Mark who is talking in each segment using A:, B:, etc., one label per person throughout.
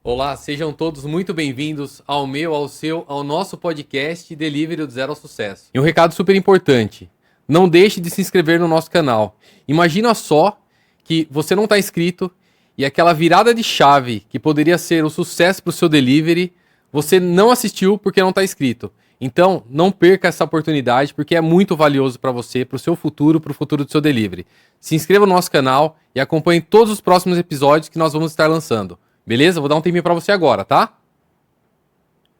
A: Olá, sejam todos muito bem-vindos ao meu, ao seu, ao nosso podcast Delivery do Zero ao Sucesso. E um recado super importante: não deixe de se inscrever no nosso canal. Imagina só que você não está inscrito e aquela virada de chave que poderia ser um sucesso para o seu delivery, você não assistiu porque não está inscrito. Então, não perca essa oportunidade porque é muito valioso para você, para o seu futuro, para o futuro do seu delivery. Se inscreva no nosso canal e acompanhe todos os próximos episódios que nós vamos estar lançando. Beleza? Vou dar um tempinho pra você agora, tá?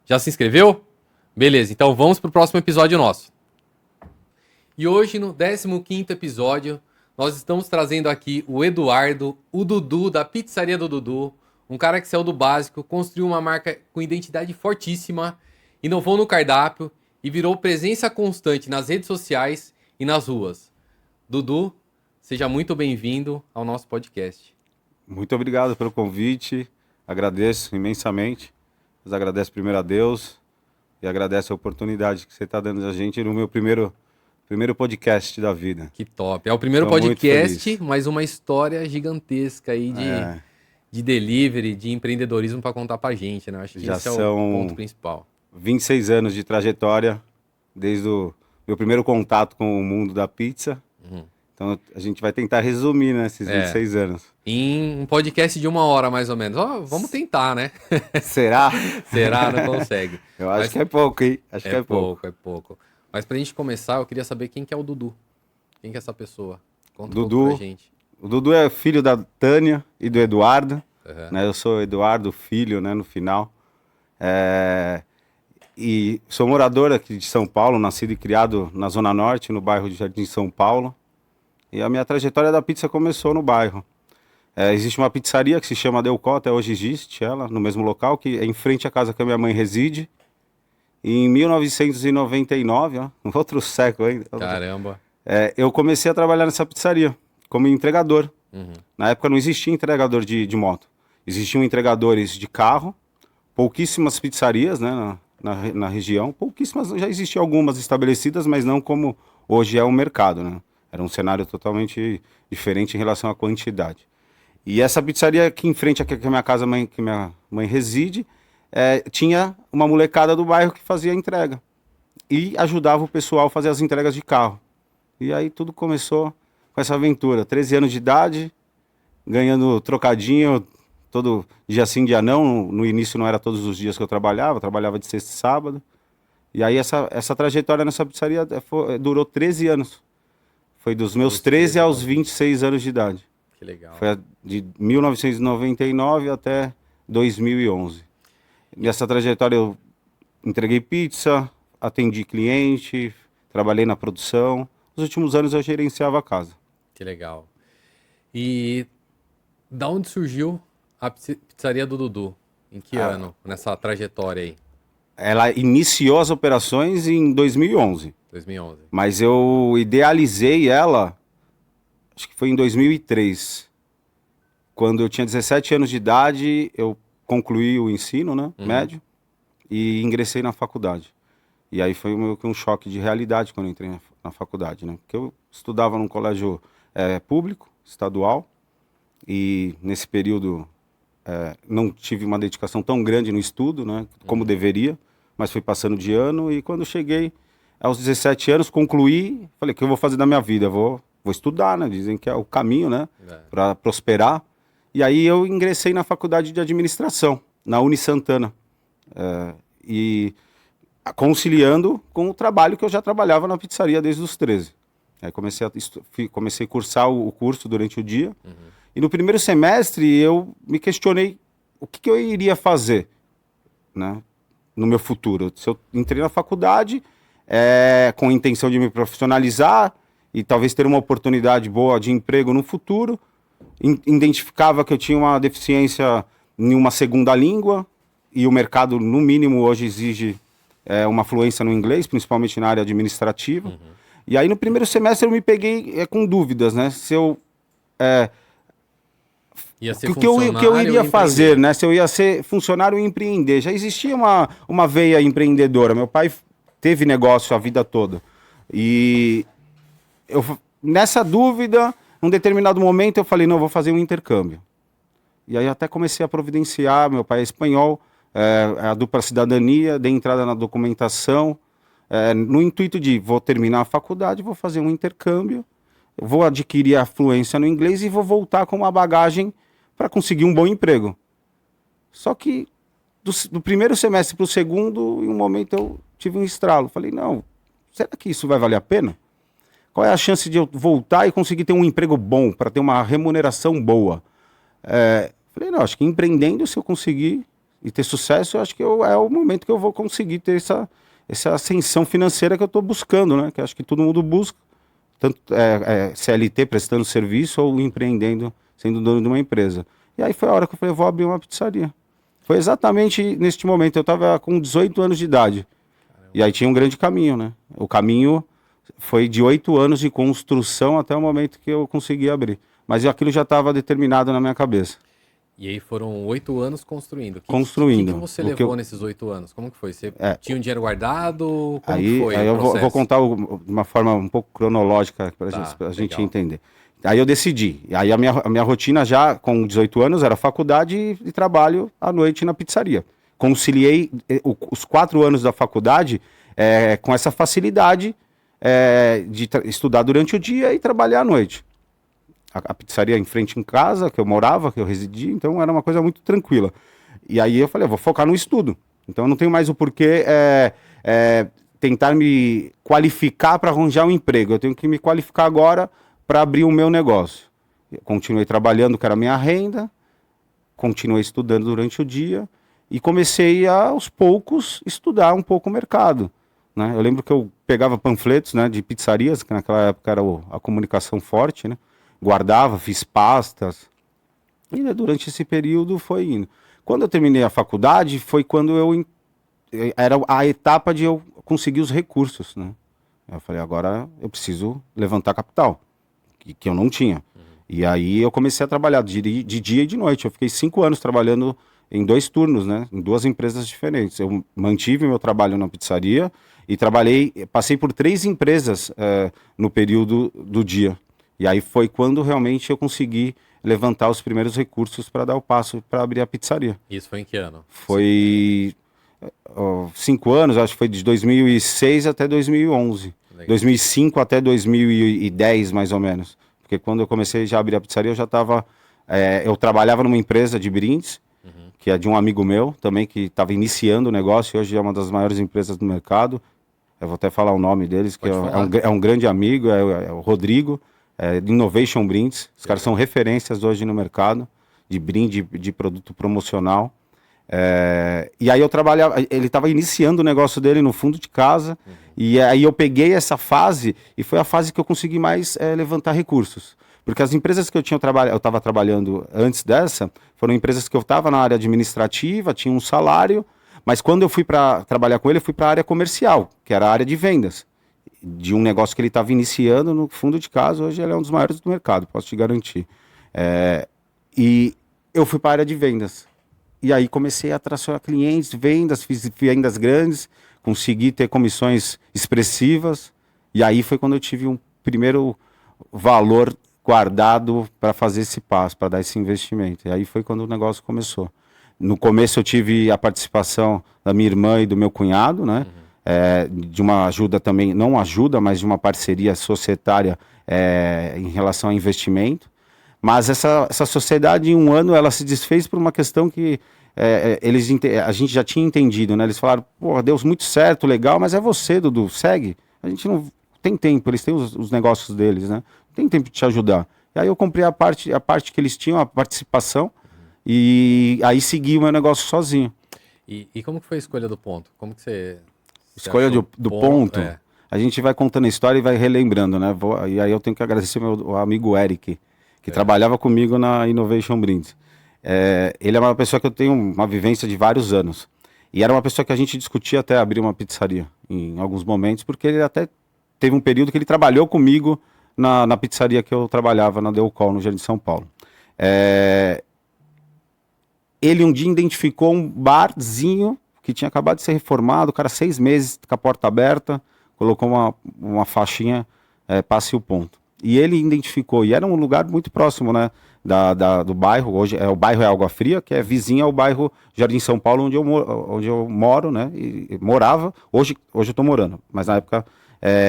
A: Já se inscreveu? Beleza, então vamos pro próximo episódio nosso. E hoje, no 15º episódio, nós estamos trazendo aqui o Eduardo, o Dudu, da Pizzaria do Dudu. Um cara que saiu do básico, construiu uma marca com identidade fortíssima, inovou no cardápio e virou presença constante nas redes sociais e nas ruas. Dudu, seja muito bem-vindo ao nosso podcast.
B: Muito obrigado pelo convite, agradeço imensamente, mas agradeço primeiro a Deus e agradeço a oportunidade que você está dando a gente no meu primeiro podcast da vida.
A: Que top. É o primeiro
B: Tô muito
A: podcast,
B: feliz.
A: mas uma história gigantesca aí de delivery, de empreendedorismo para contar pra gente, né? Eu acho que
B: Já
A: esse é o
B: são
A: ponto principal.
B: 26 anos de trajetória, desde o meu primeiro contato com o mundo da pizza. Então a gente vai tentar resumir, né, esses 26 anos.
A: Em um podcast de 1 hora, mais ou menos. Ó, vamos tentar, né?
B: Será?
A: Será? Não consegue.
B: Eu acho
A: Mas
B: que é pouco, hein? Acho que é pouco.
A: É pouco. Mas pra gente começar, eu queria saber quem que é o Dudu. Quem que é essa pessoa? Conta um pouco pra gente.
B: O Dudu é filho da Tânia e do Eduardo.
A: Uhum.
B: Né? Eu sou Eduardo, filho, né, no final. E sou morador aqui de São Paulo, nascido e criado na Zona Norte, no bairro de Jardim São Paulo. E a minha trajetória da pizza começou no bairro. Existe uma pizzaria que se chama Delcó, até hoje existe ela, no mesmo local, que é em frente à casa que a minha mãe reside. E em 1999, ó, um outro século ainda,
A: Caramba.
B: eu comecei a trabalhar nessa pizzaria como entregador. Na época não existia entregador de moto. Existiam entregadores de carro, pouquíssimas pizzarias, né, na região. Pouquíssimas, já existiam algumas estabelecidas, mas não como hoje é o mercado, né? Era um cenário totalmente diferente em relação à quantidade. E essa pizzaria aqui em frente, aqui que a minha casa, que minha mãe reside, tinha uma molecada do bairro que fazia a entrega. E ajudava o pessoal a fazer as entregas de carro. E aí tudo começou com essa aventura. 13 anos de idade, ganhando trocadinho, todo dia sim, dia não. No início não era todos os dias que eu trabalhava de sexta e sábado. E aí essa trajetória nessa pizzaria durou 13 anos. Foi dos meus 13 aos 26 anos de idade.
A: Que legal.
B: Foi de 1999 até 2011. Nessa trajetória eu entreguei pizza, atendi cliente, trabalhei na produção. Nos últimos anos eu gerenciava a casa.
A: Que legal. E da onde surgiu a pizzaria do Dudu? Em que ano? Nessa trajetória aí?
B: Ela iniciou as operações em 2011.
A: 2011.
B: Mas eu idealizei ela, acho que foi em 2003. Quando eu tinha 17 anos de idade, eu concluí o ensino, né, médio, e ingressei na faculdade. E aí foi meio que um choque de realidade quando eu entrei na faculdade, né? Porque eu estudava num colégio público, estadual, e nesse período não tive uma dedicação tão grande no estudo, né, como deveria, mas fui passando de ano, e quando cheguei aos 17 anos, concluí, falei, o que eu vou fazer da minha vida? Vou estudar, né? Dizem que é o caminho, né? Para prosperar. E aí eu ingressei na faculdade de administração, na Uni Santana. E conciliando com o trabalho que eu já trabalhava na pizzaria desde os 13. Aí comecei a cursar o curso durante o dia. E no primeiro semestre eu me questionei o que eu iria fazer, né, no meu futuro. Se eu entrei na faculdade com a intenção de me profissionalizar e talvez ter uma oportunidade boa de emprego no futuro, identificava que eu tinha uma deficiência em uma segunda língua e o mercado, no mínimo, hoje exige uma fluência no inglês, principalmente na área administrativa. E aí no primeiro semestre eu me peguei com dúvidas, né? Se eu... o que eu iria fazer, né? Se eu ia ser funcionário e empreender. Já existia uma veia empreendedora. Meu pai teve negócio a vida toda. E eu, nessa dúvida, num determinado momento, eu falei, não, eu vou fazer um intercâmbio. E aí até comecei a providenciar, meu pai é espanhol, a dupla cidadania, dei entrada na documentação, no intuito de vou terminar a faculdade, vou fazer um intercâmbio, vou adquirir a fluência no inglês e vou voltar com uma bagagem para conseguir um bom emprego. Só que do primeiro semestre para o segundo, em um momento eu tive um estralo. Falei, não, será que isso vai valer a pena? Qual é a chance de eu voltar e conseguir ter um emprego bom, para ter uma remuneração boa? Falei, não, acho que empreendendo, se eu conseguir e ter sucesso, eu acho que é o momento que eu vou conseguir ter essa ascensão financeira que eu estou buscando, né? Que acho que todo mundo busca, tanto CLT prestando serviço ou empreendendo, sendo dono de uma empresa. E aí foi a hora que eu falei, vou abrir uma pizzaria. Foi exatamente neste momento, eu estava com 18 anos de idade. Caramba. E aí tinha um grande caminho, né? O caminho foi de 8 anos de construção até o momento que eu consegui abrir. Mas aquilo já estava determinado na minha cabeça.
A: E aí foram 8 anos construindo.
B: Construindo.
A: O que você levou nesses 8 anos? Como que foi? Você tinha um dinheiro guardado? Como que foi
B: aí eu vou contar de uma forma um pouco cronológica para a gente entender. Aí eu decidi. Aí a minha rotina já com 18 anos era faculdade e trabalho à noite na pizzaria. Conciliei os 4 anos da faculdade com essa facilidade de estudar durante o dia e trabalhar à noite. A pizzaria em frente em casa, que eu morava, que eu residia, então era uma coisa muito tranquila. E aí eu falei, eu vou focar no estudo. Então eu não tenho mais o porquê tentar me qualificar para arranjar um emprego. Eu tenho que me qualificar agora para abrir o meu negócio. Eu continuei trabalhando, que era a minha renda, continuei estudando durante o dia e comecei aos poucos estudar um pouco o mercado. Né? Eu lembro que eu pegava panfletos, né, de pizzarias, que naquela época era a comunicação forte, né? Guardava, fiz pastas, e durante esse período foi indo. Quando eu terminei a faculdade, foi quando era a etapa de eu conseguir os recursos, né? Eu falei, agora eu preciso levantar capital, que eu não tinha. E aí eu comecei a trabalhar de dia e de noite. Eu fiquei 5 anos trabalhando em 2 turnos, né? Em 2 empresas diferentes. Eu mantive meu trabalho na pizzaria e passei por 3 empresas no período do dia. E aí foi quando realmente eu consegui levantar os primeiros recursos para dar o passo para abrir a pizzaria.
A: Isso foi em que ano?
B: Foi 5 anos, acho que foi de 2006 até 2011. Legal. 2005 até 2010, mais ou menos. Porque quando eu comecei já a abrir a pizzaria, eu já estava... eu trabalhava numa empresa de brindes, que é de um amigo meu também, que estava iniciando o negócio, hoje é uma das maiores empresas do mercado. Eu vou até falar o nome deles, que é um grande amigo, é o Rodrigo. Innovation Brindes, os caras são referências hoje no mercado de brinde, de produto promocional. E aí eu trabalhava, ele estava iniciando o negócio dele no fundo de casa, e aí eu peguei essa fase e foi a fase que eu consegui mais levantar recursos. Porque as empresas que eu estava trabalhando antes dessa, foram empresas que eu estava na área administrativa, tinha um salário, mas quando eu fui para trabalhar com ele, eu fui para a área comercial, que era a área de vendas. De um negócio que ele estava iniciando no fundo de casa, hoje ele é um dos maiores do mercado, posso te garantir. E eu fui para a área de vendas. E aí comecei a atracionar clientes, vendas, fiz vendas grandes, consegui ter comissões expressivas, e aí foi quando eu tive um primeiro valor guardado para fazer esse passo, para dar esse investimento. E aí foi quando o negócio começou. No começo eu tive a participação da minha irmã e do meu cunhado, né? De uma ajuda também, não ajuda, mas de uma parceria societária em relação a investimento. Mas essa sociedade, em um ano, ela se desfez por uma questão que a gente já tinha entendido, né? Eles falaram, pô, deu muito certo, legal, mas é você, Dudu, segue. A gente não tem tempo, eles têm os negócios deles, né? Não tem tempo de te ajudar. E aí eu comprei a parte que eles tinham, a participação, e aí segui o meu negócio sozinho.
A: E como que foi a escolha do ponto? Como que você...
B: Escolha do ponto, a gente vai contando a história e vai relembrando, né? E aí eu tenho que agradecer meu amigo Eric, que trabalhava comigo na Innovation Brindes. Ele é uma pessoa que eu tenho uma vivência de vários anos. E era uma pessoa que a gente discutia até abrir uma pizzaria em alguns momentos, porque ele até teve um período que ele trabalhou comigo na pizzaria que eu trabalhava, na Deucol, no Jardim de São Paulo. Ele um dia identificou um barzinho que tinha acabado de ser reformado, o cara 6 meses com a porta aberta, colocou uma faixinha, passe o ponto. E ele identificou, e era um lugar muito próximo, né, do bairro. Hoje o bairro é Água Fria, que é vizinho ao bairro Jardim São Paulo, onde eu moro, né? E morava. Hoje eu estou morando, mas na época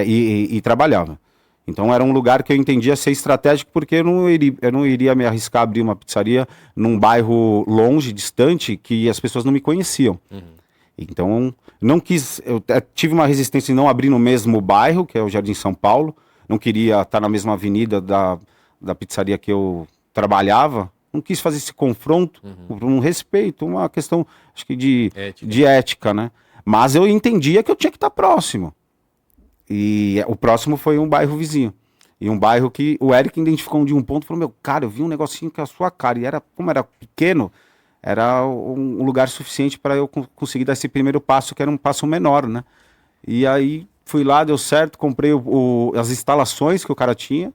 B: e trabalhava. Então era um lugar que eu entendia ser estratégico, porque eu não iria me arriscar a abrir uma pizzaria num bairro longe, distante, que as pessoas não me conheciam. Então, não quis. Eu tive uma resistência em não abrir no mesmo bairro, que é o Jardim São Paulo. Não queria estar na mesma avenida da pizzaria que eu trabalhava. Não quis fazer esse confronto por um respeito, uma questão, acho que de ética, né? Mas eu entendia que eu tinha que estar próximo. E o próximo foi um bairro vizinho. E um bairro que o Eric identificou de um ponto e falou: meu, cara, eu vi um negocinho com a sua cara. E como era pequeno, era um lugar suficiente para eu conseguir dar esse primeiro passo, que era um passo menor, né? E aí fui lá, deu certo, comprei as instalações que o cara tinha,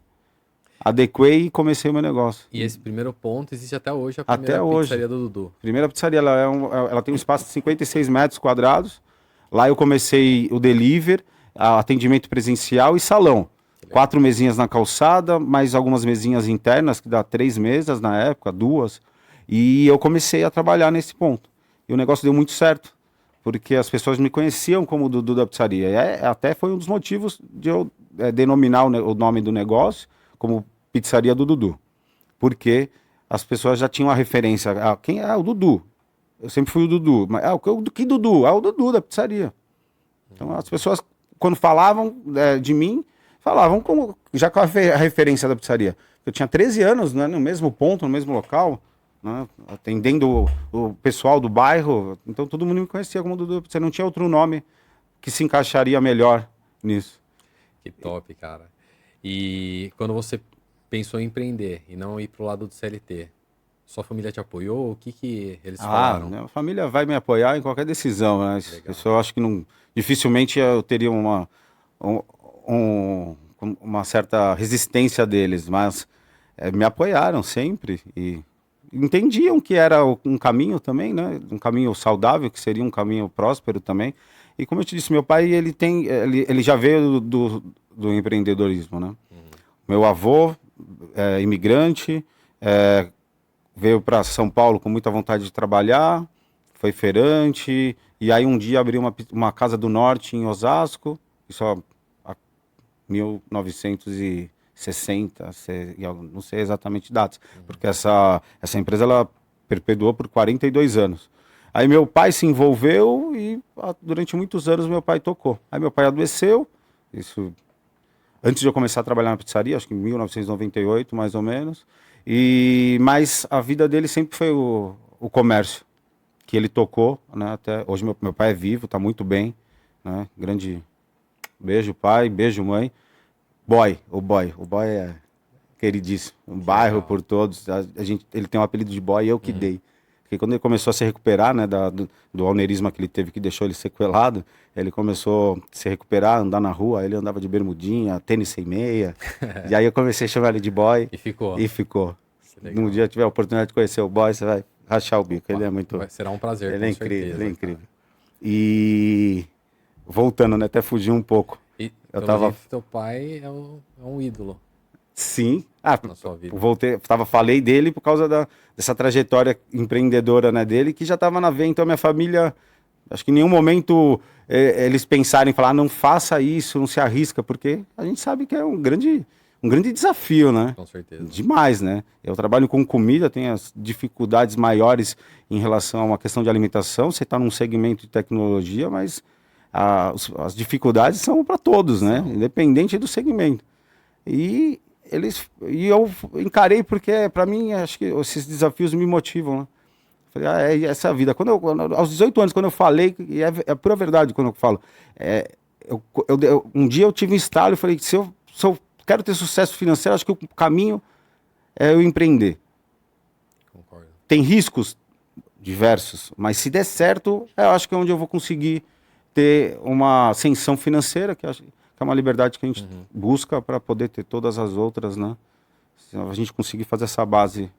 B: adequei e comecei o meu negócio.
A: E esse primeiro ponto existe até hoje, a
B: Até
A: primeira
B: hoje.
A: pizzaria do Dudu.
B: Primeira pizzaria, ela tem um espaço de 56 metros quadrados. Lá eu comecei o delivery, atendimento presencial e salão. 4 mesinhas na calçada, mais algumas mesinhas internas, que dá 3 mesas na época, 2. E eu comecei a trabalhar nesse ponto. E o negócio deu muito certo, porque as pessoas me conheciam como o Dudu da pizzaria. E até foi um dos motivos de eu denominar o nome do negócio como Pizzaria do Dudu. Porque as pessoas já tinham a referência. Quem é o Dudu? Eu sempre fui o Dudu. Mas, que Dudu? O Dudu da pizzaria. Então as pessoas, quando falavam de mim, falavam já com a referência da pizzaria. Eu tinha 13 anos, né, no mesmo ponto, no mesmo local, né, atendendo o pessoal do bairro. Então todo mundo me conhecia como Dudu da pizzaria. Não tinha outro nome que se encaixaria melhor nisso.
A: Que top, cara. E quando você pensou em empreender e não ir pro lado do CLT, sua família te apoiou? O que eles falaram?
B: Minha família vai me apoiar em qualquer decisão, né? Isso eu acho que dificilmente eu teria uma certa resistência deles, mas me apoiaram sempre e entendiam que era um caminho também, né? Um caminho saudável, que seria um caminho próspero também. E como eu te disse, meu pai, ele já veio do empreendedorismo, né? Meu avô é imigrante, veio para São Paulo com muita vontade de trabalhar, foi feirante, e aí um dia abriu uma Casa do Norte em Osasco, isso há 1960, não sei exatamente datas, porque essa empresa ela perpetuou por 42 anos. Aí meu pai se envolveu e durante muitos anos meu pai tocou. Aí meu pai adoeceu, isso antes de eu começar a trabalhar na pizzaria, acho que em 1998 mais ou menos. Mas a vida dele sempre foi o comércio, que ele tocou, né? Até hoje meu pai é vivo, está muito bem, né? Grande beijo pai, beijo mãe. O boy é queridíssimo, um bairro por todos. Ele tem um apelido de boy, eu que dei. Porque quando ele começou a se recuperar, né, do aneurisma que ele teve, que deixou ele sequelado, ele começou a se recuperar, andar na rua, ele andava de bermudinha, tênis sem meia. E aí eu comecei a chamar ele de boy.
A: E ficou.
B: Um dia tiver a oportunidade de conhecer o boy, você vai rachar o bico. Ele é muito...
A: Será um prazer,
B: ele é
A: com
B: incrível,
A: certeza,
B: ele é incrível. E voltando, né, até fugir um pouco.
A: E
B: Eu
A: teu pai é um ídolo.
B: Sim.
A: Na sua vida.
B: Falei dele por causa dessa trajetória empreendedora, né, dele, que já estava na veia. Então a minha família, acho que em nenhum momento eles pensaram em falar, não faça isso, não se arrisca, porque a gente sabe que é um grande desafio, né?
A: Com certeza.
B: Demais, né? Eu trabalho com comida, tenho as dificuldades maiores em relação a uma questão de alimentação. Você está num segmento de tecnologia, mas as dificuldades são para todos, né? Independente do segmento. E eu encarei porque, para mim, acho que esses desafios me motivam, né? Falei, essa é a vida. Aos 18 anos, quando eu falei, e é pura verdade quando eu falo, um dia eu tive um estalo e falei, se eu quero ter sucesso financeiro, acho que o caminho é eu empreender.
A: Concordo.
B: Tem riscos diversos, mas se der certo, eu acho que é onde eu vou conseguir ter uma ascensão financeira, que é uma liberdade que a gente busca para poder ter todas as outras, né? Se a gente conseguir fazer essa base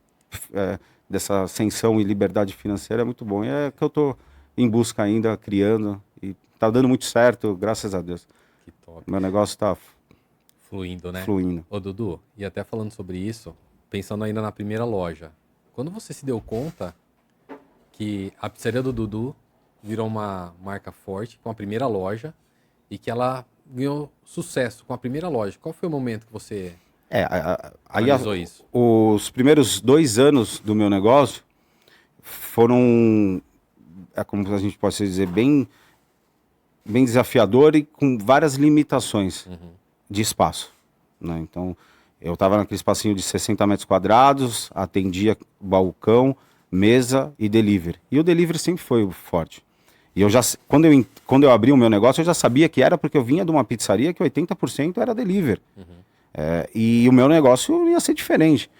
B: dessa ascensão e liberdade financeira é muito bom. E é que eu estou em busca ainda, criando, e está dando muito certo, graças a Deus.
A: Que top.
B: Meu negócio está
A: fluindo, né?
B: fluindo.
A: Ô, Dudu, e até falando sobre isso, pensando ainda na primeira loja, quando você se deu conta que a pizzaria do Dudu virou uma marca forte com a primeira loja e que ela ganhou sucesso com a primeira loja, qual foi o momento que você analisou isso?
B: Os primeiros 2 anos do meu negócio foram, como a gente pode dizer, bem desafiador e com várias limitações de espaço, né? Então, eu estava naquele espacinho de 60 metros quadrados, atendia balcão, mesa e delivery. E o delivery sempre foi forte. E quando eu abri o meu negócio, eu já sabia que era porque eu vinha de uma pizzaria que 80% era delivery. E o meu negócio ia ser diferente.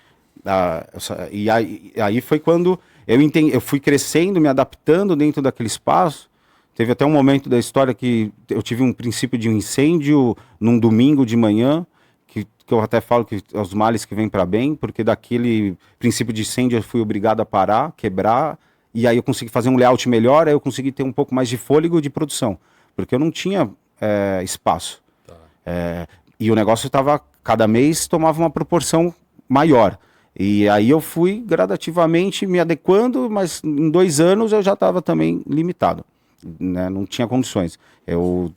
B: Aí foi quando eu fui crescendo, me adaptando dentro daquele espaço. Teve até um momento da história que eu tive um princípio de um incêndio num domingo de manhã, que eu até falo que é os males que vêm para bem, porque daquele princípio de incêndio eu fui obrigado a parar, quebrar, e aí eu consegui fazer um layout melhor, aí eu consegui ter um pouco mais de fôlego de produção, porque eu não tinha espaço. E o negócio estava, cada mês tomava uma proporção maior. E aí eu fui gradativamente me adequando, mas em 2 anos eu já estava também limitado, né? Não tinha condições.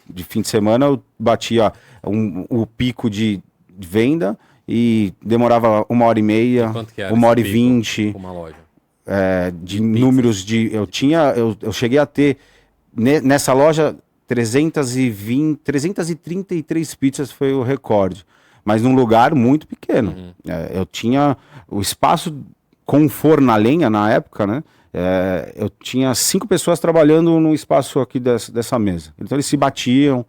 B: De fim de semana eu batia o pico de venda e demorava 1h30,
A: Quanto que era
B: 1h20
A: uma loja?
B: de números de... Eu cheguei a ter nessa loja 333 pizzas foi o recorde, mas num lugar muito pequeno. Eu tinha o espaço com forno a lenha na época, né? Eu tinha 5 pessoas trabalhando no espaço aqui dessa mesa. Então eles se batiam.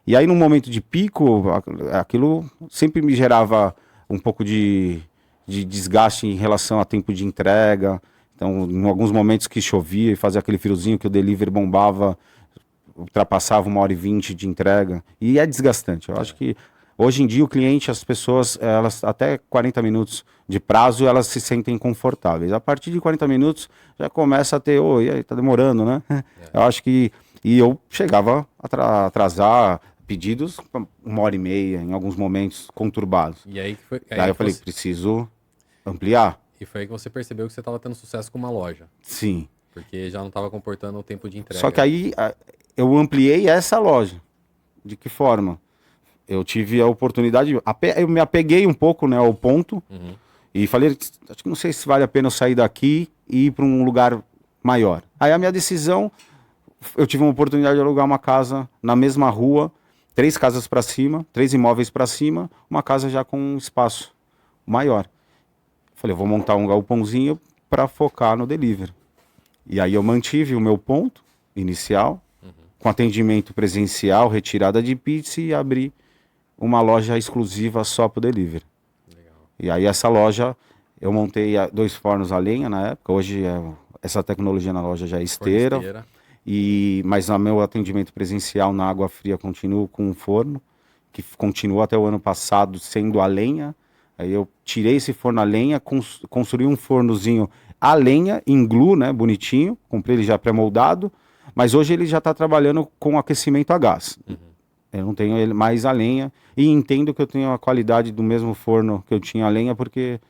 B: E aí, num momento de pico, aquilo sempre me gerava um pouco de desgaste em relação a tempo de entrega. Então, em alguns momentos que chovia e fazia aquele friozinho que o delivery bombava, ultrapassava 1h20 de entrega. E é desgastante. Eu acho que hoje em dia o cliente, as pessoas, elas até 40 minutos de prazo, elas se sentem confortáveis. A partir de 40 minutos já começa a ter, e aí, tá demorando, né? Eu acho que... E eu chegava a atrasar pedidos 1h30, em alguns momentos conturbados.
A: E aí que foi...
B: Daí eu falei, preciso ampliar.
A: E foi aí que você percebeu que você estava tendo sucesso com uma loja.
B: Sim.
A: Porque já não estava comportando o tempo de entrega.
B: Só que aí eu ampliei essa loja. De que forma? Eu tive a oportunidade, eu me apeguei um pouco, né, ao ponto, e falei, acho que não sei se vale a pena eu sair daqui e ir para um lugar maior. Aí a minha decisão, eu tive uma oportunidade de alugar uma casa na mesma rua, 3 casas para cima, 3 imóveis para cima, uma casa já com um espaço maior. Falei, eu vou montar um galpãozinho para focar no delivery. E aí eu mantive o meu ponto inicial, com atendimento presencial, retirada de pizza, e abri uma loja exclusiva só para o delivery. Legal. E aí essa loja, eu montei 2 fornos a lenha na época, hoje essa tecnologia na loja já é esteira. Mas no meu atendimento presencial na água fria continuo com um forno, que continuou até o ano passado sendo a lenha. Aí eu tirei esse forno a lenha, construí um fornozinho a lenha, em glue, né, bonitinho, comprei ele já pré-moldado, mas hoje ele já está trabalhando com aquecimento a gás. Eu não tenho ele mais a lenha, e entendo que eu tenho a qualidade do mesmo forno que eu tinha a lenha, porque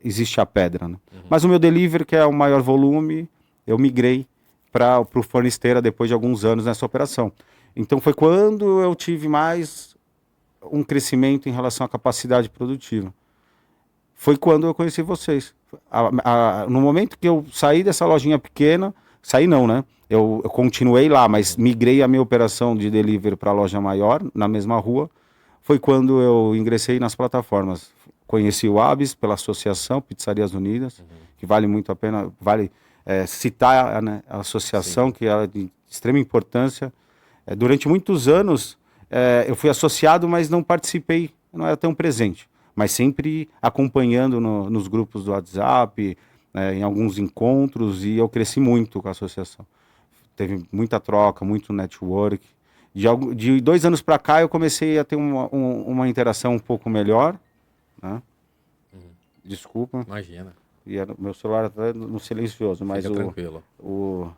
B: existe a pedra, né? Mas o meu delivery, que é o maior volume, eu migrei para o forno esteira depois de alguns anos nessa operação. Então foi quando eu tive mais um crescimento em relação à capacidade produtiva. Foi quando eu conheci vocês. No momento que eu saí dessa lojinha pequena, saí não, né? Eu continuei lá, mas migrei a minha operação de delivery para a loja maior, na mesma rua. Foi quando eu ingressei nas plataformas. Conheci o ABS pela Associação Pizzarias Unidas, que vale muito a pena, citar, né, a associação, que é de extrema importância. Durante muitos anos, eu fui associado, mas não participei, não era tão presente. Mas sempre acompanhando nos grupos do WhatsApp, em alguns encontros, e eu cresci muito com a associação. Teve muita troca, muito network. De 2 anos para cá eu comecei a ter uma interação um pouco melhor, né? Desculpa.
A: Imagina.
B: E meu celular está no silencioso, mas
A: tranquilo.
B: O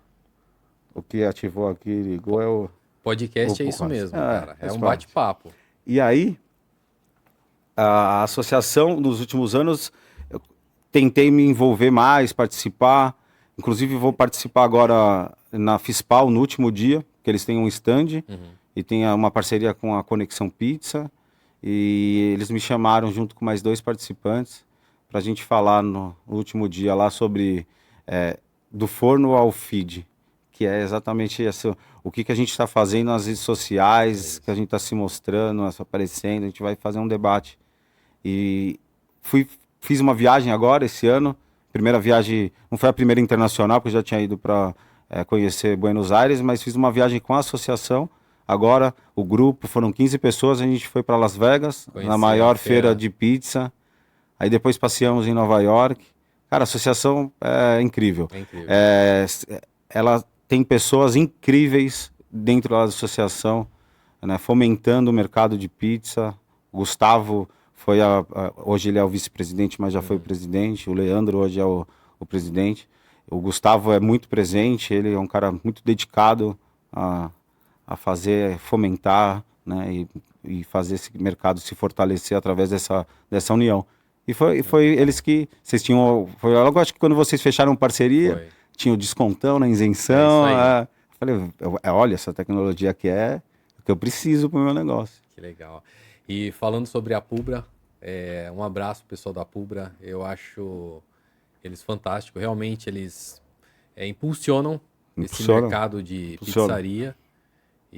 B: que ativou aqui, ligou, é o...
A: Podcast é isso mesmo, cara. É um bate-papo.
B: E aí, a associação, nos últimos anos, tentei me envolver mais, participar. Inclusive vou participar agora na Fispal, no último dia, que eles têm um stand e tem uma parceria com a Conexão Pizza. E eles me chamaram junto com mais 2 participantes para a gente falar no último dia lá sobre do forno ao feed, que é exatamente isso, o que a gente está fazendo nas redes sociais, que a gente está se mostrando, aparecendo, a gente vai fazer um debate. E fiz uma viagem agora, esse ano, primeira viagem, não foi a primeira internacional, porque eu já tinha ido para conhecer Buenos Aires, mas fiz uma viagem com a associação. Agora, o grupo, foram 15 pessoas, a gente foi para Las Vegas, na maior feira de pizza. Aí depois passeamos em Nova York. Cara, a associação é incrível. É incrível. Ela tem pessoas incríveis dentro da associação, né, fomentando o mercado de pizza. O Gustavo foi hoje ele é o vice-presidente, mas já foi o presidente. O Leandro hoje é o presidente. O Gustavo é muito presente, ele é um cara muito dedicado a fomentar, né, e fazer esse mercado se fortalecer através dessa união. E foi eles que vocês tinham, foi logo, acho que quando vocês fecharam parceria, tinha o descontão na isenção. Eu falei, olha, essa tecnologia aqui é o que eu preciso para o meu negócio.
A: Que legal. E falando sobre a Pubra, um abraço pro pessoal da Pubra, eu acho eles fantásticos, realmente eles impulsionam esse mercado de pizzaria.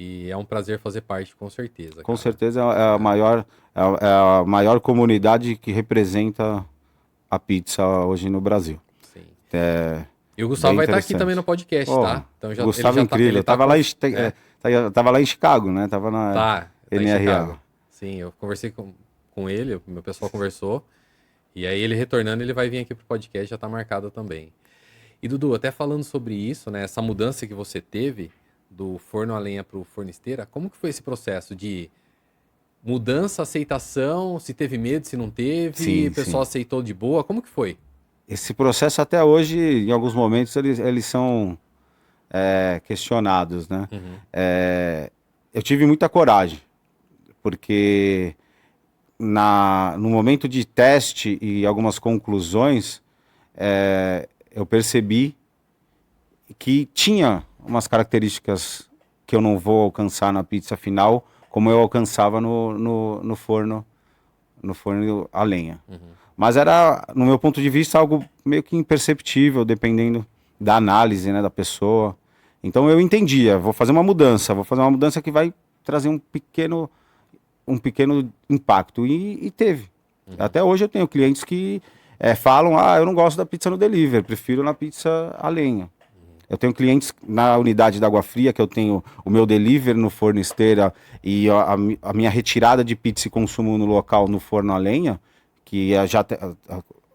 A: E é um prazer fazer parte, com certeza. Cara.
B: Com certeza é a maior comunidade que representa a pizza hoje no Brasil.
A: Sim. E o Gustavo vai estar aqui também no podcast, tá?
B: Então o Gustavo é incrível. Tava lá em Chicago, né? Tava
A: na
B: NRA.
A: Sim, eu conversei com ele, meu pessoal conversou. E aí ele retornando, ele vai vir aqui pro podcast, já tá marcado também. E Dudu, até falando sobre isso, né? Essa mudança que você teve do forno a lenha para o forno esteira, como que foi esse processo de mudança, aceitação, se teve medo, se não teve, o pessoal aceitou de boa, como que foi?
B: Esse processo até hoje, em alguns momentos, eles são questionados, né? Eu tive muita coragem, porque no momento de teste e algumas conclusões, eu percebi que tinha umas características que eu não vou alcançar na pizza final, como eu alcançava no forno a lenha. Mas era, no meu ponto de vista, algo meio que imperceptível, dependendo da análise, né, da pessoa. Então eu entendia, vou fazer uma mudança que vai trazer um pequeno impacto. E teve. Até hoje eu tenho clientes que falam, eu não gosto da pizza no delivery, prefiro na pizza a lenha. Eu tenho clientes na unidade da Água Fria, que eu tenho o meu delivery no forno esteira e a minha retirada de pizza e consumo no local no forno a lenha, que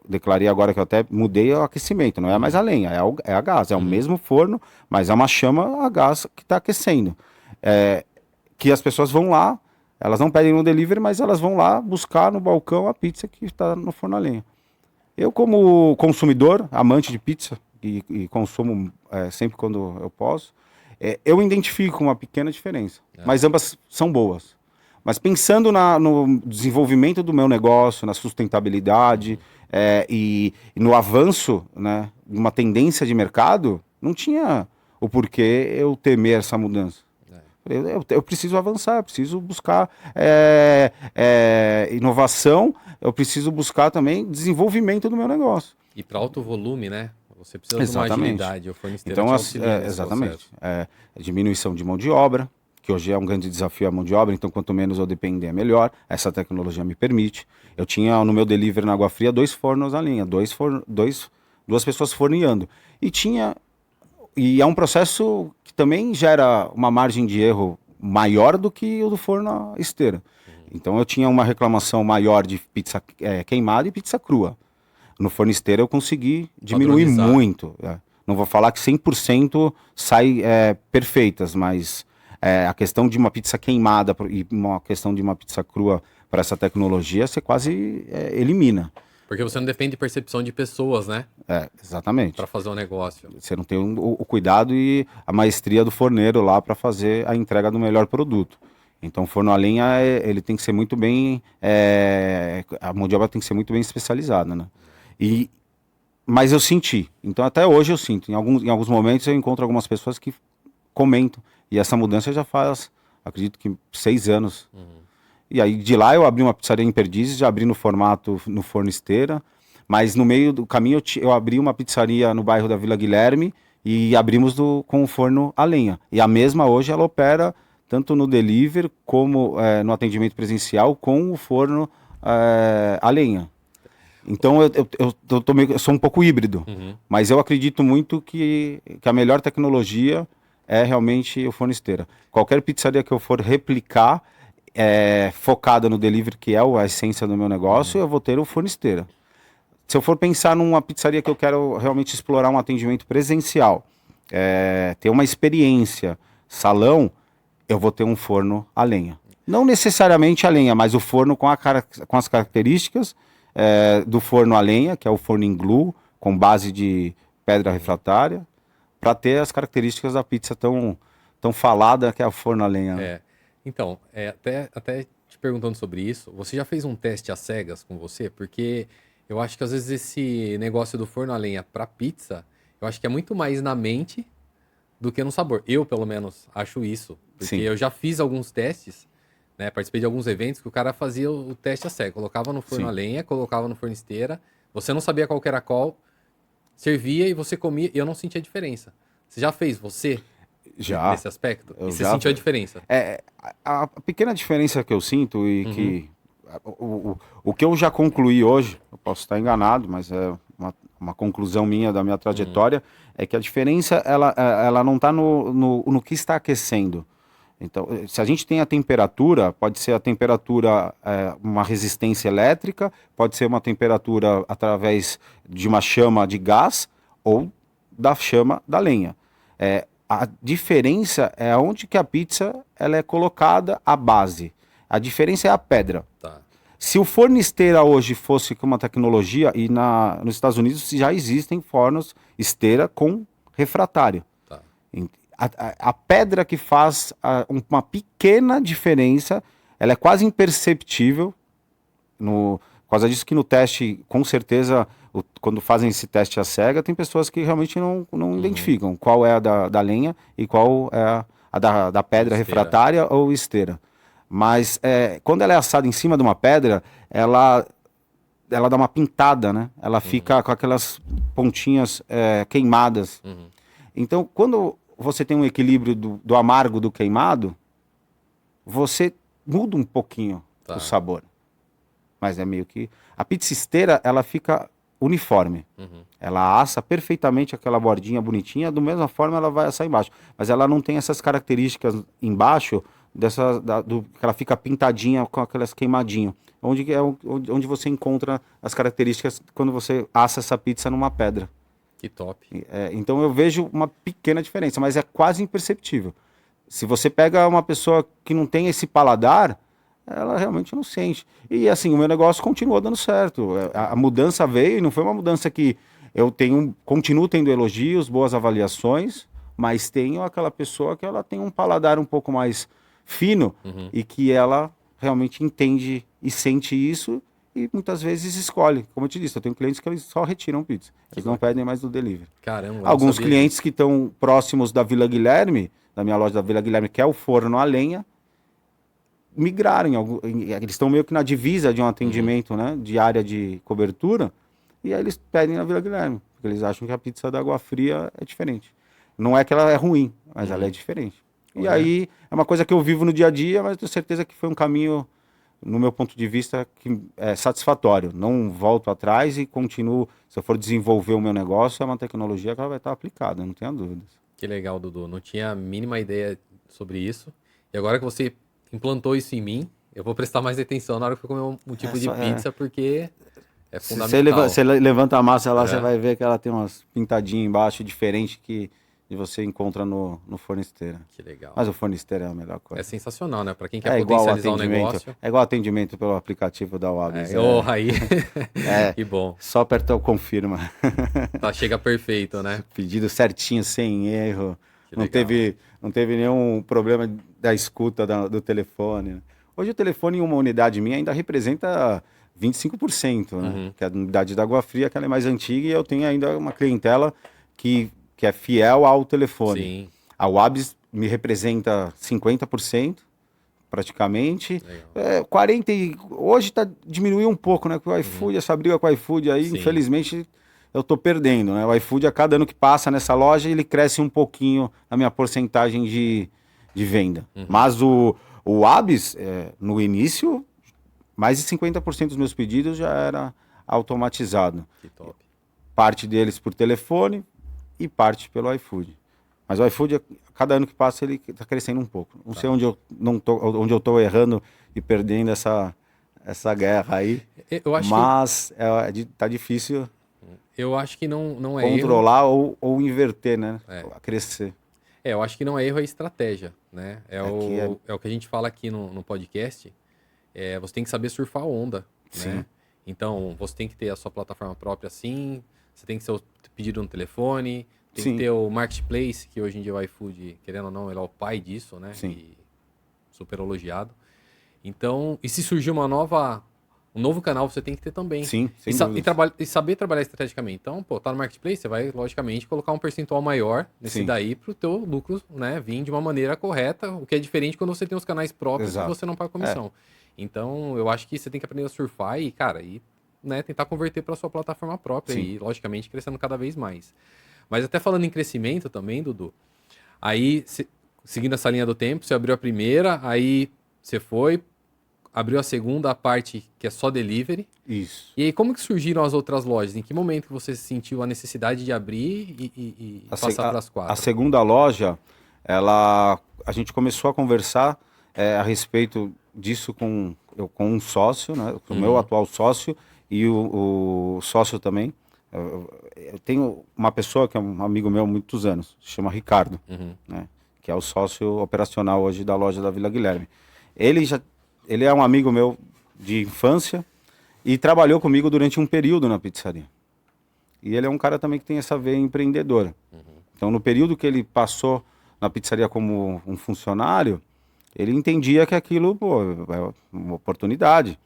B: declarei agora que eu até mudei o aquecimento, não é mais a lenha, é a gás, é o mesmo forno, mas é uma chama a gás que está aquecendo. Que as pessoas vão lá, elas não pedem no delivery, mas elas vão lá buscar no balcão a pizza que está no forno a lenha. Eu, como consumidor, amante de pizza, e consumo sempre quando eu posso, eu identifico uma pequena diferença, mas ambas são boas. Mas pensando no desenvolvimento do meu negócio, na sustentabilidade e no avanço, né, de uma tendência de mercado, não tinha o porquê eu temer essa mudança. Eu preciso avançar, eu preciso buscar inovação, eu preciso buscar também desenvolvimento do meu negócio.
A: E para alto volume, né? Você precisa de uma agilidade, o fornesteiro
B: então, exatamente. Diminuição de mão de obra, que hoje é um grande desafio a mão de obra, então quanto menos eu depender, melhor. Essa tecnologia me permite. Eu tinha no meu delivery na Água Fria 2 fornos à linha, duas pessoas forneando. E é um processo que também gera uma margem de erro maior do que o do forno à esteira. Então eu tinha uma reclamação maior de pizza queimada e pizza crua. No forno esteira eu consegui diminuir muito. Não vou falar que 100% sai perfeitas, mas a questão de uma pizza queimada e uma questão de uma pizza crua para essa tecnologia, você quase elimina.
A: Porque você não depende de percepção de pessoas, né?
B: Exatamente.
A: Para fazer um negócio.
B: Você não tem o cuidado e a maestria do forneiro lá para fazer a entrega do melhor produto. Então, o forno a lenha, ele tem que ser muito bem... a mão de obra tem que ser muito bem especializada, né? E Mas eu senti. Então até hoje eu sinto. Em alguns momentos eu encontro algumas pessoas que comentam. E essa mudança já faz, acredito que 6 anos. E aí de lá eu abri uma pizzaria em Perdizes, já abri no formato no forno esteira. Mas no meio do caminho eu abri uma pizzaria no bairro da Vila Guilherme e abrimos com o forno a lenha. E a mesma hoje ela opera tanto no delivery como no atendimento presencial com o forno a lenha. Então eu sou um pouco híbrido, mas eu acredito muito que a melhor tecnologia é realmente o forno esteira. Qualquer pizzaria que eu for replicar, focada no delivery, que é a essência do meu negócio, eu vou ter o forno esteira. Se eu for pensar numa pizzaria que eu quero realmente explorar um atendimento presencial, ter uma experiência, salão, eu vou ter um forno a lenha. Não necessariamente a lenha, mas o forno com as características do forno a lenha, que é o forno em glue, com base de pedra refratária, para ter as características da pizza tão falada, que é o forno a lenha.
A: É. Então, até te perguntando sobre isso, você já fez um teste às cegas com você? Porque eu acho que às vezes esse negócio do forno a lenha para pizza, eu acho que é muito mais na mente do que no sabor. Eu, pelo menos, acho isso. Porque
B: Sim.
A: eu já fiz alguns testes, né? Participei de alguns eventos que o cara fazia o teste a cego. Colocava no forno
B: Sim.
A: a lenha, colocava no forno esteira. Você não sabia qual que era qual, servia e você comia e eu não sentia diferença. Você já fez você
B: Já.
A: nesse aspecto?
B: Eu
A: E você
B: já-
A: sentiu a diferença?
B: A pequena diferença que eu sinto e que o que eu já concluí hoje, eu posso estar enganado, mas é uma conclusão minha da minha trajetória, é que a diferença ela não está no que está aquecendo. Então, se a gente tem a temperatura, pode ser a temperatura, uma resistência elétrica, pode ser uma temperatura através de uma chama de gás ou da chama da lenha. A diferença é onde que a pizza ela é colocada, a base. A diferença é a pedra.
A: Tá.
B: Se o forno esteira hoje fosse com uma tecnologia, e nos Estados Unidos já existem fornos esteira com refratário.
A: Tá.
B: A pedra que faz uma pequena diferença, ela é quase imperceptível. Por causa disso que no teste, com certeza, quando fazem esse teste à cega, tem pessoas que realmente não identificam qual é a da lenha e qual é a da pedra
A: Esteira.
B: refratária ou esteira. Mas quando ela é assada em cima de uma pedra, ela dá uma pintada, né? Ela fica com aquelas pontinhas queimadas. Então, quando você tem um equilíbrio do amargo do queimado, você muda um pouquinho
A: Tá.
B: o sabor. Mas é meio que... A pizza esteira, ela fica uniforme. Ela assa perfeitamente aquela bordinha bonitinha, da mesma forma ela vai assar embaixo. Mas ela não tem essas características embaixo, que ela fica pintadinha com aquelas queimadinhas. Onde você encontra as características quando você assa essa pizza numa pedra.
A: Que top.
B: Então eu vejo uma pequena diferença, mas é quase imperceptível. Se você pega uma pessoa que não tem esse paladar, ela realmente não sente. E assim, o meu negócio continuou dando certo. A mudança veio e não foi uma mudança que continuo tendo elogios, boas avaliações, mas tenho aquela pessoa que ela tem um paladar um pouco mais fino e que ela realmente entende e sente isso e muitas vezes escolhe. Como eu te disse, eu tenho clientes que eles só retiram pizza. Eles não pedem mais do delivery.
A: Caramba, eu não
B: Alguns
A: sabia
B: clientes que estão próximos da Vila Guilherme, da minha loja da Vila Guilherme, que é o forno a lenha, migraram. Eles estão meio que na divisa de um atendimento, né, de área de cobertura, e aí eles pedem na Vila Guilherme, porque eles acham que a pizza da Água Fria é diferente. Não é que ela é ruim, mas ela é diferente. E
A: Olha.
B: aí é uma coisa que eu vivo no dia a dia, mas tenho certeza que foi um caminho, no meu ponto de vista, que é satisfatório. Não volto atrás e continuo. Se eu for desenvolver o meu negócio, é uma tecnologia que ela vai estar aplicada, não tenha dúvidas.
A: Que legal, Dudu. Não tinha a mínima ideia sobre isso. E agora que você implantou isso em mim, eu vou prestar mais atenção na hora que eu comer um tipo de pizza, porque é
B: Se
A: fundamental.
B: você levanta a massa lá, você vai ver que ela tem umas pintadinhas embaixo diferentes que você encontra no forno esteira.
A: Que legal.
B: Mas o forno esteira é a melhor coisa.
A: É sensacional, né? Para quem quer
B: igual
A: potencializar o
B: atendimento.
A: negócio.
B: É igual atendimento pelo aplicativo da Wabs.
A: Aí. Que bom.
B: Só apertar o confirma.
A: Tá, chega perfeito, né?
B: Pedido certinho, sem erro.
A: Que
B: Não
A: legal.
B: teve nenhum problema da escuta do telefone. Hoje o telefone em uma unidade minha ainda representa 25%, né? Que é a unidade da Água Fria, que ela é mais antiga, e eu tenho ainda uma clientela que é fiel ao telefone.
A: Sim.
B: A Wabs me representa 50%, praticamente. 40%, hoje diminuiu um pouco, né? Com o iFood, essa briga com o iFood aí,
A: Sim.
B: infelizmente, eu tô perdendo, né? O iFood, a cada ano que passa nessa loja, ele cresce um pouquinho a minha porcentagem de venda. Mas o Wabs, no início, mais de 50% dos meus pedidos já era automatizado.
A: Que top.
B: Parte deles por telefone e parte pelo iFood. Mas o iFood, cada ano que passa, ele está crescendo um pouco. Não sei onde eu tô errando e perdendo essa guerra aí.
A: Eu acho
B: mas tá difícil
A: eu acho que não é erro.
B: controlar ou inverter, né? Crescer.
A: Eu acho que não é erro, é estratégia, né? É o que a gente fala aqui no podcast. Você tem que saber surfar a onda, né? Então, você tem que ter a sua plataforma própria, sim. Você tem que ser pedido no telefone. Tem que ter o Marketplace, que hoje em dia o iFood, querendo ou não, ele é o pai disso, né?
B: Sim.
A: E super elogiado. Então, e se surgir um novo canal, você tem que ter também.
B: Sim, sem
A: e saber trabalhar estrategicamente. Então, tá no Marketplace, você vai, logicamente, colocar um percentual maior nesse daí para o teu lucro, né, vir de uma maneira correta, o que é diferente quando você tem os canais próprios e você não paga comissão. Então, eu acho que você tem que aprender a surfar e, cara, né, tentar converter para sua plataforma própria e, logicamente, crescendo cada vez mais. Mas até falando em crescimento também, Dudu, aí, seguindo essa linha do tempo, você abriu a primeira, aí você abriu a segunda, a parte que é só delivery.
B: Isso.
A: E aí, como que surgiram as outras lojas? Em que momento que você sentiu a necessidade de abrir e passar para as 4?
B: A segunda loja, a gente começou a conversar a respeito disso com um sócio, né? Com o meu atual sócio e o sócio também. Eu tenho uma pessoa que é um amigo meu há muitos anos, se chama Ricardo, né? Que é o sócio operacional hoje da loja da Vila Guilherme. Ele é um amigo meu de infância e trabalhou comigo durante um período na pizzaria. E ele é um cara também que tem essa veia empreendedora. Então, no período que ele passou na pizzaria como um funcionário, ele entendia que aquilo, é uma oportunidade.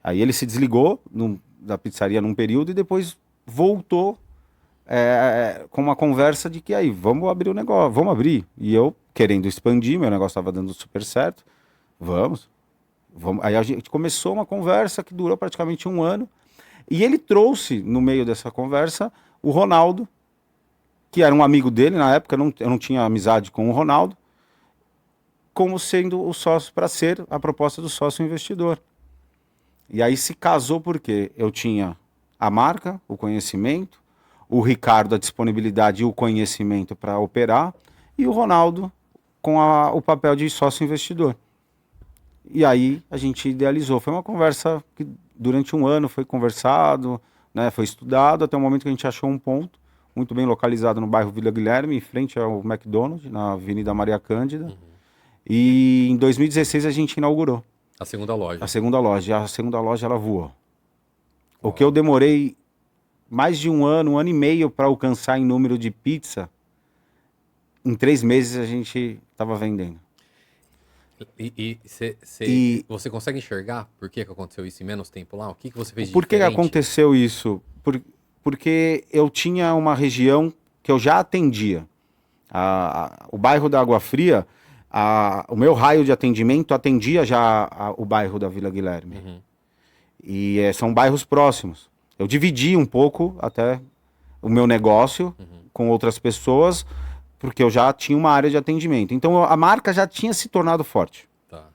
B: Aí ele se desligou da pizzaria num período e depois voltou com uma conversa de que aí, vamos abrir o negócio, vamos abrir. E eu, querendo expandir, meu negócio estava dando super certo, vamos. Aí a gente começou uma conversa que durou praticamente um ano. E ele trouxe, no meio dessa conversa, o Ronaldo, que era um amigo dele na época, eu não tinha amizade com o Ronaldo, como sendo o sócio, para ser a proposta do sócio investidor. E aí se casou porque eu tinha a marca, o conhecimento, o Ricardo, a disponibilidade e o conhecimento para operar, e o Ronaldo com o papel de sócio investidor. E aí a gente idealizou. Foi uma conversa que durante um ano foi conversado, né, foi estudado, até o momento que a gente achou um ponto muito bem localizado no bairro Vila Guilherme, em frente ao McDonald's, na Avenida Maria Cândida. E em 2016 a gente inaugurou.
A: A segunda loja.
B: A segunda loja. E a segunda loja ela voou. O que eu demorei mais de um ano e meio para alcançar em número de pizza, em 3 meses a gente estava vendendo.
A: E você consegue enxergar por que aconteceu isso em menos tempo lá? O que você fez de
B: Por que
A: diferente?
B: aconteceu isso? Porque eu tinha uma região que eu já atendia. O bairro da Água Fria, o meu raio de atendimento atendia já o bairro da Vila Guilherme. E são bairros próximos. Eu dividi um pouco até o meu negócio com outras pessoas, porque eu já tinha uma área de atendimento. Então a marca já tinha se tornado forte.
A: Tá.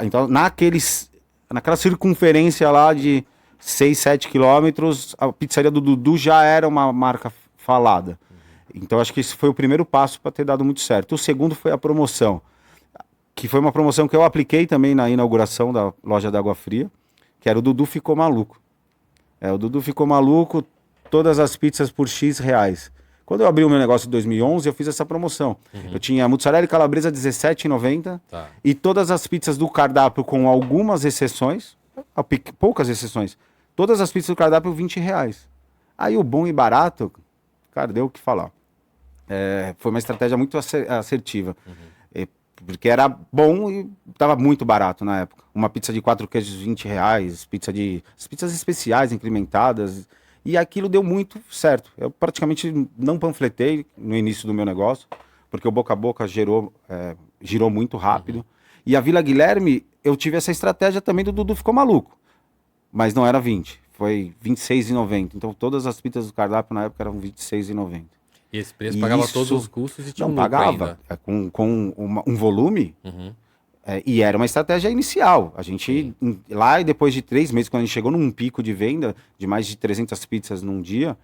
B: Então naquela circunferência lá de 6, 7 quilômetros, a pizzaria do Dudu já era uma marca falada. Então acho que esse foi o primeiro passo para ter dado muito certo. O segundo foi a promoção, que foi uma promoção que eu apliquei também na inauguração da loja da Água Fria, que era o Dudu Ficou Maluco. O Dudu Ficou Maluco, todas as pizzas por X reais. Quando eu abri o meu negócio em 2011, eu fiz essa promoção. Eu tinha mussarela e calabresa R$17,90 e todas as pizzas do cardápio, com algumas exceções, poucas exceções, todas as pizzas do cardápio R$20. Aí o bom e barato, cara, deu o que falar. Foi uma estratégia muito assertiva. Porque era bom e tava muito barato na época. Uma pizza de 4 queijos, R$ 20, as pizzas especiais, incrementadas. E aquilo deu muito certo. Eu praticamente não panfletei no início do meu negócio, porque o boca a boca girou muito rápido. E a Vila Guilherme, eu tive essa estratégia também do Dudu ficou maluco. Mas não era 20, foi R$ 26,90. Então todas as pizzas do cardápio na época eram R$ 26,90.
A: E esse preço pagava todos os custos e tinha
B: Não
A: um lucro
B: pagava,
A: ainda.
B: com um volume, e era uma estratégia inicial. A gente, lá e depois de 3 meses, quando a gente chegou num pico de venda de mais de 300 pizzas num dia,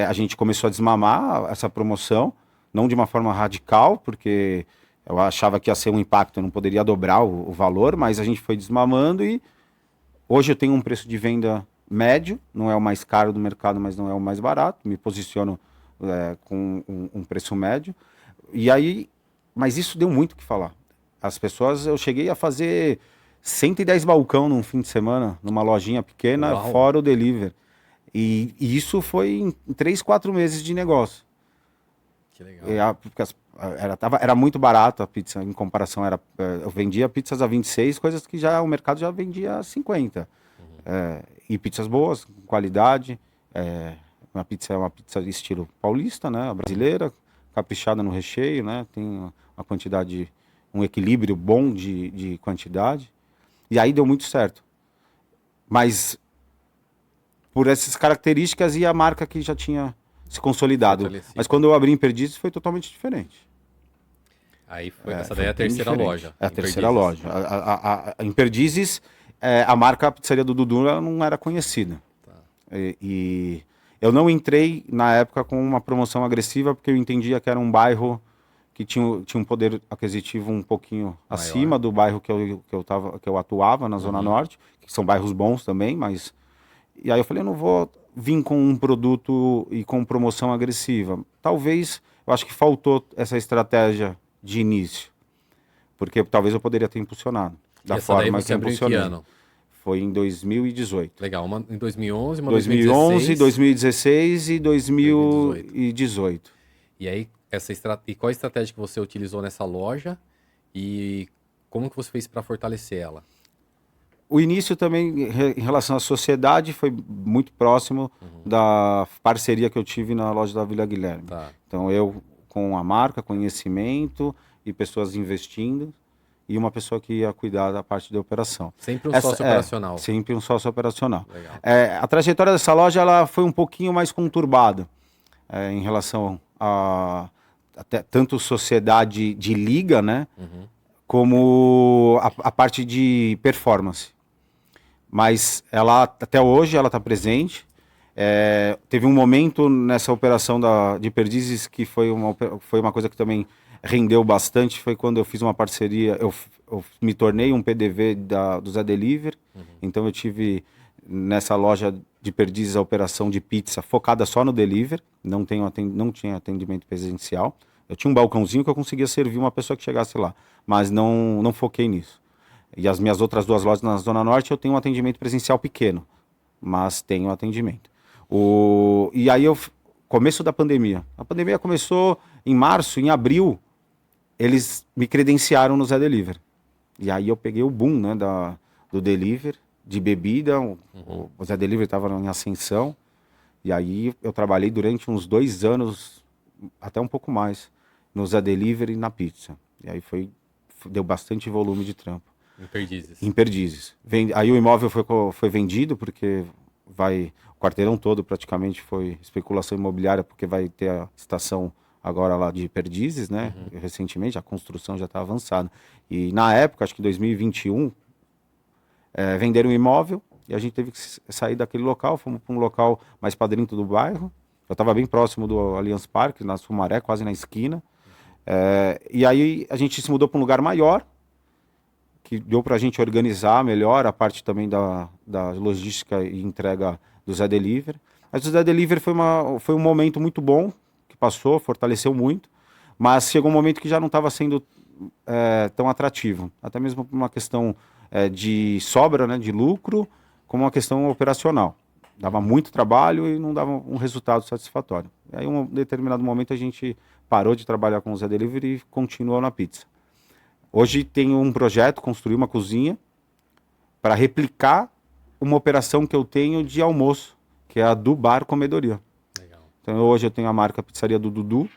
B: a gente começou a desmamar essa promoção, não de uma forma radical, porque eu achava que ia ser um impacto, eu não poderia dobrar o valor, mas a gente foi desmamando e hoje eu tenho um preço de venda médio, não é o mais caro do mercado, mas não é o mais barato, me posiciono com um preço médio. E aí, mas isso deu muito o que falar. As pessoas, eu cheguei a fazer 110 balcão num fim de semana, numa lojinha pequena,
A: Uau.
B: fora o delivery. E isso foi em 3, 4 meses de negócio.
A: Que legal.
B: Porque era muito barato a pizza, em comparação, eu vendia pizzas a 26, coisas que já o mercado já vendia a 50. E pizzas boas, com qualidade. Uma pizza é uma pizza de estilo paulista, né? A brasileira, caprichada no recheio, né? Tem uma quantidade, um equilíbrio bom de quantidade. E aí deu muito certo. Mas por essas características e a marca que já tinha se consolidado.
A: Fortalecido.
B: Mas quando eu abri em Perdizes foi totalmente diferente.
A: Aí foi, essa daí é a terceira
B: diferente.
A: loja.
B: É a
A: em
B: terceira
A: Perdizes.
B: loja. Em Perdizes, a marca a pizzaria do Dudu ela não era conhecida.
A: Tá.
B: E eu não entrei na época com uma promoção agressiva porque eu entendia que era um bairro que tinha um poder aquisitivo um pouquinho acima do bairro que eu atuava na Zona Norte, que são bairros bons também, mas... E aí eu falei, eu não vou vir com um produto e com promoção agressiva. Talvez, eu acho que faltou essa estratégia de início, porque talvez eu poderia ter impulsionado da
A: Essa daí
B: forma
A: você
B: que eu
A: abriu em que
B: impulsionei.
A: ano?
B: Foi em 2018.
A: Legal, uma em 2011, uma em
B: 2011,
A: 2016.
B: 2016 e 2018.
A: E aí, e qual a estratégia que você utilizou nessa loja e como que você fez para fortalecer ela?
B: O início também, em relação à sociedade, foi muito próximo da parceria que eu tive na loja da Vila Guilherme.
A: Tá.
B: Então, eu com a marca, conhecimento e pessoas investindo, e uma pessoa que ia cuidar da parte de operação.
A: Sempre um sócio operacional.
B: Sempre um sócio operacional.
A: Legal.
B: A trajetória dessa loja ela foi um pouquinho mais conturbada em relação a até, tanto sociedade de liga, né, como a parte de performance. Mas ela até hoje ela está presente. Teve um momento nessa operação de Perdizes que foi uma coisa que também rendeu bastante, foi quando eu fiz uma parceria, eu me tornei um PDV do Zé Delivery, então eu tive nessa loja de Perdizes a operação de pizza focada só no delivery, não tinha atendimento presencial, eu tinha um balcãozinho que eu conseguia servir uma pessoa que chegasse lá, mas não foquei nisso. E as minhas outras 2 lojas na Zona Norte eu tenho um atendimento presencial pequeno, mas tenho atendimento. E aí começo da pandemia, a pandemia começou em março, em abril, eles me credenciaram no Zé Delivery. E aí eu peguei o boom, né, do delivery, de bebida, o Zé Delivery estava em ascensão, e aí eu trabalhei durante uns 2 anos, até um pouco mais, no Zé Delivery e na pizza. E aí deu bastante volume de trampo.
A: Em Perdizes.
B: Em Perdizes. Aí o imóvel foi vendido, porque o quarteirão todo praticamente foi especulação imobiliária, porque vai ter a estação agora lá de Perdizes, né? Recentemente, a construção já está avançada. E na época, acho que em 2021, venderam o imóvel e a gente teve que sair daquele local, fomos para um local mais para dentro do bairro. Eu estava bem próximo do Allianz Parque, na Sumaré, quase na esquina. E aí a gente se mudou para um lugar maior, que deu para a gente organizar melhor a parte também da logística e entrega do Zé Delivery. Mas o Zé Delivery foi um momento muito bom, que passou, fortaleceu muito, mas chegou um momento que já não estava sendo tão atrativo, até mesmo por uma questão de sobra, né, de lucro, como uma questão operacional. Dava muito trabalho e não dava um resultado satisfatório. E aí, em um determinado momento, a gente parou de trabalhar com o Zé Delivery e continuou na pizza. Hoje tenho um projeto, construir uma cozinha para replicar uma operação que eu tenho de almoço, que é a do Bar Comedoria.
A: Legal.
B: Então hoje eu tenho a marca Pizzaria do Dudu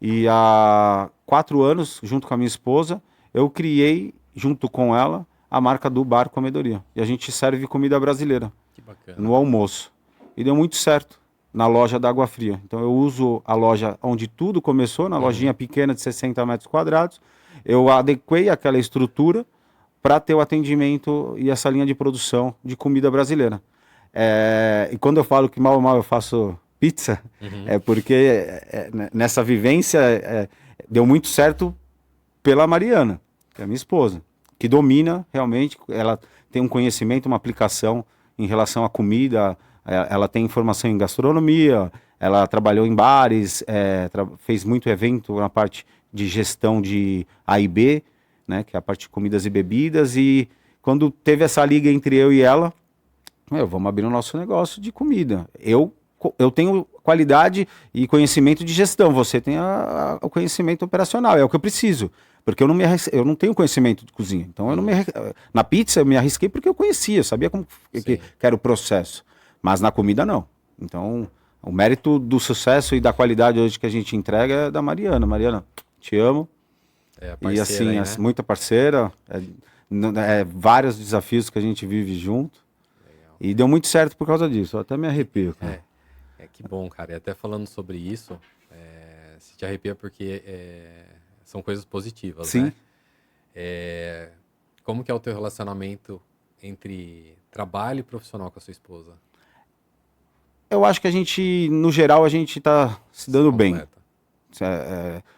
B: e há 4 anos, junto com a minha esposa, eu criei, junto com ela, a marca do Bar Comedoria. E a gente serve comida brasileira
A: Que bacana.
B: no almoço. E deu muito certo na loja da Água Fria. Então eu uso a loja onde tudo começou, na lojinha pequena de 60 metros quadrados. Eu adequei aquela estrutura para ter o atendimento e essa linha de produção de comida brasileira. E quando eu falo que mal ou mal eu faço pizza, é porque nessa vivência deu muito certo pela Mariana, que é a minha esposa, que domina realmente, ela tem um conhecimento, uma aplicação em relação à comida, ela tem informação em gastronomia, ela trabalhou em bares, fez muito evento na parte de gestão de A e B, né, que é a parte de comidas e bebidas, e quando teve essa liga entre eu e ela, vamos abrir o nosso negócio de comida. Eu tenho qualidade e conhecimento de gestão, você tem o conhecimento operacional, é o que eu preciso, porque eu não tenho conhecimento de cozinha. Então na pizza eu me arrisquei porque eu conhecia, eu sabia como que era o processo, mas na comida não. Então o mérito do sucesso e da qualidade hoje que a gente entrega é da Mariana. Mariana, te amo. E assim,
A: aí, né?
B: muita parceira, vários desafios que a gente vive junto. Legal. E deu muito certo por causa disso, eu até me arrepio.
A: Que bom, cara. E até falando sobre isso, se te arrepia porque são coisas positivas,
B: Sim.
A: né? Como que é o teu relacionamento entre trabalho e profissional com a sua esposa?
B: Eu acho que a gente, no geral, a gente tá se dando bem.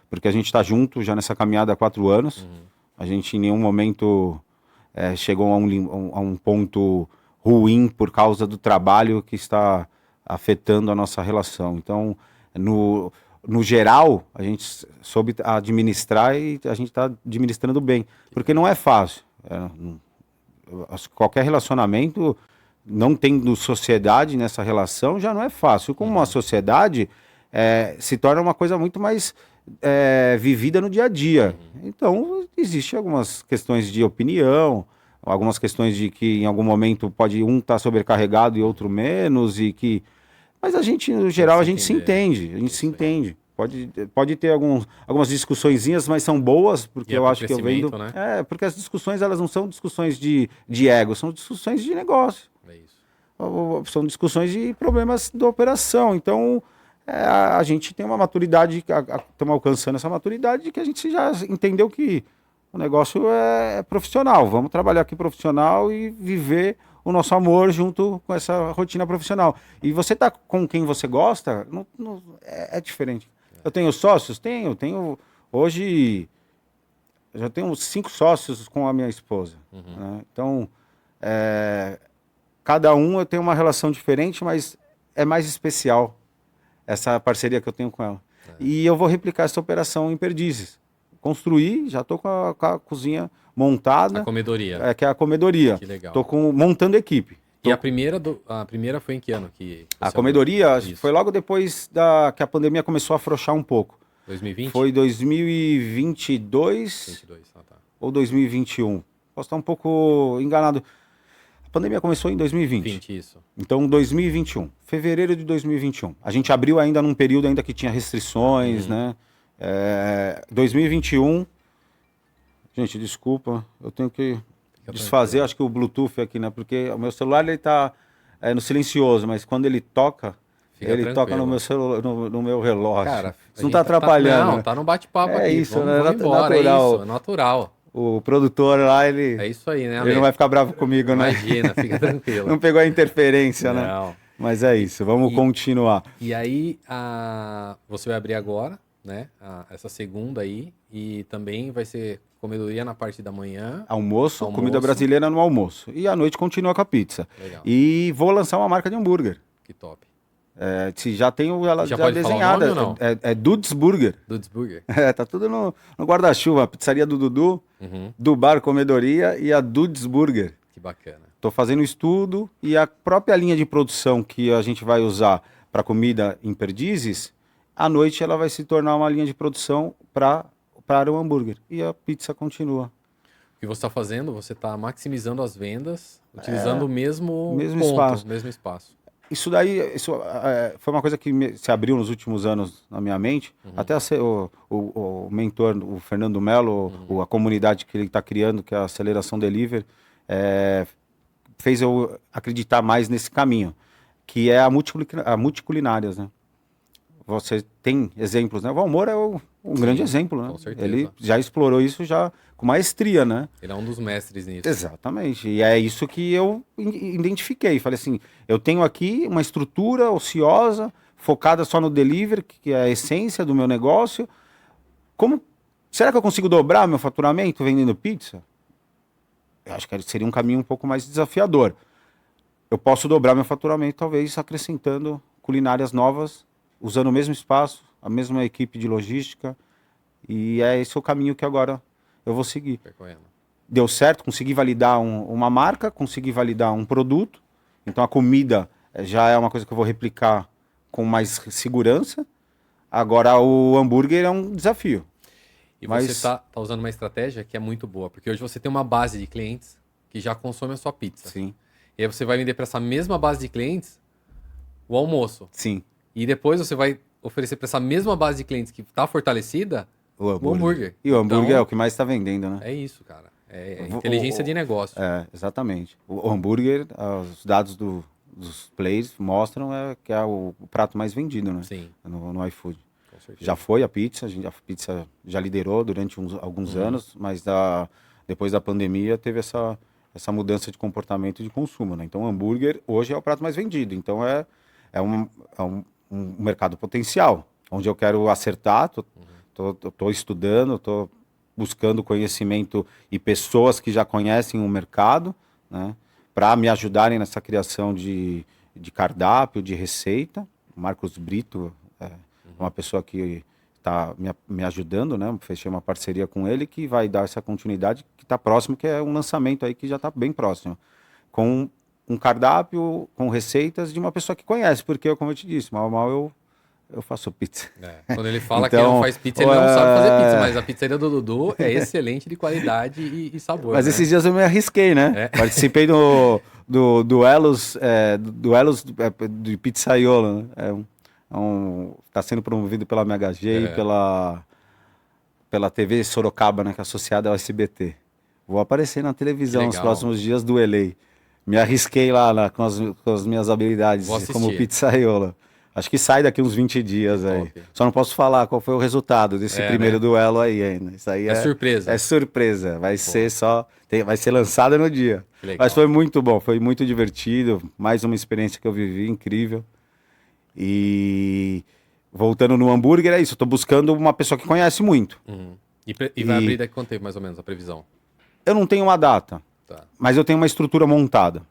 B: Porque a gente tá junto já nessa caminhada há 4 anos. A gente em nenhum momento chegou a um ponto ruim por causa do trabalho que está afetando a nossa relação. Então, no geral, a gente soube administrar e a gente está administrando bem. Porque não é fácil. Qualquer relacionamento, não tendo sociedade nessa relação, já não é fácil. Como uma sociedade, se torna uma coisa muito mais vivida no dia a dia. Então, existem algumas questões de opinião, algumas questões de que em algum momento pode um estar sobrecarregado e outro menos, mas a gente, no geral, a gente se entende. A gente se entende. Pode ter algumas discussõezinhas, mas são boas, porque eu acho que eu vendo...
A: Né?
B: Porque as discussões, elas não são discussões de egos, são discussões de negócio. São discussões de problemas da operação. Então, a gente tem uma maturidade, estamos alcançando essa maturidade, que a gente já entendeu que o negócio é profissional. Vamos trabalhar aqui profissional e viver o nosso amor junto com essa rotina profissional. E você tá com quem você gosta, é diferente. Eu tenho sócios? Tenho. Hoje, eu já tenho 5 sócios com a minha esposa. Né? Então, cada um eu tenho uma relação diferente, mas é mais especial essa parceria que eu tenho com ela. E eu vou replicar essa operação em Perdizes. Construí, já estou com a cozinha montada.
A: A comedoria.
B: Que é a comedoria.
A: Que legal.
B: Estou montando equipe.
A: E a primeira foi em que ano?
B: A comedoria foi logo depois que a pandemia começou a afrouxar um pouco.
A: 2020?
B: Foi 2022 ou 2021. Posso estar um pouco enganado. A pandemia começou em 2020.
A: Isso.
B: Então, 2021. Fevereiro de 2021. A gente abriu ainda num período ainda que tinha restrições, né? 2021. Gente, desculpa. Eu tenho que desfazer, acho que o Bluetooth aqui, né? Porque o meu celular, ele tá no silencioso, mas quando ele toca, ele toca no meu celular, no meu relógio.
A: Cara,
B: isso não tá atrapalhando.
A: Não, tá no bate-papo aqui.
B: Isso,
A: vamos embora,
B: natural.
A: é natural.
B: O produtor lá, ele...
A: É isso aí, né,
B: Ale? Ele não vai ficar bravo comigo, né?
A: Imagina, fica tranquilo.
B: Não pegou a interferência, né?
A: Não.
B: Mas é isso, vamos continuar.
A: E aí, você vai abrir agora, né? Essa segunda aí, e também vai ser comedoria na parte da manhã.
B: Almoço, comida brasileira no almoço. E à noite continua com a pizza.
A: Legal.
B: E vou lançar uma marca de hambúrguer.
A: Que top.
B: Já tenho ela já desenhada.
A: Falar o nome, ou não?
B: É Dudes Burger.
A: Dudes Burger.
B: Tá tudo no guarda-chuva. A pizzaria do Dudu, do Bar Comedoria e a Dudes Burger.
A: Que bacana.
B: Tô fazendo estudo e a própria linha de produção que a gente vai usar para comida em Perdizes, à noite ela vai se tornar uma linha de produção para para o hambúrguer. E a pizza continua.
A: O que você está fazendo, você está maximizando as vendas, utilizando o mesmo
B: mesmo
A: ponto,
B: espaço.
A: o mesmo espaço.
B: Isso daí foi uma coisa que se abriu nos últimos anos na minha mente. Até o mentor, o Fernando Melo, a comunidade que ele está criando, que é a Aceleração Delivery, fez eu acreditar mais nesse caminho, que é a multiculinárias, né? Você tem exemplos, né? O Valmor é um grande exemplo, né?
A: Com certeza.
B: Ele já explorou isso já com maestria, né?
A: Ele é um dos mestres nisso.
B: Exatamente. E é isso que eu identifiquei. Falei assim, eu tenho aqui uma estrutura ociosa, focada só no delivery, que é a essência do meu negócio. Será que eu consigo dobrar meu faturamento vendendo pizza? Eu acho que seria um caminho um pouco mais desafiador. Eu posso dobrar meu faturamento, talvez acrescentando culinárias novas, usando o mesmo espaço, a mesma equipe de logística. E é esse o caminho que agora eu vou seguir.
A: Percorrendo.
B: Deu certo, consegui validar uma marca, consegui validar um produto. Então a comida já é uma coisa que eu vou replicar com mais segurança. Agora o hambúrguer é um desafio.
A: E você está usando uma estratégia que é muito boa, porque hoje você tem uma base de clientes que já consome a sua pizza.
B: Sim.
A: E aí você vai vender para essa mesma base de clientes o almoço.
B: Sim.
A: E depois você vai oferecer para essa mesma base de clientes que está fortalecida o hambúrguer.
B: E o hambúrguer é o que mais está vendendo, né?
A: É isso, cara. É inteligência de negócio.
B: Exatamente. O hambúrguer, os dados dos players mostram que é o prato mais vendido, né?
A: Sim.
B: No iFood.
A: Com certeza.
B: Já foi a pizza já liderou durante alguns anos, mas depois da pandemia teve essa mudança de comportamento de consumo, né? Então o hambúrguer hoje é o prato mais vendido. Então é um mercado potencial, onde eu quero acertar, tô estudando, tô buscando conhecimento e pessoas que já conhecem o mercado, né, para me ajudarem nessa criação de cardápio, de receita. O Marcos Brito é uma pessoa que está me ajudando, né? Fechei uma parceria com ele que vai dar essa continuidade que está próximo, que é um lançamento aí que já está bem próximo, com um cardápio, com receitas de uma pessoa que conhece, porque, como eu te disse, mal eu faço pizza.
A: Quando ele fala que ele não faz pizza, ele não sabe fazer pizza, mas a pizzaria do Dudu é excelente de qualidade e sabor.
B: Mas
A: né?
B: esses dias eu me arrisquei, né? Participei do duelos de pizzaiolo, né? Tá sendo promovido pela MHG e pela TV Sorocaba, né, que é associada ao SBT. Vou aparecer na televisão nos próximos dias, duelei. Me arrisquei lá com as minhas habilidades como pizzaiolo. Acho que sai daqui uns 20 dias aí. Só não posso falar qual foi o resultado desse primeiro duelo aí ainda. Isso aí é
A: surpresa.
B: É surpresa. Vai ser vai ser lançado no dia. Mas foi muito bom, foi muito divertido. Mais uma experiência que eu vivi, incrível. E voltando no hambúrguer, é isso. Eu tô buscando uma pessoa que conhece muito.
A: E vai abrir daqui quanto tempo, mais ou menos, a previsão?
B: Eu não tenho uma data, mas eu tenho uma estrutura montada.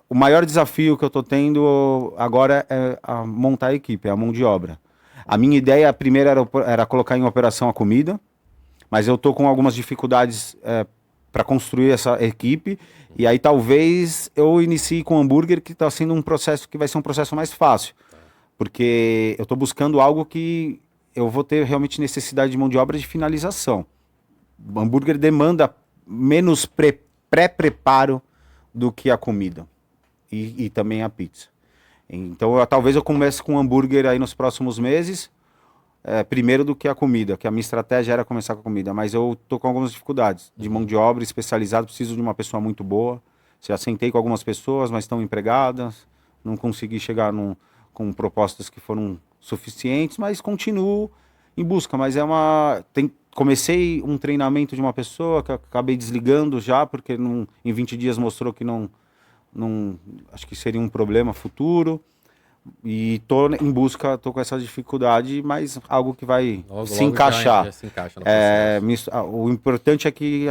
B: O maior desafio que eu tô tendo agora é montar a equipe, é a mão de obra. A minha ideia primeira era colocar em operação a comida, mas eu tô com algumas dificuldades para construir essa equipe, e aí talvez eu inicie com o hambúrguer, que está sendo um processo que vai ser um processo mais fácil, porque eu tô buscando algo que eu vou ter realmente necessidade de mão de obra de finalização. O hambúrguer demanda menos pré-preparo do que a comida. E também a pizza. Então, talvez eu comece com hambúrguer aí nos próximos meses, primeiro do que a comida, que a minha estratégia era começar com a comida, mas eu tô com algumas dificuldades de mão de obra especializada, preciso de uma pessoa muito boa. Já sentei com algumas pessoas, mas estão empregadas, não consegui chegar com propostas que foram suficientes, mas continuo em busca. Mas comecei um treinamento de uma pessoa que eu acabei desligando já, porque em 20 dias mostrou que não acho que seria um problema futuro, e tô em busca, tô com essa dificuldade, mas algo que vai se encaixar.
A: Já se encaixa no processo.
B: O importante é que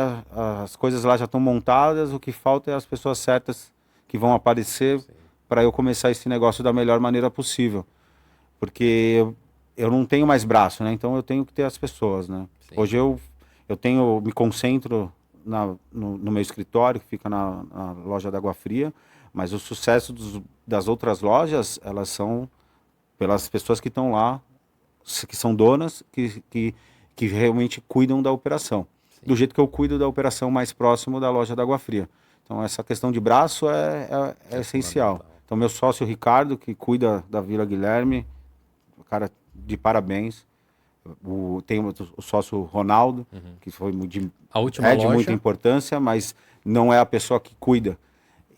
B: as coisas lá já estão montadas, o que falta é as pessoas certas que vão aparecer para eu começar esse negócio da melhor maneira possível, porque eu não tenho mais braço, né? Então eu tenho que ter as pessoas, né? Sim. Hoje eu me concentro no meu escritório, que fica na loja da Água Fria, mas o sucesso das outras lojas, elas são pelas pessoas que estão lá, que são donas, que que realmente cuidam da operação. Sim. Do jeito que eu cuido da operação mais próximo da loja da Água Fria. Então essa questão de braço é essencial. Então meu sócio Ricardo, que cuida da Vila Guilherme, o cara de parabéns. Tem o sócio Ronaldo, que foi de muita importância, mas não é a pessoa que cuida.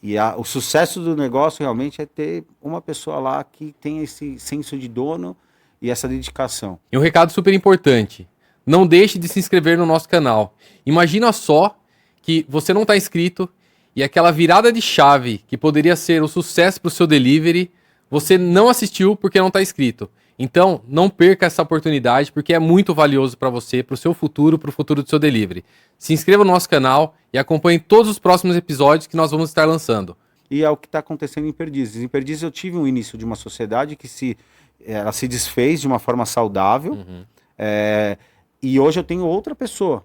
B: E o sucesso do negócio realmente é ter uma pessoa lá que tem esse senso de dono e essa dedicação.
A: E um recado super importante: não deixe de se inscrever no nosso canal. Imagina só que você não está inscrito e aquela virada de chave que poderia ser o sucesso para o seu delivery, você não assistiu porque não está inscrito. Então, não perca essa oportunidade, porque é muito valioso para você, para o seu futuro, para o futuro do seu delivery. Se inscreva no nosso canal e acompanhe todos os próximos episódios que nós vamos estar lançando.
B: E é o que está acontecendo em Perdizes. Em Perdizes eu tive um início de uma sociedade que ela se desfez de uma forma saudável, e hoje eu tenho outra pessoa.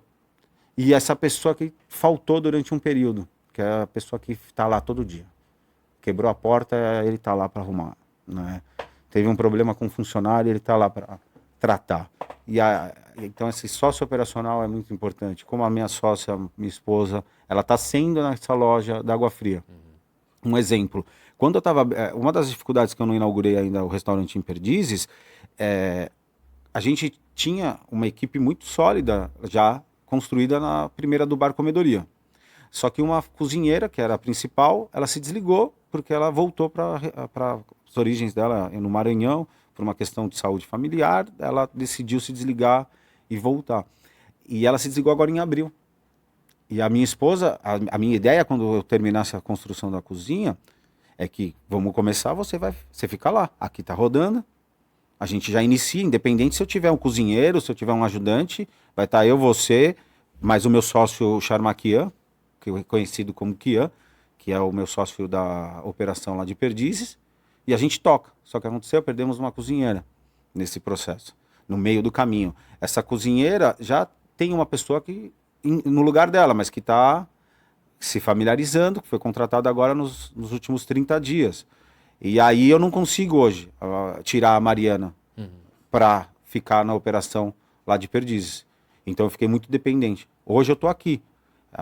B: E essa pessoa que faltou durante um período, que é a pessoa que está lá todo dia. Quebrou a porta, ele está lá para arrumar, né? Teve um problema com um funcionário, ele está lá para tratar. Então esse sócio operacional é muito importante. Como a minha sócia, minha esposa, ela está sendo nessa loja da Água Fria. Um exemplo. Quando eu estava... uma das dificuldades que eu não inaugurei ainda o restaurante em Perdizes, a gente tinha uma equipe muito sólida já construída na primeira do Bar Comedoria. Só que uma cozinheira, que era a principal, ela se desligou porque ela voltou para as origens dela no Maranhão, por uma questão de saúde familiar, ela decidiu se desligar e voltar. E ela se desligou agora em abril. E a minha esposa, a minha ideia quando eu terminasse a construção da cozinha, é que vamos começar, você fica lá, aqui está rodando, a gente já inicia, independente se eu tiver um cozinheiro, se eu tiver um ajudante, vai estar eu, você, mais o meu sócio Charmaquian, que é conhecido como Kian, que é o meu sócio da operação lá de Perdizes, e a gente toca. Só que aconteceu, perdemos uma cozinheira nesse processo, no meio do caminho. Essa cozinheira já tem uma pessoa que no lugar dela, mas que está se familiarizando, que foi contratada agora nos últimos 30 dias. E aí eu não consigo hoje tirar a Mariana para ficar na operação lá de Perdizes. Então eu fiquei muito dependente. Hoje eu estou aqui,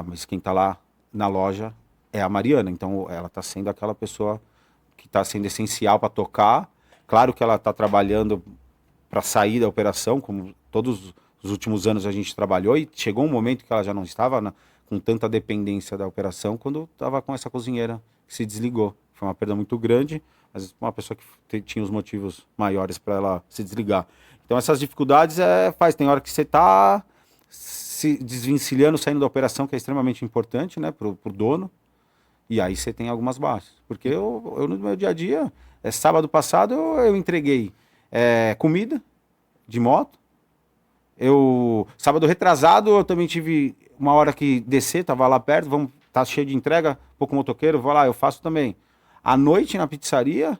B: mas quem está lá na loja é a Mariana. Então ela está sendo aquela pessoa que está sendo essencial para tocar. Claro que ela está trabalhando para sair da operação, como todos os últimos anos a gente trabalhou, e chegou um momento que ela já não estava com tanta dependência da operação, quando estava com essa cozinheira que se desligou. Foi uma perda muito grande, mas uma pessoa que tinha os motivos maiores para ela se desligar. Então essas dificuldades tem hora que você está se desvencilhando, saindo da operação, que é extremamente importante, né, pro dono, e aí você tem algumas baixas. Porque eu no meu dia a dia, sábado passado eu entreguei comida de moto. Sábado retrasado eu também tive uma hora que descer, tava lá perto, tá cheio de entrega, pouco motoqueiro, vou lá, eu faço também. À noite na pizzaria,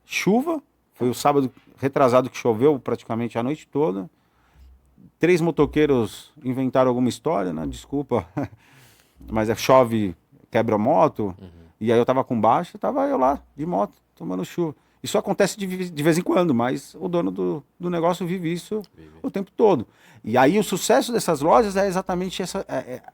B: chuva, foi o sábado retrasado que choveu praticamente a noite toda. 3 motoqueiros inventaram alguma história, né? Desculpa, mas chove, quebra a moto, e aí eu tava com baixa, tava eu lá de moto, tomando chuva. Isso acontece de vez em quando, mas o dono do negócio vive isso o tempo todo. E aí o sucesso dessas lojas é exatamente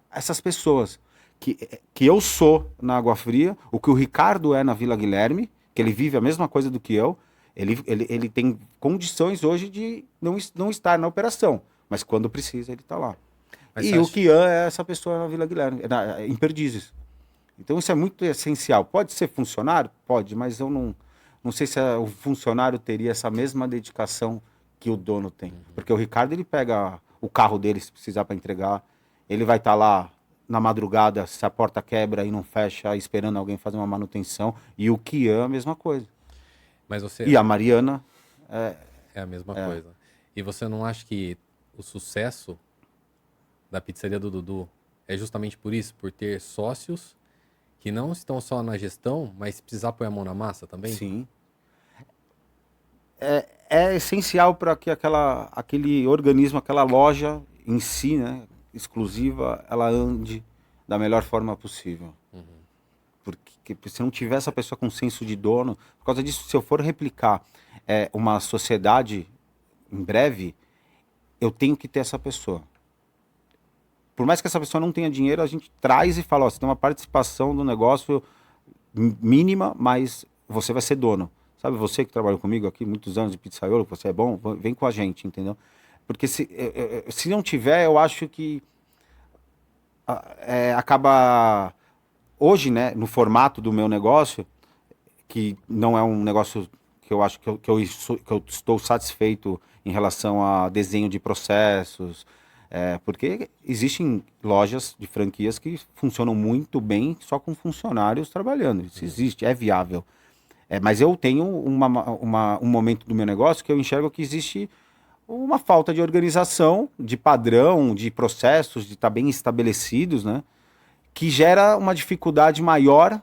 B: essas pessoas. Que eu sou na Água Fria, o que o Ricardo é na Vila Guilherme, que ele vive a mesma coisa do que eu. Ele tem condições hoje de não estar na operação, mas quando precisa ele está lá. E o Kian é essa pessoa na Vila Guilherme, em Perdizes. Então isso é muito essencial. Pode ser funcionário? Pode, mas eu não sei se o funcionário teria essa mesma dedicação que o dono tem. Porque o Ricardo, ele pega o carro dele se precisar para entregar, ele vai estar lá na madrugada, se a porta quebra e não fecha, esperando alguém fazer uma manutenção. E o Kian, a mesma coisa. E a Mariana...
A: É a mesma coisa. E você não acha que o sucesso da pizzaria do Dudu é justamente por isso? Por ter sócios que não estão só na gestão, mas precisar pôr a mão na massa também?
B: Sim. É essencial para que aquele organismo, aquela loja em si, né, exclusiva, ela ande da melhor forma possível. Porque se não tiver essa pessoa com senso de dono, por causa disso, se eu for replicar uma sociedade em breve, eu tenho que ter essa pessoa. Por mais que essa pessoa não tenha dinheiro, a gente traz e fala, ó, você tem uma participação do negócio mínima, mas você vai ser dono. Sabe, você que trabalhou comigo aqui muitos anos de pizzaiolo, que você é bom, vem com a gente, entendeu? Porque se não tiver, eu acho que acaba... Hoje, né, no formato do meu negócio, que não é um negócio que eu acho que eu estou satisfeito em relação a desenho de processos, porque existem lojas de franquias que funcionam muito bem só com funcionários trabalhando. Isso existe, é viável. Mas eu tenho um momento do meu negócio que eu enxergo que existe uma falta de organização, de padrão, de processos, de estar bem estabelecidos, né? Que gera uma dificuldade maior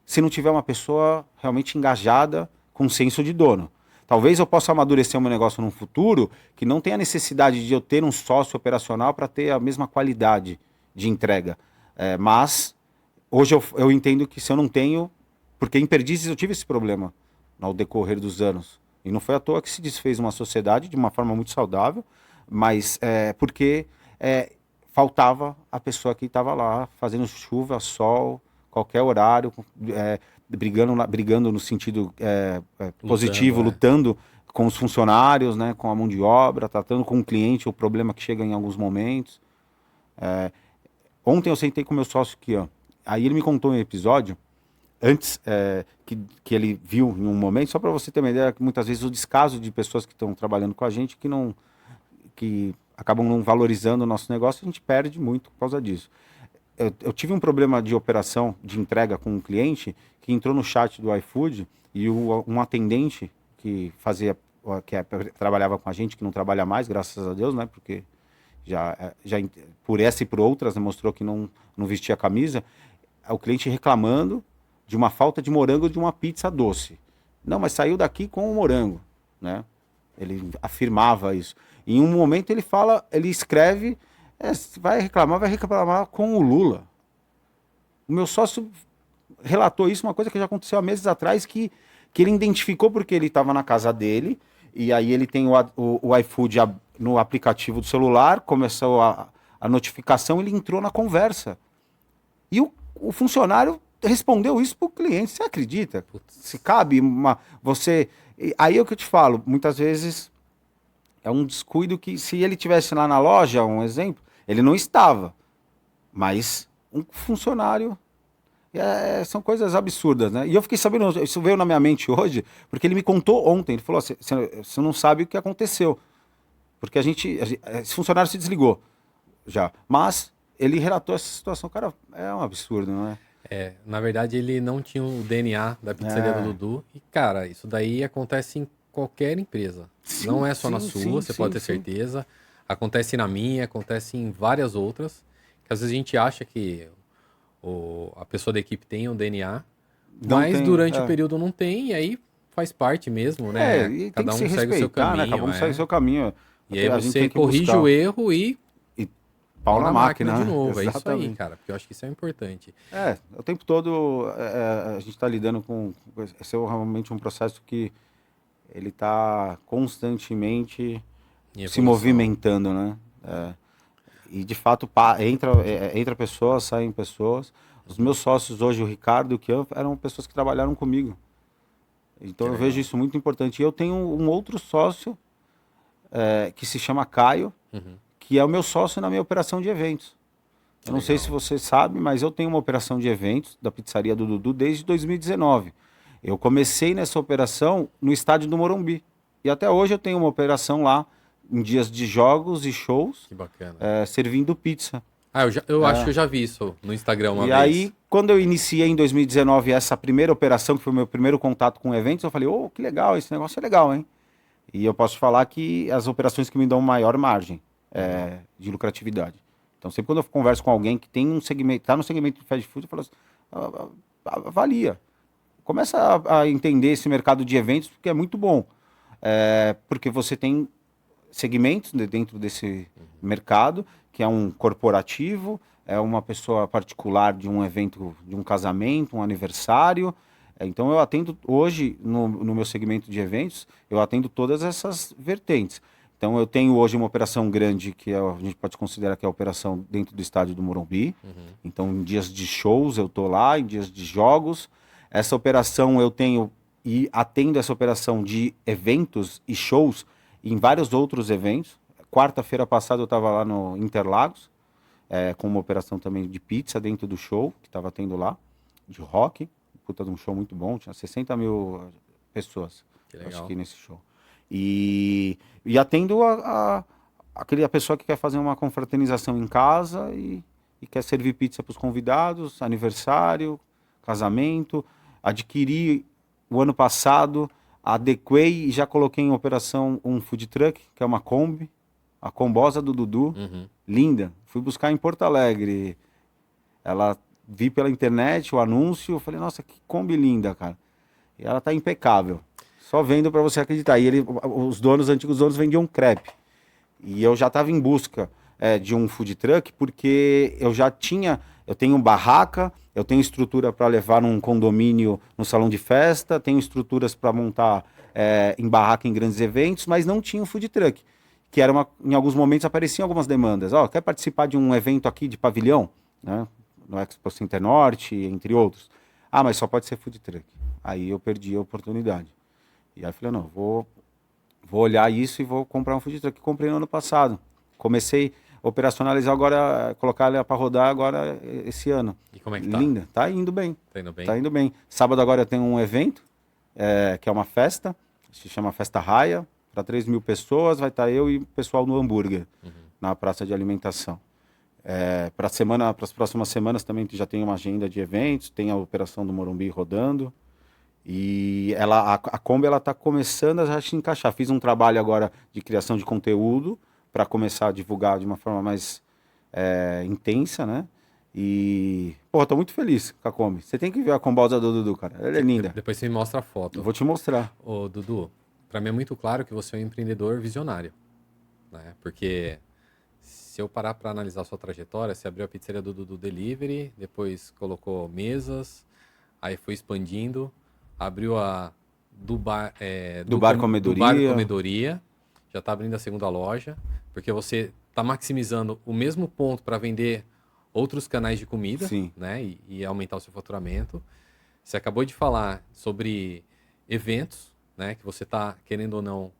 B: se não tiver uma pessoa realmente engajada com senso de dono. Talvez eu possa amadurecer o meu negócio num futuro que não tenha necessidade de eu ter um sócio operacional para ter a mesma qualidade de entrega. Mas hoje eu entendo que se eu não tenho... Porque em Perdizes eu tive esse problema ao decorrer dos anos. E não foi à toa que se desfez uma sociedade de uma forma muito saudável, mas porque faltava a pessoa que estava lá fazendo chuva, sol, qualquer horário, brigando no sentido positivo, lutando com os funcionários, né, com a mão de obra, tratando com o cliente o problema que chega em alguns momentos. Ontem eu sentei com o meu sócio aqui, ó. Aí ele me contou um episódio, antes que ele viu em um momento, só para você ter uma ideia, que muitas vezes o descaso de pessoas que estão trabalhando com a gente, que acabam não valorizando o nosso negócio, a gente perde muito por causa disso. Eu tive um problema de operação, de entrega com um cliente, que entrou no chat do iFood e um atendente que trabalhava com a gente, que não trabalha mais, graças a Deus, né? Porque já por essa e por outras, né, mostrou que não vestia a camisa, o cliente reclamando de uma falta de morango de uma pizza doce. Não, mas saiu daqui com o morango, né? Ele afirmava isso. Em um momento ele escreve, vai reclamar com o Lula. O meu sócio relatou isso, uma coisa que já aconteceu há meses atrás, que ele identificou porque ele estava na casa dele, e aí ele tem o iFood no aplicativo do celular, começou a notificação, ele entrou na conversa. E o funcionário respondeu isso para o cliente. Você acredita? Se cabe você... Aí é o que eu te falo, muitas vezes é um descuido que, se ele tivesse lá na loja, um exemplo, ele não estava. Mas um funcionário... são coisas absurdas, né? E eu fiquei sabendo, isso veio na minha mente hoje, porque ele me contou ontem. Ele falou assim, você não sabe o que aconteceu. Porque esse funcionário se desligou já. Mas ele relatou essa situação. Cara, é um absurdo, não é?
A: Na verdade, ele não tinha o DNA da pizzaria do Dudu. E, cara, isso daí acontece em qualquer empresa.
B: Sim,
A: não é só na
B: sim,
A: sua, você pode ter certeza. Acontece na minha, acontece em várias outras. Que às vezes a gente acha que a pessoa da equipe tem um DNA, mas durante o período não tem, e aí faz parte mesmo, né?
B: E
A: Cada um
B: tem que se
A: segue o seu
B: respeitar,
A: caminho.
B: né? Cada um segue o seu caminho.
A: E aí você corrige o erro e
B: pau na máquina
A: de novo.
B: Exatamente.
A: É isso aí, cara, porque eu acho que isso é importante.
B: O tempo todo a gente está lidando com... Esse é realmente um processo que ele está constantemente se movimentando, né? E de fato entra pessoas, saem pessoas. Os meus sócios hoje, o Ricardo e o Kian, eram pessoas que trabalharam comigo. Então eu vejo isso muito importante. E eu tenho um outro sócio que se chama Caio, que é o meu sócio na minha operação de eventos. Eu não sei se você sabe, mas eu tenho uma operação de eventos da pizzaria do Dudu desde 2019. Eu comecei nessa operação no estádio do Morumbi. E até hoje eu tenho uma operação lá, em dias de jogos e shows.
A: Que bacana.
B: Servindo pizza.
A: Eu acho que eu já vi isso no Instagram uma vez.
B: E aí, quando eu iniciei em 2019 essa primeira operação, que foi o meu primeiro contato com eventos, eu falei, que legal, esse negócio é legal, hein? E eu posso falar que as operações que me dão maior margem de lucratividade. Então, sempre quando eu converso com alguém que tem um segmento, está no segmento de fast food, eu falo assim, avalia. Começa a entender esse mercado de eventos, porque é muito bom. Porque você tem segmentos dentro desse mercado, que é um corporativo, é uma pessoa particular de um evento, de um casamento, um aniversário. Então eu atendo hoje, no meu segmento de eventos, eu atendo todas essas vertentes. Então eu tenho hoje uma operação grande, que a gente pode considerar que é a operação dentro do estádio do Morumbi. Então em dias de shows eu tô lá, em dias de jogos. Essa operação eu tenho e atendo essa operação de eventos e shows em vários outros eventos. Quarta-feira passada eu estava lá no Interlagos, com uma operação também de pizza dentro do show, que estava tendo lá, de rock. Puta de um show muito bom, tinha 60 mil pessoas, acho que nesse show. E atendo a pessoa que quer fazer uma confraternização em casa e quer servir pizza para os convidados, aniversário, casamento. Adquiri o ano passado, adequei e já coloquei em operação um food truck, que é uma Kombi, a Kombosa do Dudu, linda. Fui buscar em Porto Alegre. Ela vi pela internet o anúncio, falei, nossa, que Kombi linda, cara. E ela tá impecável. Só vendo para você acreditar. E os antigos donos vendiam crepe. E eu já estava em busca de um food truck, porque eu tenho barraca, eu tenho estrutura para levar num condomínio, no salão de festa, tenho estruturas para montar em barraca em grandes eventos, mas não tinha um food truck. Que era em alguns momentos apareciam algumas demandas. Quer participar de um evento aqui de pavilhão, né? No Expo Center Norte, entre outros. Mas só pode ser food truck. Aí eu perdi a oportunidade. E aí eu falei, não, vou olhar isso e vou comprar um food truck que comprei no ano passado. Comecei a operacionalizar agora, colocar ela para rodar agora esse ano.
A: E como é que tá?
B: Linda, tá indo bem.
A: Tá indo bem?
B: Tá indo bem. Sábado agora eu tenho um evento, que é uma festa, se chama Festa Raia, para 3 mil pessoas, vai estar eu e o pessoal no hambúrguer, na praça de alimentação. Para as próximas semanas também já tem uma agenda de eventos, tem a operação do Morumbi rodando. E a Kombi está começando a já se encaixar. Fiz um trabalho agora de criação de conteúdo para começar a divulgar de uma forma mais intensa, né? E, tô muito feliz com a Kombi. Você tem que ver a Kombosa do Dudu, cara. Ela é linda.
A: Depois você me mostra a foto.
B: Eu vou te mostrar.
A: Ô, Dudu, para mim é muito claro que você é um empreendedor visionário, né? Porque se eu parar para analisar a sua trajetória, você abriu a pizzaria do Dudu Delivery, depois colocou mesas, aí foi expandindo, abriu a do bar Comedoria, já está abrindo a segunda loja, porque você está maximizando o mesmo ponto para vender outros canais de comida,
B: Sim,
A: né? E aumentar o seu faturamento. Você acabou de falar sobre eventos, né? Que você está, querendo ou não,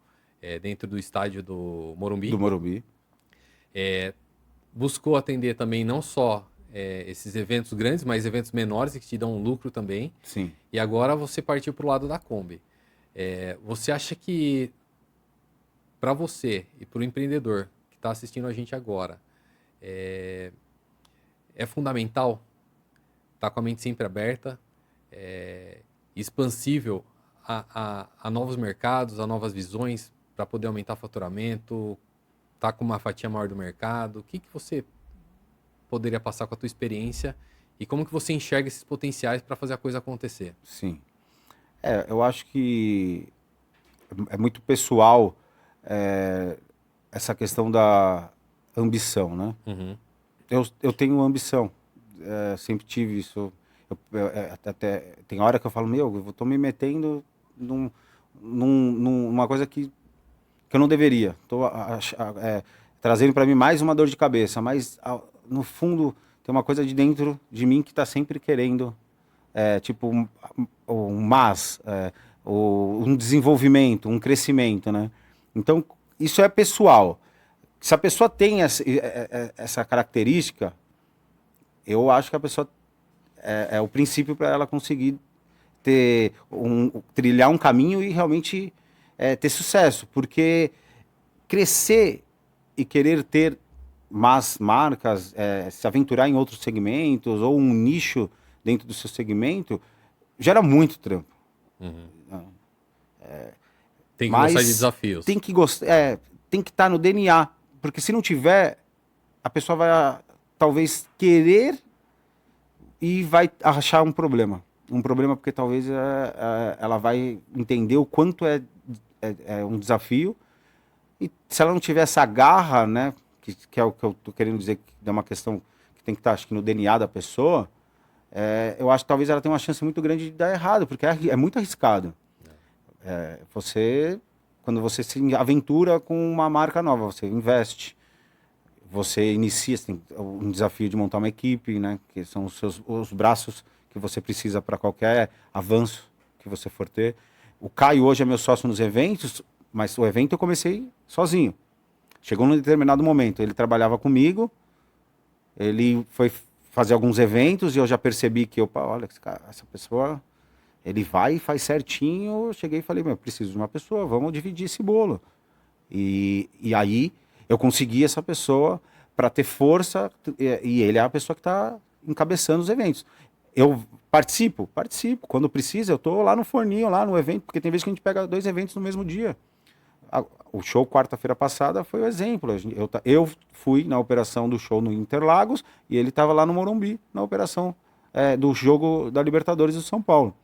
A: dentro do estádio do Morumbi.
B: Do Morumbi.
A: Buscou atender também não só esses eventos grandes, mas eventos menores e que te dão um lucro também.
B: Sim.
A: E agora você partiu para o lado da Kombi. Você acha que para você e para o empreendedor que está assistindo a gente agora, é fundamental estar com a mente sempre aberta, expansível a novos mercados, a novas visões para poder aumentar o faturamento, estar com uma fatia maior do mercado? O que você poderia passar com a tua experiência e como que você enxerga esses potenciais para fazer a coisa acontecer?
B: Sim. Eu acho que é muito pessoal essa questão da ambição, né? Eu tenho ambição, sempre tive isso. Até tem hora que eu falo, eu estou me metendo numa coisa que eu não deveria. Estou trazendo para mim mais uma dor de cabeça, mas no fundo tem uma coisa de dentro de mim que está sempre querendo, um desenvolvimento, um crescimento, né? Então, isso é pessoal. Se a pessoa tem essa característica, eu acho que a pessoa é o princípio para ela conseguir trilhar um caminho e realmente ter sucesso. Porque crescer e querer ter mais marcas, se aventurar em outros segmentos ou um nicho dentro do seu segmento, gera muito trampo.
A: Tem que gostar de desafios.
B: Tem que gostar, tem que estar no DNA. Porque se não tiver, a pessoa vai talvez querer e vai achar um problema. Um problema porque talvez ela vai entender o quanto é um desafio. E se ela não tiver essa garra, né, que é o que eu tô querendo dizer, que é uma questão que tem que estar, acho que, no DNA da pessoa, eu acho que talvez ela tenha uma chance muito grande de dar errado, porque é muito arriscado. Você quando você se aventura com uma marca nova, você investe, você inicia, você tem um desafio de montar uma equipe, né? Que são os braços que você precisa para qualquer avanço que você for ter. O Caio hoje é meu sócio nos eventos, mas o evento eu comecei sozinho. Chegou num determinado momento, ele trabalhava comigo, ele foi fazer alguns eventos e eu já percebi que, opa, olha, essa pessoa, ele vai e faz certinho. Eu cheguei e falei, meu, preciso de uma pessoa, vamos dividir esse bolo. E aí eu consegui essa pessoa para ter força, e ele é a pessoa que está encabeçando os eventos. Eu participo. Quando precisa, eu tô lá no forninho, lá no evento, porque tem vezes que a gente pega 2 eventos no mesmo dia. O show quarta-feira passada foi o exemplo. Eu fui na operação do show no Interlagos e ele estava lá no Morumbi, na operação do jogo da Libertadores do São Paulo.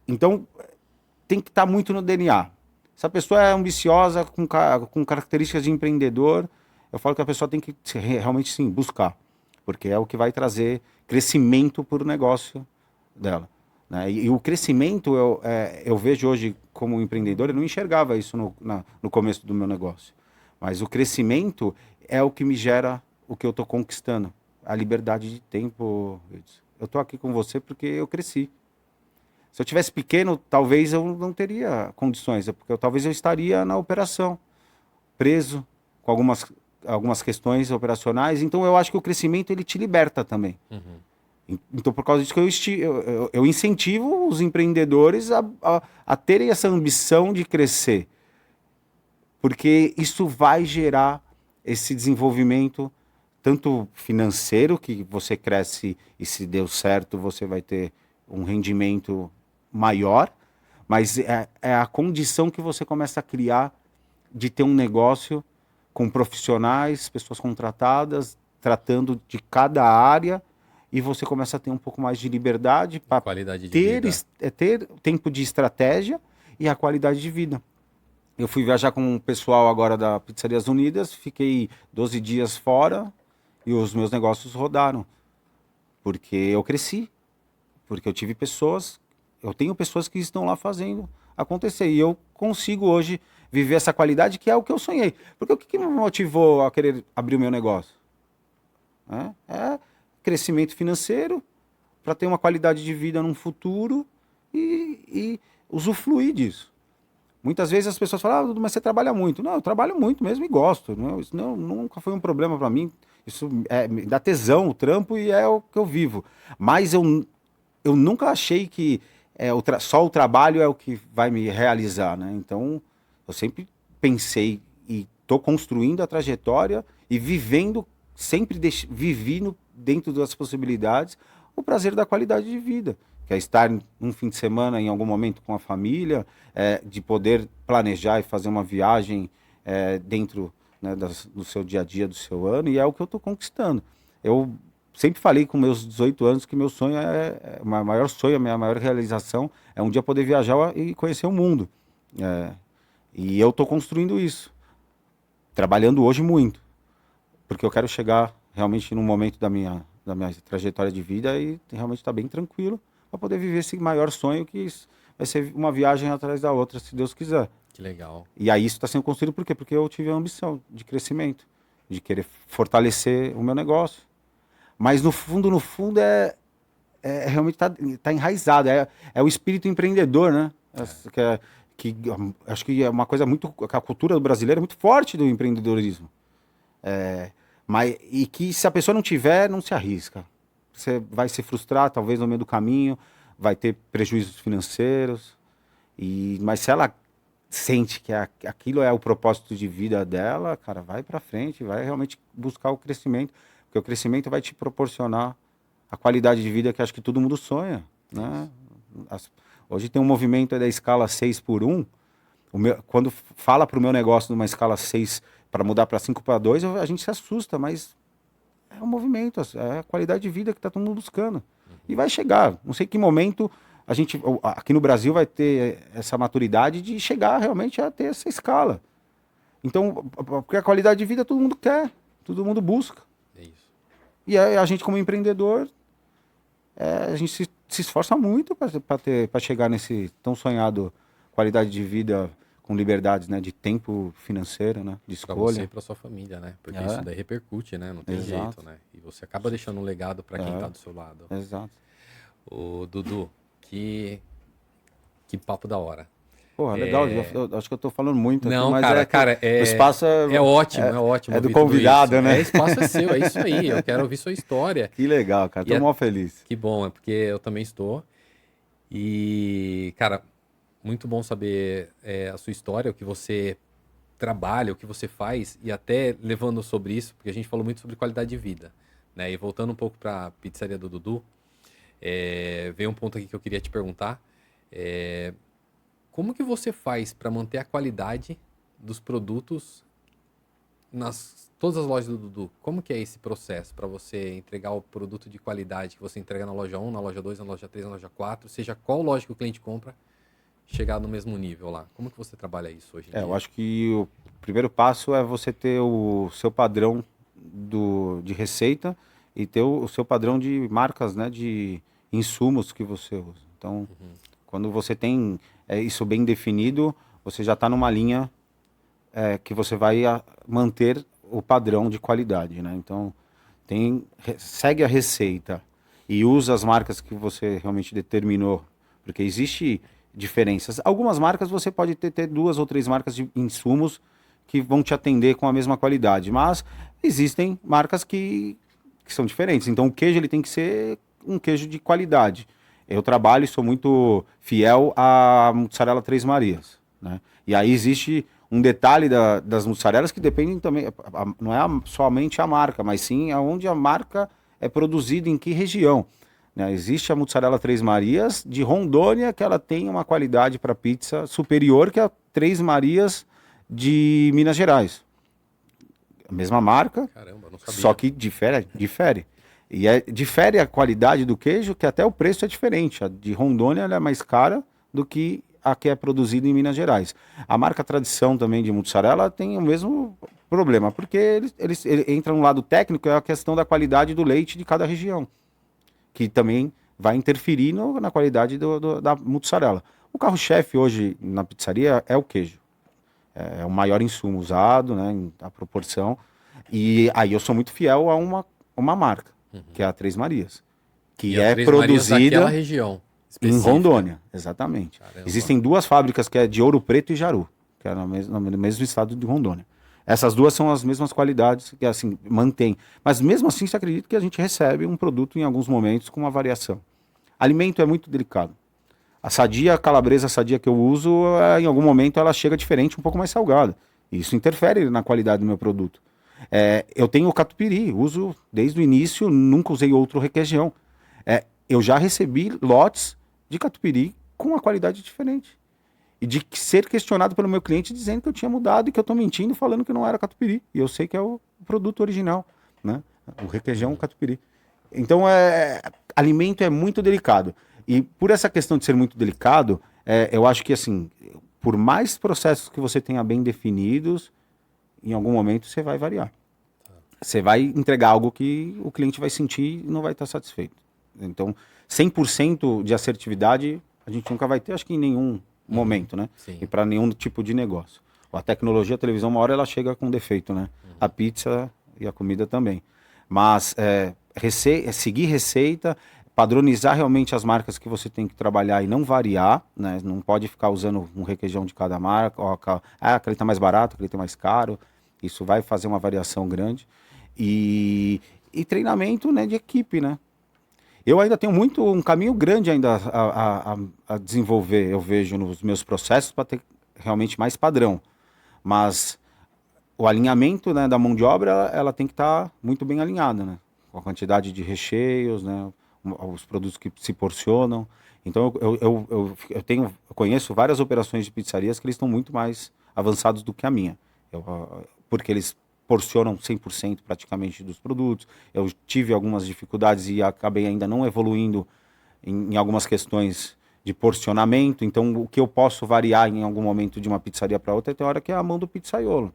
B: Então, tem que estar muito no DNA. Se a pessoa é ambiciosa, com características de empreendedor, eu falo que a pessoa tem que realmente sim buscar, porque é o que vai trazer crescimento para o negócio dela. Né? E o crescimento, eu vejo hoje como empreendedor, eu não enxergava isso no começo do meu negócio. Mas o crescimento é o que me gera o que eu estou conquistando. A liberdade de tempo. Eu estou aqui com você porque eu cresci. Se eu tivesse pequeno, talvez eu não teria condições, porque talvez eu estaria na operação, preso com algumas questões operacionais. Então eu acho que o crescimento ele te liberta também. Então, por causa disso que eu incentivo os empreendedores a terem essa ambição de crescer. Porque isso vai gerar esse desenvolvimento, tanto financeiro, que você cresce e se deu certo, você vai ter um rendimento maior, mas é a condição que você começa a criar de ter um negócio com profissionais, pessoas contratadas, tratando de cada área, e você começa a ter um pouco mais de liberdade para ter tempo de estratégia e a qualidade de vida. Eu fui viajar com o pessoal agora da Pizzarias Unidas, fiquei 12 dias fora e os meus negócios rodaram. Porque eu cresci, porque eu tenho pessoas que estão lá fazendo acontecer. E eu consigo hoje viver essa qualidade que é o que eu sonhei. Porque o que me motivou a querer abrir o meu negócio? É crescimento financeiro, para ter uma qualidade de vida num futuro e usufruir disso. Muitas vezes as pessoas falam, mas você trabalha muito. Não, eu trabalho muito mesmo e gosto. Não, isso nunca foi um problema para mim. Isso me dá tesão, o trampo, e é o que eu vivo. Mas eu nunca achei que só o trabalho é o que vai me realizar, né? Então, eu sempre pensei e estou construindo a trajetória e vivendo, sempre vivi dentro das possibilidades, o prazer da qualidade de vida. Que é estar um fim de semana em algum momento com a família, de poder planejar e fazer uma viagem dentro, né, do seu dia a dia, do seu ano, e é o que eu estou conquistando. Eu sempre falei com meus 18 anos que meu sonho o maior sonho, a minha maior realização é um dia poder viajar e conhecer o mundo. E eu estou construindo isso, trabalhando hoje muito, porque eu quero chegar realmente num momento da minha trajetória de vida e realmente estar bem tranquilo para poder viver esse maior sonho, que vai ser uma viagem atrás da outra, se Deus quiser.
A: Que legal.
B: E aí isso está sendo construído por quê? Porque eu tive a ambição de crescimento, de querer fortalecer o meu negócio. Mas no fundo realmente tá enraizado, é o espírito empreendedor, né? Acho que é uma coisa muito, a cultura brasileira é muito forte do empreendedorismo. E que se a pessoa não tiver, não se arrisca. Você vai se frustrar, talvez, no meio do caminho, vai ter prejuízos financeiros. Mas se ela sente que aquilo é o propósito de vida dela, cara, vai para frente, vai realmente buscar o crescimento, porque o crescimento vai te proporcionar a qualidade de vida que acho que todo mundo sonha, né? Hoje tem um movimento da escala 6x1. Quando fala para o meu negócio numa escala 6 para mudar para 5x2, a gente se assusta, mas é um movimento, é a qualidade de vida que está todo mundo buscando. E vai chegar. Não sei que momento a gente, aqui no Brasil, vai ter essa maturidade de chegar realmente a ter essa escala. Então, porque a qualidade de vida todo mundo quer, todo mundo busca.
A: É isso.
B: E a gente, como empreendedor, a gente se esforça muito para chegar nesse tão sonhado qualidade de vida com liberdades, né, de tempo financeiro, né, de
A: Pra você e
B: escolha.
A: pra sua família, né? Porque
B: É.
A: isso daí repercute, né? Não tem
B: Exato.
A: jeito, né? E você acaba deixando um legado pra quem
B: É.
A: tá do seu lado.
B: Exato.
A: Ô, Dudu, que papo da hora.
B: Pô, legal, eu acho que eu tô falando muito aqui,
A: Não,
B: mas
A: cara,
B: é que o espaço
A: é ótimo, é ótimo
B: é do
A: ouvir tudo
B: convidado,
A: isso.
B: né?
A: Espaço é seu, é isso aí. Eu quero ouvir sua história.
B: Que legal, cara,
A: E
B: tô
A: é-
B: mó feliz.
A: Que bom, é porque eu também estou. E, cara, muito bom saber a sua história, o que você trabalha, o que você faz, e até levando sobre isso, porque a gente falou muito sobre qualidade de vida, né? E voltando um pouco para a pizzaria do Dudu, veio um ponto aqui que eu queria te perguntar. Como que você faz para manter a qualidade dos produtos nas todas as lojas do Dudu? Como que é esse processo para você entregar o produto de qualidade que você entrega na loja 1, na loja 2, na loja 3, na loja 4, seja qual loja que o cliente compra, chegar no mesmo nível lá? Como que você trabalha isso hoje em dia?
B: Eu acho que o primeiro passo é você ter o seu padrão de receita e ter o seu padrão de marcas, né, de insumos que você usa. Então, quando você tem isso bem definido, você já está numa linha que você vai manter o padrão de qualidade, né? Então, segue a receita e usa as marcas que você realmente determinou, porque existe diferenças. Algumas marcas você pode ter 2 ou 3 marcas de insumos que vão te atender com a mesma qualidade, mas existem marcas que são diferentes. Então, o queijo ele tem que ser um queijo de qualidade. Eu trabalho e sou muito fiel à mussarela Três Marias, né? E aí existe um detalhe das mussarelas que dependem também, não é somente a marca, mas sim aonde a marca é produzida, em que região, né? Existe a mussarela Três Marias de Rondônia, que ela tem uma qualidade para pizza superior que a Três Marias de Minas Gerais. A mesma marca,
A: Caramba, não sabia.
B: só que difere. E difere a qualidade do queijo, que até o preço é diferente. A de Rondônia ela é mais cara do que a que é produzida em Minas Gerais. A marca Tradição também de mussarela tem o mesmo problema, porque eles entram no lado técnico, é a questão da qualidade do leite de cada região, que também vai interferir na qualidade da mussarela. O carro-chefe hoje na pizzaria é o queijo. É o maior insumo usado, né, a proporção. E aí eu sou muito fiel a uma marca, que é a Três Marias, que
A: E a
B: é
A: Três Marias daquela
B: produzida
A: região
B: em
A: específica.
B: Rondônia, exatamente.
A: Caramba.
B: Existem 2 fábricas que é de Ouro Preto e Jaru, que é no mesmo estado de Rondônia. Essas 2 são as mesmas qualidades que assim mantém. Mas mesmo assim, você acredita que a gente recebe um produto em alguns momentos com uma variação. Alimento é muito delicado. A sadia, a calabresa sadia que eu uso, em algum momento ela chega diferente, um pouco mais salgada. Isso interfere na qualidade do meu produto. Eu tenho o catupiry, uso desde o início, nunca usei outro requeijão. Eu já recebi lotes de catupiry com uma qualidade diferente. E de ser questionado pelo meu cliente dizendo que eu tinha mudado e que eu estou mentindo falando que não era catupiry. E eu sei que é o produto original, né? O requeijão catupiry. Então, alimento é muito delicado. E por essa questão de ser muito delicado, eu acho que, assim, por mais processos que você tenha bem definidos, em algum momento você vai variar. Você vai entregar algo que o cliente vai sentir e não vai estar satisfeito. Então, 100% de assertividade a gente nunca vai ter, acho que em nenhum momento, né?
A: Sim.
B: E para nenhum tipo de negócio. A tecnologia, a televisão, uma hora ela chega com defeito, né? A pizza e a comida também. Mas seguir receita, padronizar realmente as marcas que você tem que trabalhar e não variar, né? Não pode ficar usando um requeijão de cada marca, aquele tá mais barato, aquele tá mais caro. Isso vai fazer uma variação grande. E treinamento, né, de equipe, né? Eu ainda tenho um caminho grande ainda a desenvolver, eu vejo nos meus processos, para ter realmente mais padrão. Mas o alinhamento, né, da mão de obra, ela tem que estar muito bem alinhada, né? Com a quantidade de recheios, né, os produtos que se porcionam. Então eu conheço várias operações de pizzarias que eles estão muito mais avançados do que a minha. Porque eles porcionam 100% praticamente dos produtos. Eu tive algumas dificuldades e acabei ainda não evoluindo em algumas questões de porcionamento. Então, o que eu posso variar em algum momento de uma pizzaria para outra, tem hora que é a mão do pizzaiolo.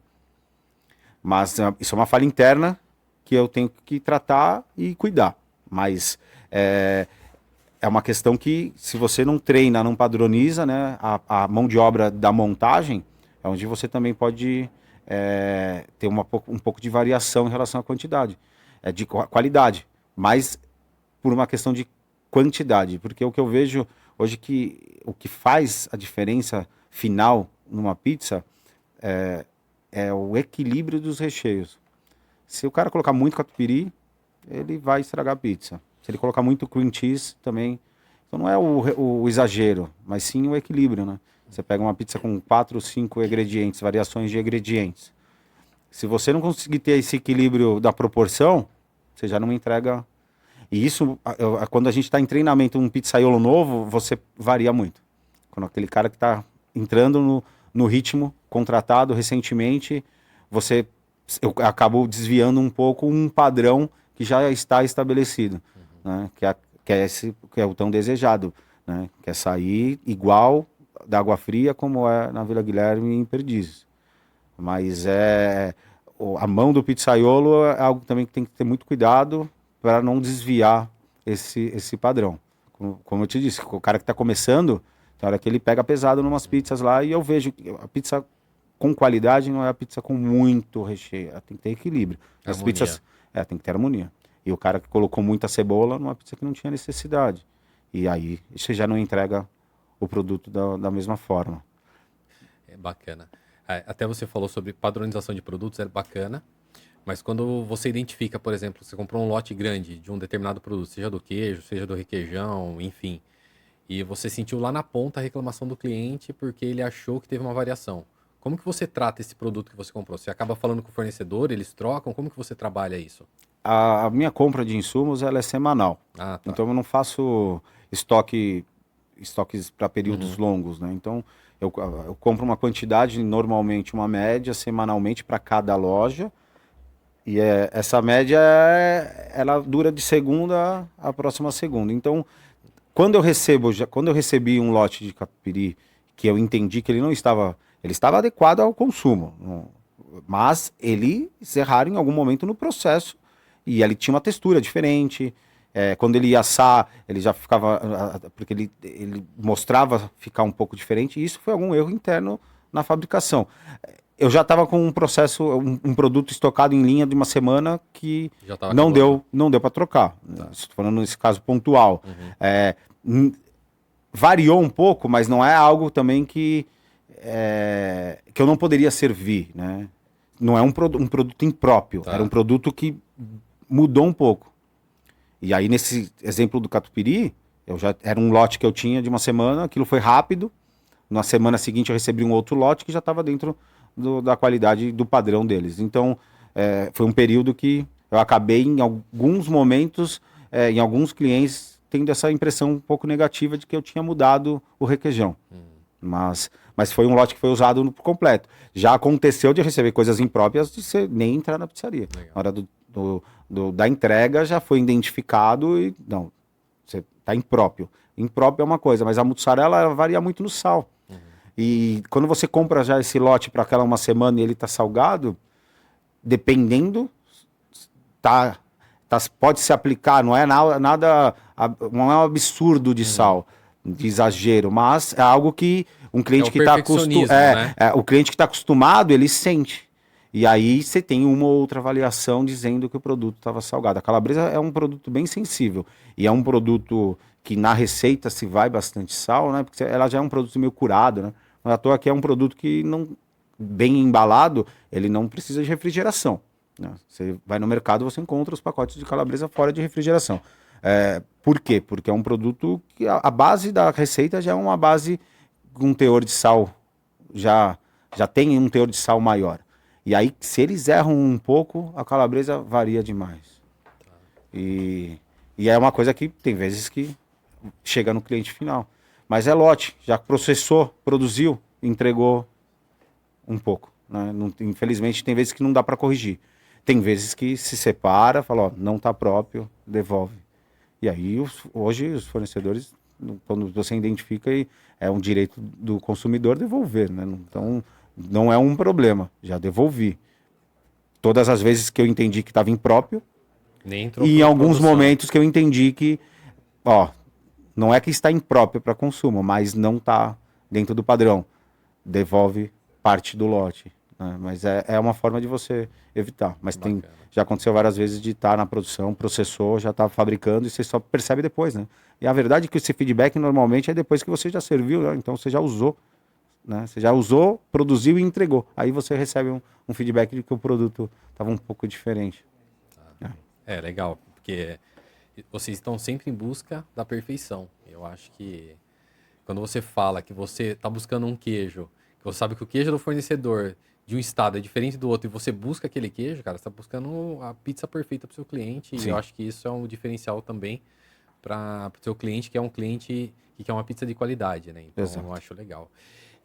B: Mas isso é uma falha interna que eu tenho que tratar e cuidar. Mas é uma questão que, se você não treina, não padroniza, né, a mão de obra da montagem, é onde você também pode ter um pouco de variação em relação à quantidade, de qualidade, mas por uma questão de quantidade, porque o que eu vejo hoje o que faz a diferença final numa pizza é o equilíbrio dos recheios. Se o cara colocar muito catupiry, ele vai estragar a pizza. Se ele colocar muito cream cheese também. Então não é o exagero, mas sim o equilíbrio, né? Você pega uma pizza com 4 ou 5 ingredientes, variações de ingredientes. Se você não conseguir ter esse equilíbrio da proporção, você já não entrega. E isso, quando a gente está em treinamento, um pizzaiolo novo, você varia muito. Quando aquele cara que está entrando no ritmo, contratado recentemente, eu acabo desviando um pouco um padrão que já está estabelecido, né? Que é o tão desejado, né? Que é sair igual da Água Fria como é na Vila Guilherme em Perdizes. Mas a mão do pizzaiolo é algo também que tem que ter muito cuidado para não desviar esse padrão. Como eu te disse, o cara que está começando, tem hora que ele pega pesado numas pizzas lá e eu vejo que a pizza com qualidade não é a pizza com muito recheio, ela tem que ter equilíbrio. As pizzas tem que ter harmonia. E o cara que colocou muita cebola numa pizza que não tinha necessidade. E aí você já não entrega o produto da mesma forma.
A: É bacana. Até você falou sobre padronização de produtos, é bacana. Mas quando você identifica, por exemplo, você comprou um lote grande de um determinado produto, seja do queijo, seja do requeijão, enfim, e você sentiu lá na ponta a reclamação do cliente porque ele achou que teve uma variação. Como que você trata esse produto que você comprou? Você acaba falando com o fornecedor, eles trocam? Como que você trabalha isso?
B: A minha compra de insumos ela é semanal.
A: Ah, tá.
B: Então eu não faço estoques para períodos longos, né? Então eu compro uma quantidade, normalmente uma média, semanalmente para cada loja. E essa média ela dura de segunda à próxima segunda. Então, quando eu recebi um lote de catupiry que eu entendi que ele estava adequado ao consumo, mas eles erraram em algum momento no processo e ele tinha uma textura diferente. Quando ele ia assar, ele já ficava, porque ele mostrava ficar um pouco diferente, e isso foi algum erro interno na fabricação. Eu já estava com um processo, um produto estocado em linha de uma semana que não deu para trocar. Tá. Estou falando nesse caso pontual. Variou um pouco, mas não é algo também que eu não poderia servir, né? Não é um produto impróprio, tá. Era um produto que mudou um pouco. E aí, nesse exemplo do catupiry, era um lote que eu tinha de uma semana, aquilo foi rápido. Na semana seguinte eu recebi um outro lote que já estava dentro da qualidade do padrão deles. Então, foi um período que eu acabei, em alguns momentos, em alguns clientes, tendo essa impressão um pouco negativa de que eu tinha mudado o requeijão. Mas foi um lote que foi usado por completo. Já aconteceu de receber coisas impróprias de você nem entrar na pizzaria. Legal. Na hora da entrega já foi identificado e não, você está impróprio. Impróprio é uma coisa, mas a mussarela varia muito no sal. E quando você compra já esse lote para aquela uma semana e ele está salgado, dependendo, pode se aplicar, não é nada, não é um absurdo de sal, de exagero, mas é algo que um cliente que está acostumado, né? O cliente que está acostumado, ele sente. E aí você tem uma ou outra avaliação dizendo que o produto estava salgado. A calabresa é um produto bem sensível e é um produto que na receita se vai bastante sal, né? Porque ela já é um produto meio curado, né? Mas à toa que é um produto que, não, bem embalado, ele não precisa de refrigeração, né? Você vai no mercado, você encontra os pacotes de calabresa fora de refrigeração. Por quê? Porque é um produto que a base da receita já é uma base com um teor de sal, já tem um teor de sal maior. E aí, se eles erram um pouco, a calabresa varia demais. E é uma coisa que tem vezes que chega no cliente final. Mas é lote, já processou, produziu, entregou um pouco, né? Infelizmente, tem vezes que não dá para corrigir. Tem vezes que se separa, fala, ó, não está próprio, devolve. E aí, hoje, os fornecedores, quando você identifica, é um direito do consumidor devolver, né? Então, não é um problema, já devolvi. Todas as vezes que eu entendi que estava impróprio, e em alguns momentos que eu entendi que, ó, não é que está impróprio para consumo, mas não está dentro do padrão. Devolve parte do lote, né? Mas é uma forma de você evitar. Mas já aconteceu várias vezes de estar na produção, processou, já está fabricando e você só percebe depois, né? E a verdade é que esse feedback normalmente é depois que você já serviu, né? Então você já usou, né? Você já usou, produziu e entregou. Aí você recebe um feedback de que o produto estava um pouco diferente.
A: Legal, porque vocês estão sempre em busca da perfeição. Eu acho que quando você fala que você está buscando um queijo, que você sabe que o queijo do fornecedor de um estado é diferente do outro e você busca aquele queijo, cara, você está buscando a pizza perfeita para o seu cliente.
B: Sim.
A: E eu acho que isso é um diferencial também para o seu cliente, que é um cliente que quer uma pizza de qualidade, né? Então,
B: Exato.
A: eu acho legal.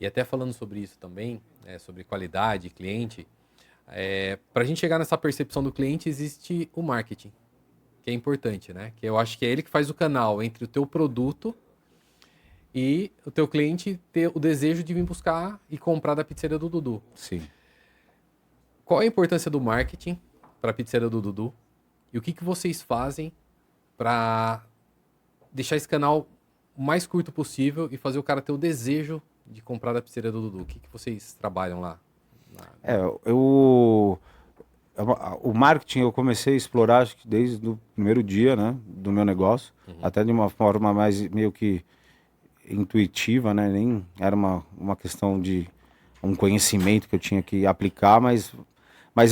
A: E até falando sobre isso também, sobre qualidade, cliente, para a gente chegar nessa percepção do cliente, existe o marketing, que é importante, né? Que eu acho que é ele que faz o canal entre o teu produto e o teu cliente ter o desejo de vir buscar e comprar da pizzaria do Dudu.
B: Sim.
A: Qual é a importância do marketing para a pizzaria do Dudu? E o que vocês fazem para deixar esse canal o mais curto possível e fazer o cara ter o desejo de comprar da pizzaria do Dudu? O que vocês trabalham lá?
B: O marketing eu comecei a explorar acho que desde o primeiro dia, né, do meu negócio, até de uma forma mais meio que intuitiva, né, nem era uma questão de um conhecimento que eu tinha que aplicar, mas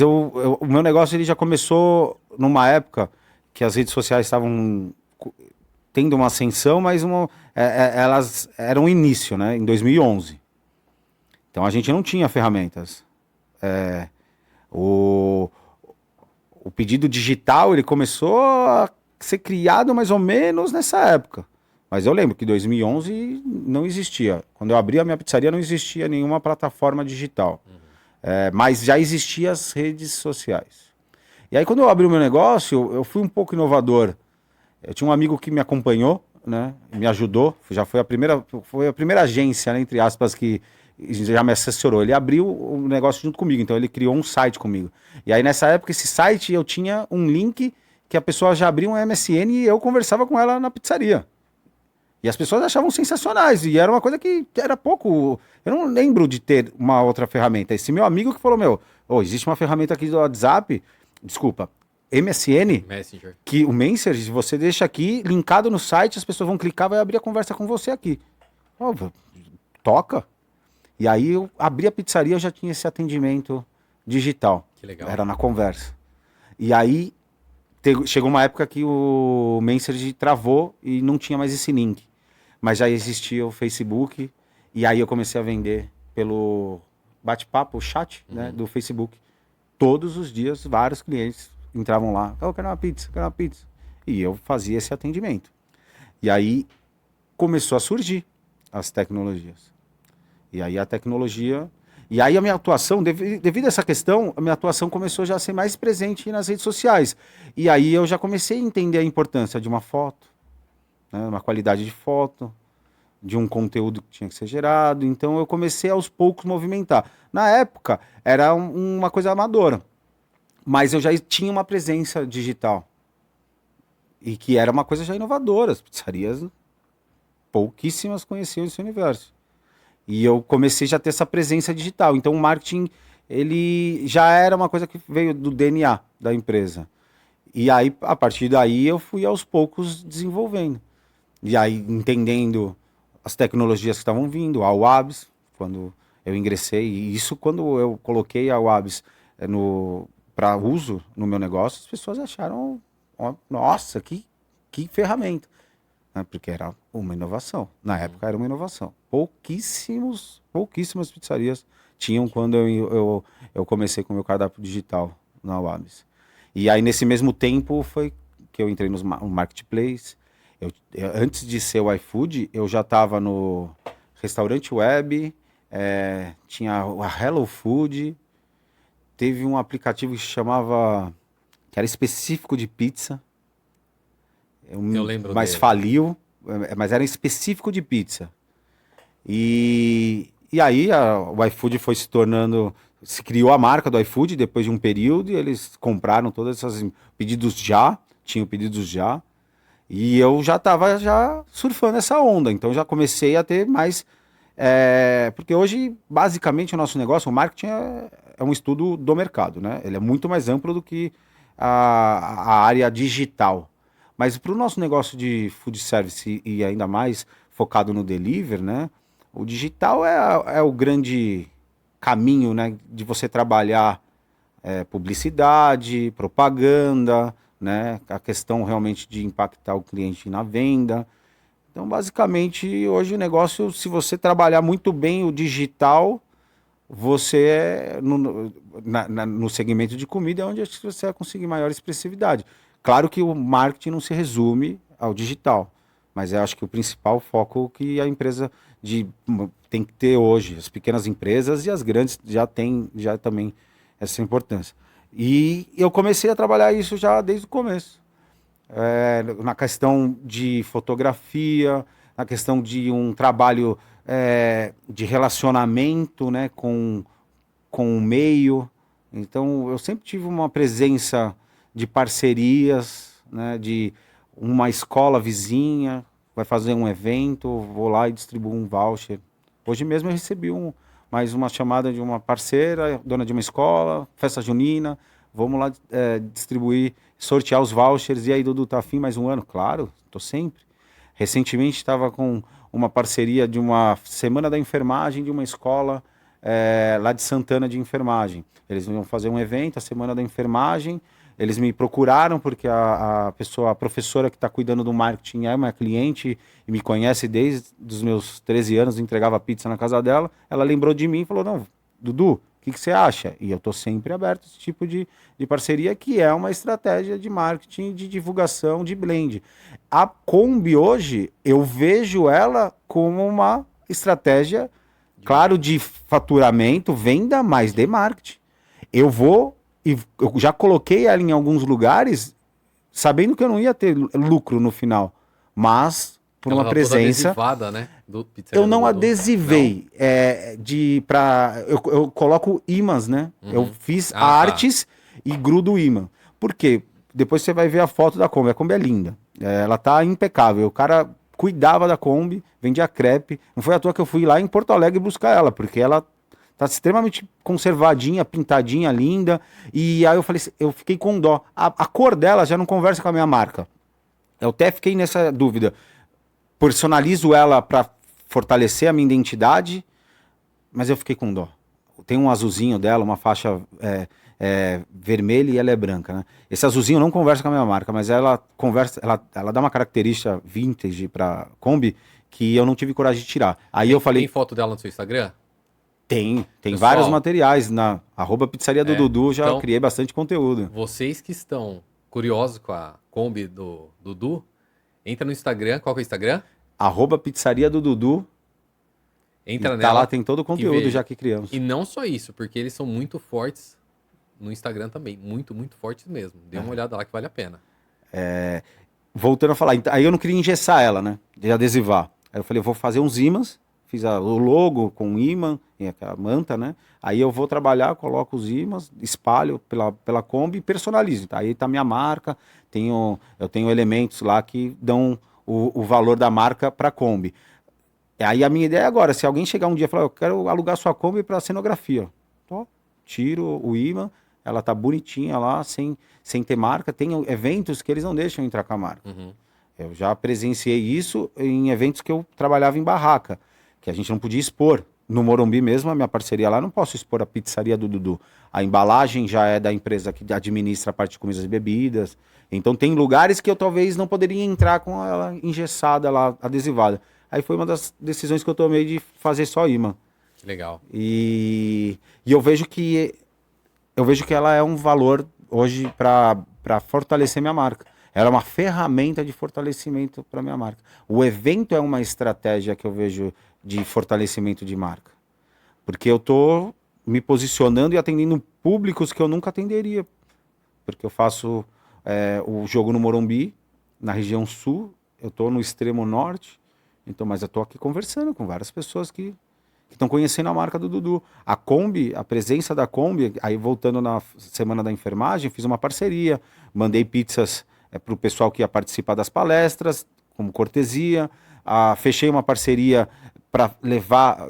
B: o meu negócio ele já começou numa época que as redes sociais estavam tendo uma ascensão, mas elas eram o início, né, em 2011. Então a gente não tinha ferramentas. O pedido digital ele começou a ser criado mais ou menos nessa época. Mas eu lembro que em 2011 não existia. Quando eu abri a minha pizzaria não existia nenhuma plataforma digital. Mas já existiam as redes sociais. E aí quando eu abri o meu negócio, eu fui um pouco inovador. Eu tinha um amigo que me acompanhou, né, me ajudou. Já foi a primeira agência, né, entre aspas, que já me assessorou. Ele abriu o negócio junto comigo, então ele criou um site comigo. E aí nessa época, esse site, eu tinha um link que a pessoa já abria um MSN e eu conversava com ela na pizzaria. E as pessoas achavam sensacionais, e era uma coisa que era pouco... Eu não lembro de ter uma outra ferramenta. Esse meu amigo que falou, existe uma ferramenta aqui do WhatsApp, desculpa, MSN,
A: Messenger.
B: Que o Messenger, você deixa aqui, linkado no site, as pessoas vão clicar, vai abrir a conversa com você aqui. Toca. E aí eu abri a pizzaria, eu já tinha esse atendimento digital.
A: Que legal.
B: Era na conversa. E aí chegou uma época que o Messenger travou e não tinha mais esse link. Mas já existia o Facebook. E aí eu comecei a vender pelo bate-papo, o chat, né, do Facebook. Todos os dias, vários clientes entravam lá. Eu quero uma pizza, quero uma pizza. E eu fazia esse atendimento. E aí começou a surgir as tecnologias. E aí a tecnologia... E aí a minha atuação, devido a essa questão, a minha atuação começou já a ser mais presente nas redes sociais. E aí eu já comecei a entender a importância de uma foto, né, uma qualidade de foto, de um conteúdo que tinha que ser gerado. Então eu comecei aos poucos movimentar. Na época era uma coisa amadora, mas eu já tinha uma presença digital. E que era uma coisa já inovadora. As pizzarias, pouquíssimas conheciam esse universo. E eu comecei já a ter essa presença digital. Então o marketing, ele já era uma coisa que veio do DNA da empresa. E aí, a partir daí, eu fui aos poucos desenvolvendo. E aí, entendendo as tecnologias que estavam vindo, a UABS, quando eu ingressei, e isso quando eu coloquei a UABS para uso no meu negócio, as pessoas acharam, nossa, que ferramenta. Porque era uma inovação. Na época era uma inovação. Pouquíssimas pizzarias tinham quando eu comecei com o meu cardápio digital na UABS. E aí nesse mesmo tempo foi que eu entrei no Marketplace. Antes de ser o iFood, eu já estava no restaurante web, tinha a Hello Food, teve um aplicativo que que era específico de pizza.
A: Eu lembro
B: mas
A: dele.
B: Faliu, mas era específico de pizza. E aí o iFood foi se tornando, se criou a marca do iFood depois de um período e eles compraram todas essas tinham pedidos já. E eu já estava surfando essa onda, então já comecei a ter mais Porque hoje, basicamente, o nosso negócio, o marketing é um estudo do mercado, né? Ele é muito mais amplo do que a área digital. Mas para o nosso negócio de food service e ainda mais focado no delivery, né? O digital é o grande caminho, né? De você trabalhar publicidade, propaganda, né? A questão realmente de impactar o cliente na venda. Então, basicamente, hoje o negócio, se você trabalhar muito bem o digital, você, no segmento de comida, é onde acho que você vai conseguir maior expressividade. Claro que o marketing não se resume ao digital, mas eu acho que o principal foco que a empresa tem que ter hoje, as pequenas empresas e as grandes já têm já também essa importância. E eu comecei a trabalhar isso já desde o começo. Na questão de fotografia, na questão de um trabalho de relacionamento, né, com o meio. Então, eu sempre tive uma presença de parcerias, né, de uma escola vizinha, vai fazer um evento, vou lá e distribuo um voucher. Hoje mesmo eu recebi mais uma chamada de uma parceira, dona de uma escola, festa junina, vamos lá distribuir, sortear os vouchers. E aí, Dudu, tá afim mais um ano? Claro, tô sempre. Recentemente estava com uma parceria de uma semana da enfermagem de uma escola lá de Santana de enfermagem. Eles iam fazer um evento, a semana da enfermagem. Eles me procuraram porque a professora que está cuidando do marketing é uma cliente e me conhece desde os meus 13 anos, entregava pizza na casa dela. Ela lembrou de mim e falou, não, Dudu, o que você acha? E eu estou sempre aberto a esse tipo de parceria, que é uma estratégia de marketing, de divulgação, de blend. A Kombi hoje, eu vejo ela como uma estratégia, claro, de faturamento, venda, mas de marketing. Eu já coloquei ela em alguns lugares, sabendo que eu não ia ter lucro no final, mas por
A: Ela
B: uma
A: tá
B: presença.
A: toda adesivada, né?
B: Eu não adesivei, eu coloco ímãs, né? Eu fiz artes e grudo o ímã. Por quê? Depois você vai ver a foto da Kombi. A Kombi é linda. Ela tá impecável. O cara cuidava da Kombi, vendia crepe. Não foi à toa que eu fui lá em Porto Alegre buscar ela, porque ela tá extremamente conservadinha, pintadinha, linda. E aí eu falei, eu fiquei com dó. A cor dela já não conversa com a minha marca. Eu até fiquei nessa dúvida. Personalizo ela para fortalecer a minha identidade, mas eu fiquei com dó. Tem um azulzinho dela, uma faixa vermelha e ela é branca, né? Esse azulzinho não conversa com a minha marca, mas ela conversa, ela dá uma característica vintage para Kombi que eu não tive coragem de tirar. Aí eu falei,
A: tem foto dela no seu Instagram?
B: Tem
A: Pessoal,
B: vários materiais na @pizzaria do Dudu, já
A: então,
B: criei bastante conteúdo.
A: Vocês que estão curiosos com a Kombi do Dudu, entra no Instagram. Qual que é o Instagram?
B: @pizzaria do Dudu.
A: Entra
B: e
A: nela.
B: Tá lá, tem todo o conteúdo já que criamos.
A: E não só isso, porque eles são muito fortes no Instagram também. Muito, muito fortes mesmo. Dê uma olhada lá que vale a pena.
B: Voltando a falar, aí eu não queria engessar ela, né? De adesivar. Aí eu falei, eu vou fazer uns ímãs, fiz o logo com ímã, e a manta, né? Aí eu vou trabalhar, coloco os ímãs, espalho pela Kombi e personalizo. Tá? Aí tá minha marca, eu tenho elementos lá que dão o valor da marca para Kombi. Aí a minha ideia é agora, se alguém chegar um dia e falar, eu quero alugar sua Kombi para cenografia, tiro o imã, ela tá bonitinha lá, sem ter marca. Tem eventos que eles não deixam entrar com a marca. Eu já presenciei isso em eventos que eu trabalhava em barraca, que a gente não podia expor. No Morumbi mesmo, a minha parceria lá, não posso expor a pizzaria do Dudu. A embalagem já é da empresa que administra a parte de comidas e bebidas. Então tem lugares que eu talvez não poderia entrar com ela engessada lá, adesivada. Aí foi uma das decisões que eu tomei de fazer só imã.
A: Que legal.
B: E eu vejo que ela é um valor hoje para fortalecer minha marca. Ela é uma ferramenta de fortalecimento para minha marca. O evento é uma estratégia que eu vejo de fortalecimento de marca. Porque eu estou me posicionando e atendendo públicos que eu nunca atenderia. Porque eu faço o jogo no Morumbi, na região sul, eu estou no extremo norte, então, mas eu estou aqui conversando com várias pessoas que estão conhecendo a marca do Dudu. A Kombi, a presença da Kombi, aí voltando na semana da enfermagem, fiz uma parceria, mandei pizzas para o pessoal que ia participar das palestras, como cortesia, fechei uma parceria para levar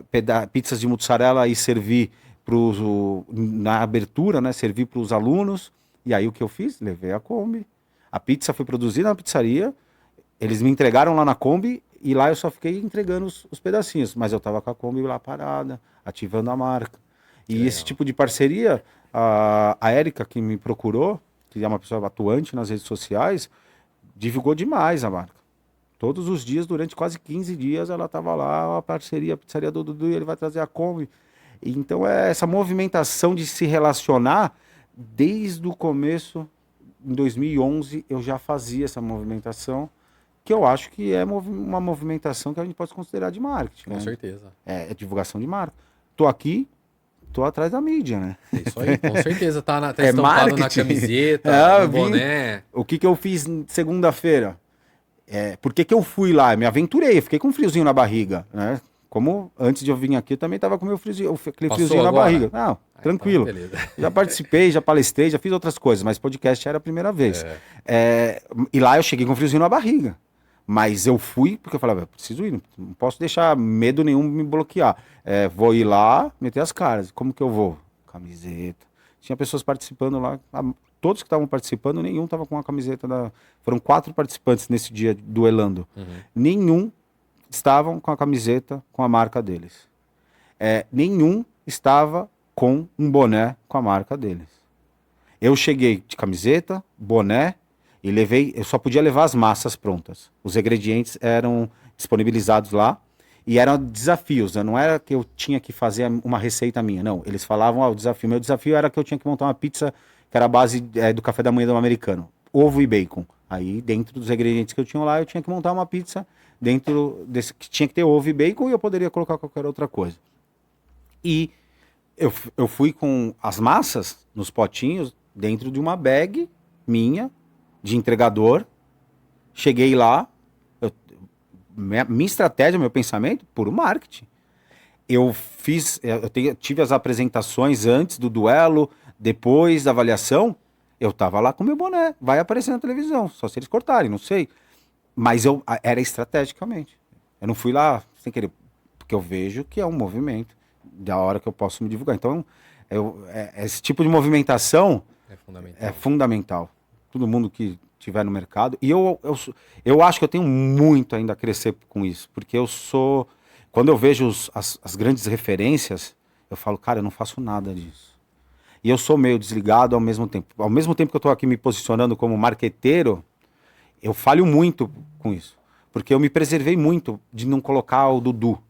B: pizzas de mussarela e servir na abertura, né? Servir para os alunos. E aí o que eu fiz? Levei a Kombi. A pizza foi produzida na pizzaria, eles me entregaram lá na Kombi e lá eu só fiquei entregando os pedacinhos. Mas eu tava com a Kombi lá parada, ativando a marca. E esse tipo de parceria, a Érica que me procurou, que é uma pessoa atuante nas redes sociais, divulgou demais a marca. Todos os dias, durante quase 15 dias, ela estava lá, a pizzaria do Dudu, e ele vai trazer a Kombi. Então, essa movimentação de se relacionar, desde o começo, em 2011, eu já fazia essa movimentação, que eu acho que é uma movimentação que a gente pode considerar de marketing.
A: Com certeza.
B: É divulgação de marca. Tô aqui, tô atrás da mídia, né?
A: É isso aí, com certeza. Tá estampado na camiseta, no boné.
B: O que eu fiz segunda-feira? Por que eu fui lá? Me aventurei, fiquei com um friozinho na barriga, né? Como antes de eu vir aqui, eu também tava com meu friozinho, aquele friozinho na barriga. Não, tranquilo. Então, já participei, já palestrei, já fiz outras coisas, mas podcast era a primeira vez. E lá eu cheguei com um friozinho na barriga. Mas eu fui porque eu falava, eu preciso ir, não posso deixar medo nenhum me bloquear. Vou ir lá, meter as caras. Como que eu vou? Camiseta. Tinha pessoas participando lá, todos que estavam participando, nenhum estava com a camiseta da... Foram 4 participantes nesse dia duelando. Nenhum estavam com a camiseta com a marca deles. Nenhum estava com um boné com a marca deles. Eu cheguei de camiseta, boné, e eu só podia levar as massas prontas. Os ingredientes eram disponibilizados lá e eram desafios, né? Não era que eu tinha que fazer uma receita minha, não. Eles falavam, o desafio. Meu desafio era que eu tinha que montar uma pizza que era a base do café da manhã do americano. Ovo e bacon. Aí, dentro dos ingredientes que eu tinha lá, eu tinha que montar uma pizza dentro desse que tinha que ter ovo e bacon e eu poderia colocar qualquer outra coisa. E eu fui com as massas nos potinhos dentro de uma bag minha, de entregador. Cheguei lá, minha estratégia, meu pensamento, puro marketing. Eu tive as apresentações antes do duelo, depois da avaliação, eu tava lá com meu boné, vai aparecer na televisão, só se eles cortarem, não sei. Mas era estrategicamente. Eu não fui lá sem querer, porque eu vejo que é um movimento da hora que eu posso me divulgar. Então, esse tipo de movimentação é fundamental. Todo mundo que estiver no mercado. E eu acho que eu tenho muito ainda a crescer com isso. Porque quando eu vejo as grandes referências, eu falo, cara, eu não faço nada disso. E eu sou meio desligado ao mesmo tempo. Ao mesmo tempo que eu estou aqui me posicionando como marqueteiro, eu falho muito com isso. Porque eu me preservei muito de não colocar o Dudu.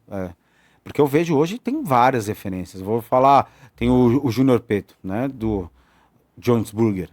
B: Porque eu vejo hoje, tem várias referências. Vou falar, tem o Júnior Peto, né, do Jones Burger.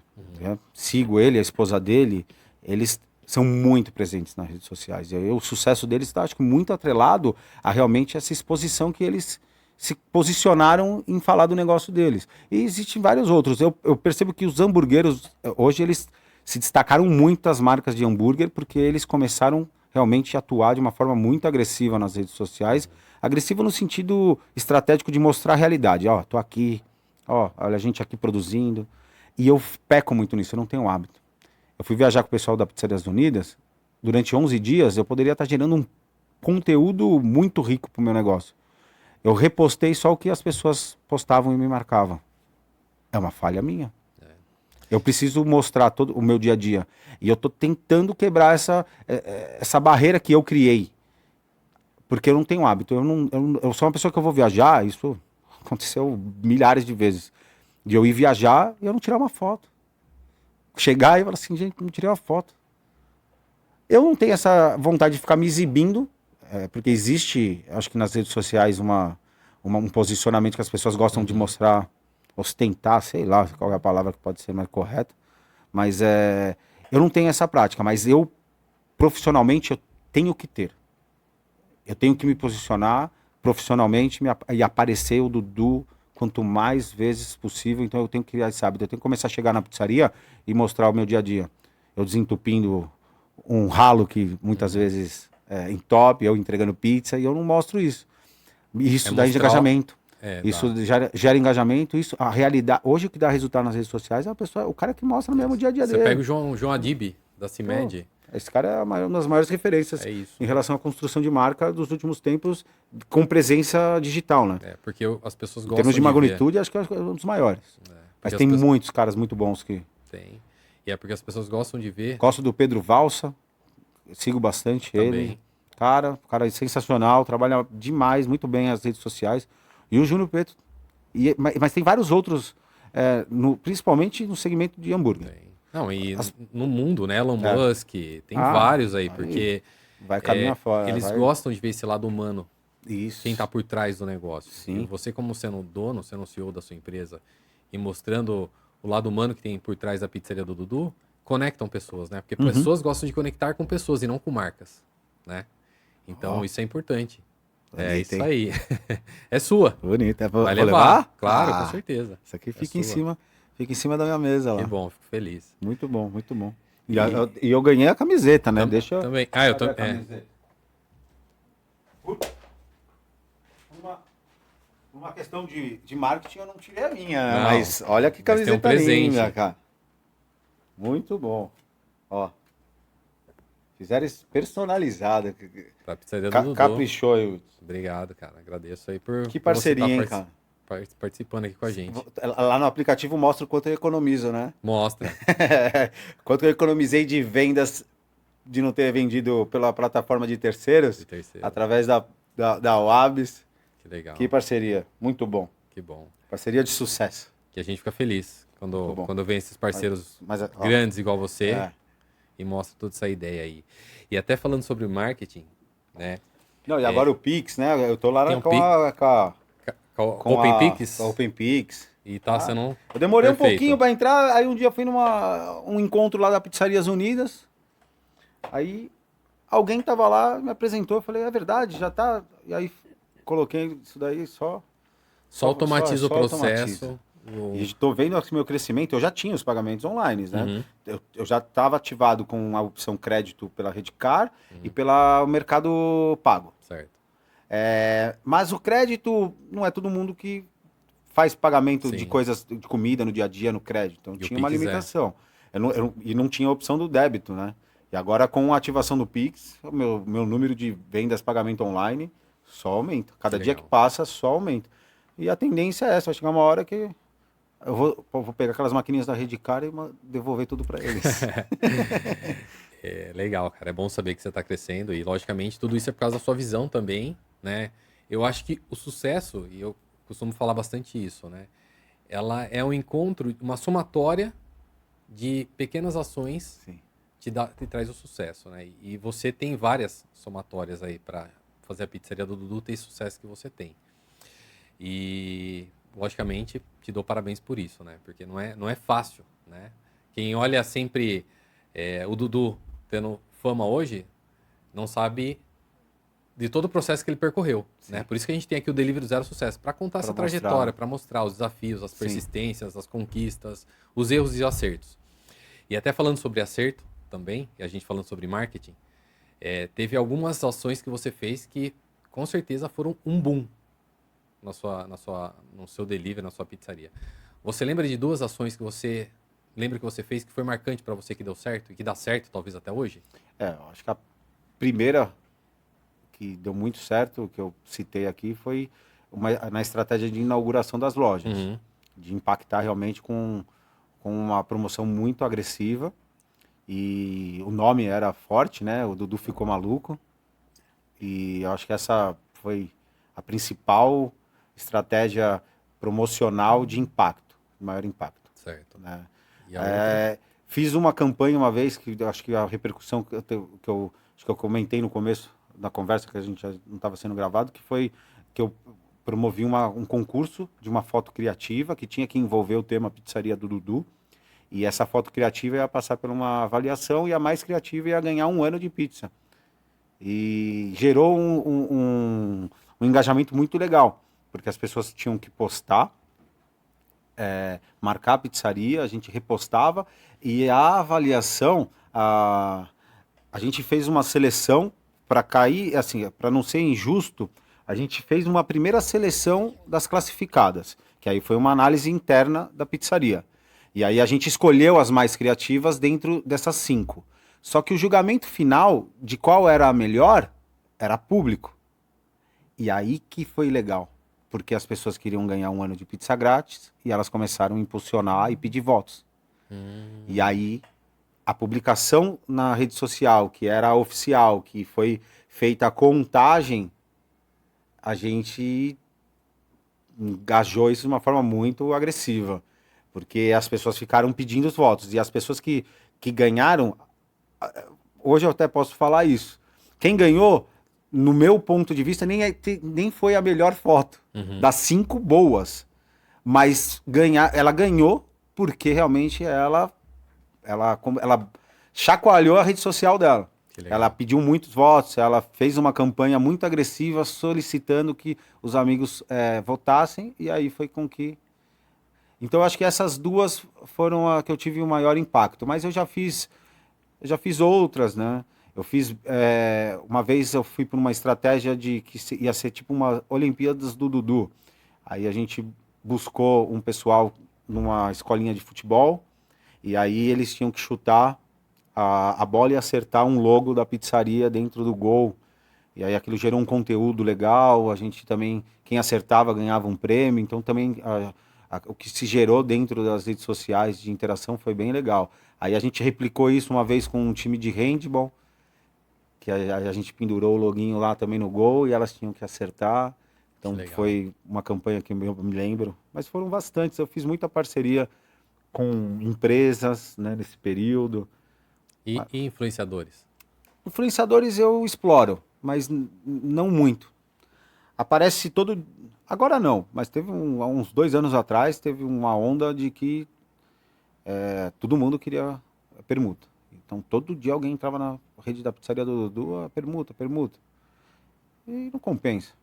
B: Sigo ele, a esposa dele, eles são muito presentes nas redes sociais. O sucesso deles está, acho que, muito atrelado a realmente essa exposição que eles se posicionaram em falar do negócio deles. E existem vários outros. Eu percebo que os hamburgueros, hoje, eles se destacaram muito as marcas de hambúrguer, porque eles começaram realmente a atuar de uma forma muito agressiva nas redes sociais. Agressiva no sentido estratégico de mostrar a realidade. Ó, tô aqui, olha a gente aqui produzindo. E eu peco muito nisso, eu não tenho hábito. Eu fui viajar com o pessoal da Pizzarias Unidas, durante 11 dias eu poderia estar gerando um conteúdo muito rico pro meu negócio. Eu repostei só o que as pessoas postavam e me marcavam. É uma falha minha. Eu preciso mostrar todo o meu dia a dia. E eu tô tentando quebrar essa barreira que eu criei. Porque eu não tenho hábito. Eu sou uma pessoa que eu vou viajar, isso aconteceu milhares de vezes. De eu ir viajar e eu não tirar uma foto. Chegar e falar assim, gente, não tirei uma foto. Eu não tenho essa vontade de ficar me exibindo, porque existe, acho que nas redes sociais, um posicionamento que as pessoas gostam de mostrar, ostentar, sei lá qual é a palavra que pode ser mais correta. Mas eu não tenho essa prática, mas eu, profissionalmente, eu tenho que ter. Eu tenho que me posicionar profissionalmente e aparecer o Dudu quanto mais vezes possível. Então eu tenho que criar esse hábito. Eu tenho que começar a chegar na pizzaria e mostrar o meu dia a dia. Eu desentupindo um ralo que muitas vezes entope, eu entregando pizza, e eu não mostro isso. Isso dá engajamento. Isso gera engajamento. Isso, a realidade. Hoje o que dá resultado nas redes sociais é o cara que mostra mesmo o dia a dia dele.
A: Você pega o João Adib, da CIMED.
B: Esse cara é uma das maiores referências
A: É isso.
B: em relação à construção de marca dos últimos tempos, com presença digital, né?
A: É, porque as pessoas
B: Em
A: gostam
B: termos de
A: ver.
B: magnitude, acho que é um dos maiores.
A: Porque
B: Mas
A: as
B: tem
A: pessoas-
B: muitos caras muito bons que...
A: Tem. E é porque as pessoas gostam de ver
B: Gosto do Pedro Valsa, sigo bastante ele.
A: também.
B: O cara é sensacional, trabalha demais, muito bem as redes sociais. E o Júnior Preto. Mas tem vários outros, principalmente no segmento de hambúrguer.
A: Tem. Não, e no mundo, né? Elon
B: É.
A: Musk, tem
B: Ah,
A: vários aí,
B: aí
A: porque
B: Vai caminhar fora.
A: eles
B: vai...
A: gostam de ver esse lado humano,
B: Isso.
A: quem tá por trás do negócio.
B: Sim.
A: E você, como sendo dono, sendo CEO da sua empresa e mostrando o lado humano que tem por trás da pizzaria do Dudu, conectam pessoas, né? Porque pessoas gostam de conectar com pessoas e não com marcas, né? Então, isso é importante. É
B: Bonito,
A: isso
B: hein?
A: aí. É sua.
B: Bonito. Vou
A: Vai
B: levar?
A: levar? Claro,
B: Ah,
A: com certeza.
B: Isso aqui
A: É
B: fica
A: sua.
B: fica em cima da minha mesa lá.
A: Que bom, fico feliz.
B: Muito bom, muito bom. E eu ganhei a camiseta, né? Deixa eu...
A: Também. Ah, eu
B: Cadê a
A: também.
B: camiseta? Numa questão de marketing, eu não tirei a minha, né?
A: Não,
B: Mas olha que
A: mas tem um
B: camiseta
A: presente.
B: linda, cara. Muito bom. Ó. Fizeram isso personalizada.
A: Pra pizzaria do Dudu.
B: Caprichou aí.
A: Obrigado, cara. Agradeço aí por
B: Que
A: por você
B: parceria,
A: tá
B: hein, cara?
A: participando aqui com a gente.
B: Lá no aplicativo mostra o quanto eu economizo, né?
A: Mostra.
B: Quanto eu economizei de vendas de não ter vendido pela plataforma de terceiros,
A: De terceiro.
B: através da Wabs.
A: Que legal.
B: Que parceria. Muito bom.
A: Que bom.
B: Parceria de sucesso.
A: Que a gente fica feliz
B: Muito bom.
A: quando vem esses parceiros
B: Mas, ó,
A: grandes igual você
B: é.
A: e mostra toda essa ideia aí. E até falando sobre marketing, né?
B: Não, e agora o Pix, né? Eu tô lá
A: Tem um
B: com a
A: Open Pix
B: com a Open Pix.
A: e tá sendo
B: Eu demorei
A: perfeito.
B: um pouquinho para entrar, aí um dia eu fui um encontro lá da Pizzarias Unidas. Aí alguém tava lá, me apresentou, eu falei, é verdade, já tá. E aí coloquei isso daí só
A: automatiza o
B: só
A: processo.
B: automatiza. E estou vendo esse meu crescimento, eu já tinha os pagamentos online, né? Eu já estava ativado com a opção crédito pela Redcar e pelo Mercado Pago.
A: Certo.
B: Mas o crédito não é todo mundo que faz pagamento
A: Sim.
B: de coisas, de comida no dia a dia no crédito. Então
A: E o
B: tinha uma
A: Pix
B: limitação. E não tinha a opção do débito, né? E agora com a ativação do Pix, o meu número de vendas pagamento online só aumenta. Cada dia que
A: legal.
B: passa, só aumenta. E a tendência é essa, vai chegar uma hora que eu vou pegar aquelas maquininhas da Redcar e devolver tudo para eles.
A: É legal, cara. É bom saber que você está crescendo e, logicamente, tudo isso é por causa da sua visão também, né? Eu acho que o sucesso, e eu costumo falar bastante isso, né? Ela é um encontro, uma somatória de pequenas ações
B: Sim.
A: te traz o sucesso, né? E você tem várias somatórias aí para fazer a pizzaria do Dudu ter esse sucesso que você tem. E, logicamente, te dou parabéns por isso, né? Porque não é fácil, né? Quem olha sempre o Dudu tendo fama hoje, não sabe de todo o processo que ele percorreu, né? Por isso que a gente tem aqui o Delivery Zero Sucesso, para contar essa
B: mostrar.
A: trajetória, para mostrar os desafios, as persistências, as conquistas, os erros e os acertos. E até falando sobre acerto também, e a gente falando sobre marketing, teve algumas ações que você fez que com certeza foram um boom no seu delivery, na sua pizzaria. Você lembra de duas ações que você lembra que você fez que foi marcante para você, que deu certo e que dá certo talvez até hoje?
B: Eu acho que a primeira que deu muito certo, que eu citei aqui, foi na estratégia de inauguração das lojas. De impactar realmente com uma promoção muito agressiva. E o nome era forte, né? O Dudu ficou maluco. E eu acho que essa foi a principal estratégia promocional de impacto, de maior impacto.
A: Certo.
B: Né?
A: E a outra?
B: Fiz uma campanha uma vez, que eu acho que a repercussão que eu comentei no começo da conversa, que a gente já não estava sendo gravado, que foi que eu promovi um concurso de uma foto criativa que tinha que envolver o tema Pizzaria do Dudu. E essa foto criativa ia passar por uma avaliação e a mais criativa ia ganhar 1 ano de pizza. E gerou um engajamento muito legal, porque as pessoas tinham que postar, marcar a pizzaria, a gente repostava, e a avaliação, a gente fez uma seleção para cair, assim, para não ser injusto, a gente fez uma primeira seleção das classificadas, que aí foi uma análise interna da pizzaria. E aí a gente escolheu as mais criativas dentro dessas 5. Só que o julgamento final de qual era a melhor era público. E aí que foi legal, porque as pessoas queriam ganhar um ano de pizza grátis e elas começaram a impulsionar e pedir votos. E aí a publicação na rede social, que era a oficial, que foi feita a contagem, a gente engajou isso de uma forma muito agressiva, porque as pessoas ficaram pedindo os votos, e as pessoas que ganharam, hoje eu até posso falar isso, quem ganhou, no meu ponto de vista, nem foi a melhor foto, das 5 boas, mas ela ganhou porque realmente ela chacoalhou a rede social dela. Ela pediu muitos votos, ela fez uma campanha muito agressiva solicitando que os amigos votassem, e aí foi com que... Então eu acho que essas duas foram a que eu tive o maior impacto, mas eu já fiz outras, né? Eu fiz, uma vez eu fui por uma estratégia de que ia ser tipo uma Olimpíadas do Dudu. Aí a gente buscou um pessoal numa escolinha de futebol, e aí eles tinham que chutar a bola e acertar um logo da pizzaria dentro do gol. E aí aquilo gerou um conteúdo legal, a gente também, quem acertava ganhava um prêmio, então também o que se gerou dentro das redes sociais de interação foi bem legal. Aí a gente replicou isso uma vez com um time de handball, que a gente pendurou o loguinho lá também no gol e elas tinham que acertar. Então foi uma campanha que eu me lembro, mas foram bastantes, eu fiz muita parceria com empresas, né, nesse período.
A: E influenciadores?
B: Influenciadores eu exploro, mas não muito. Aparece todo... Agora não, mas teve há uns 2 anos atrás, teve uma onda de que todo mundo queria permuta. Então todo dia alguém entrava na rede da pizzaria do Dudu, permuta. E não compensa.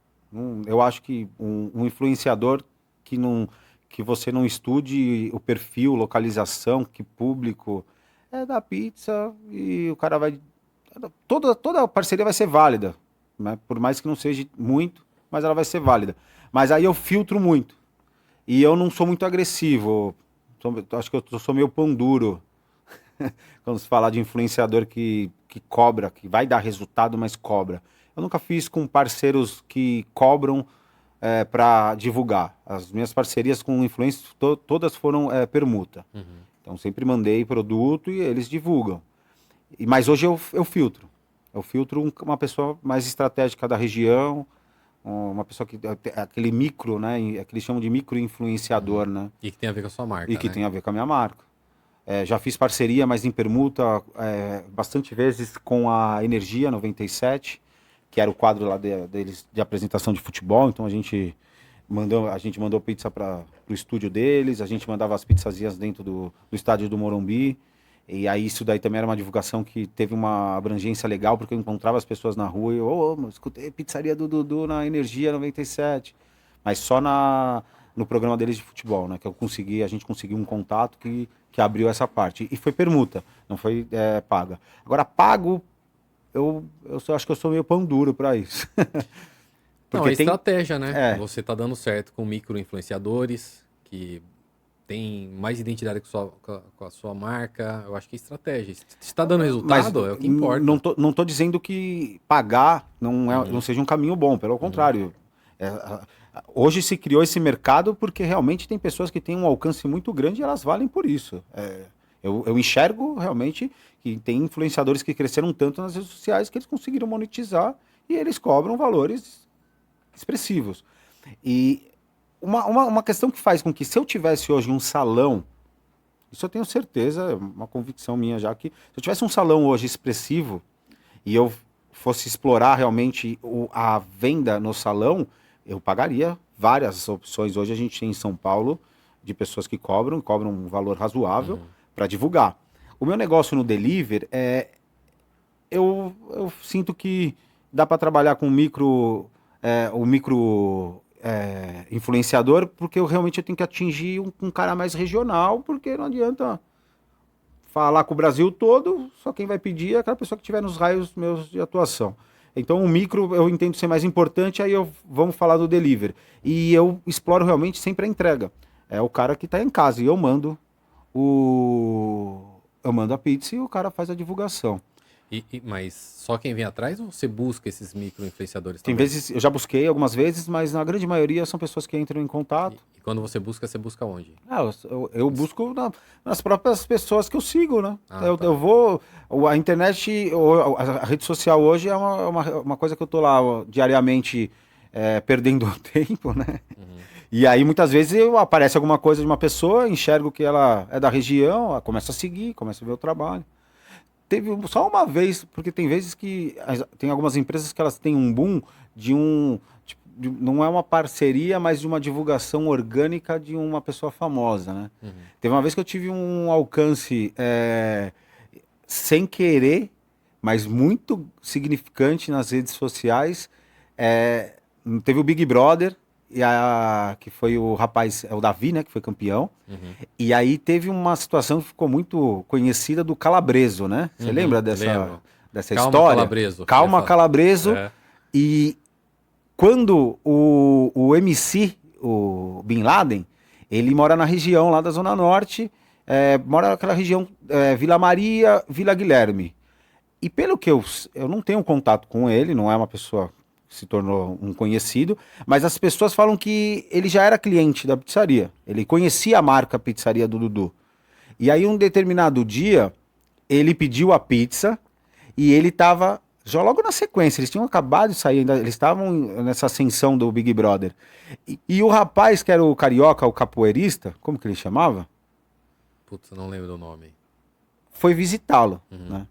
B: Eu acho que um influenciador que você não estude o perfil, localização, que público... é da pizza e o cara vai... Toda a parceria vai ser válida, né? Por mais que não seja muito, mas ela vai ser válida. Mas aí eu filtro muito. E eu não sou muito agressivo. Acho que eu sou meio pão duro. Quando se falar de influenciador que cobra, que vai dar resultado, mas cobra. Eu nunca fiz com parceiros que cobram para divulgar. As minhas parcerias com influencers todas foram permuta. Então sempre mandei produto e eles divulgam. Mas hoje eu filtro. Eu filtro uma pessoa mais estratégica da região, uma pessoa que aquele micro, né, que eles chamam de micro-influenciador, né?
A: E que tem a ver com a sua marca,
B: E que
A: né?
B: tem a ver com a minha marca. Já fiz parceria, mas em permuta, bastante vezes com a Energia 97, que era o quadro lá deles de apresentação de futebol. Então a gente mandou pizza para o estúdio deles, a gente mandava as pizzazias dentro do estádio do Morumbi. E aí isso daí também era uma divulgação que teve uma abrangência legal, porque eu encontrava as pessoas na rua e eu escutei pizzaria do Dudu na Energia 97. Mas só no programa deles de futebol, né? Que a gente conseguiu um contato que abriu essa parte. E foi permuta, não foi paga. Agora, pago, eu acho que eu sou meio pão duro para isso.
A: Não, é estratégia, né? Você tá dando certo com micro-influenciadores, que tem mais identidade com a sua marca. Eu acho que é estratégia. Se está dando resultado, é o que importa.
B: Não tô dizendo que pagar não seja um caminho bom, pelo contrário. Hoje se criou esse mercado porque realmente tem pessoas que têm um alcance muito grande e elas valem por isso. Eu enxergo realmente que tem influenciadores que cresceram tanto nas redes sociais que eles conseguiram monetizar e eles cobram valores expressivos. E uma questão que faz com que, se eu tivesse hoje um salão, isso eu tenho certeza, é uma convicção minha já, que se eu tivesse um salão hoje expressivo e eu fosse explorar realmente a venda no salão, eu pagaria várias opções. Hoje a gente tem em São Paulo de pessoas que cobram um valor razoável para divulgar. O meu negócio no delivery eu sinto que dá para trabalhar com o micro influenciador, porque eu realmente tenho que atingir um cara mais regional, porque não adianta falar com o Brasil todo, só quem vai pedir é aquela pessoa que estiver nos raios meus de atuação. Então o micro eu entendo ser mais importante, aí vamos falar do delivery. E eu exploro realmente sempre a entrega. É o cara que está em casa e eu mando eu mando a pizza e o cara faz a divulgação.
A: Mas só quem vem atrás ou você busca esses micro-influenciadores
B: Tem
A: também?
B: vezes, eu já busquei algumas vezes, mas na grande maioria são pessoas que entram em contato.
A: E quando você busca onde?
B: Eu busco nas próprias pessoas que eu sigo, né?
A: Ah,
B: eu,
A: tá.
B: eu vou. A internet, a rede social hoje é uma coisa que eu tô lá ó, diariamente perdendo tempo, né? E aí muitas vezes aparece alguma coisa de uma pessoa, enxergo que ela é da região, começo a seguir, começo a ver o trabalho. Teve só uma vez, porque tem vezes que tem algumas empresas que elas têm um boom de tipo, não é uma parceria, mas de uma divulgação orgânica de uma pessoa famosa, né? Teve uma vez que eu tive um alcance sem querer, mas muito significante nas redes sociais. É, teve o Big Brother, que foi o rapaz, o Davi, né, que foi campeão. E aí teve uma situação que ficou muito conhecida do Calabreso, né? Você lembra
A: Lembro.
B: dessa
A: Calma,
B: história?
A: Calabreso.
B: Calma, Calabreso.
A: É.
B: E quando o MC, o Bin Laden, ele mora na região lá da Zona Norte, mora naquela região Vila Maria, Vila Guilherme. E pelo que eu não tenho contato com ele, não é uma pessoa que se tornou um conhecido, mas as pessoas falam que ele já era cliente da pizzaria. Ele conhecia a marca Pizzaria do Dudu. E aí, um determinado dia, ele pediu a pizza e ele tava já logo na sequência. Eles tinham acabado de sair, ainda, eles estavam nessa ascensão do Big Brother. E o rapaz, que era o carioca, o capoeirista, como que ele chamava?
A: Putz, não lembro do nome.
B: Foi visitá-lo, né?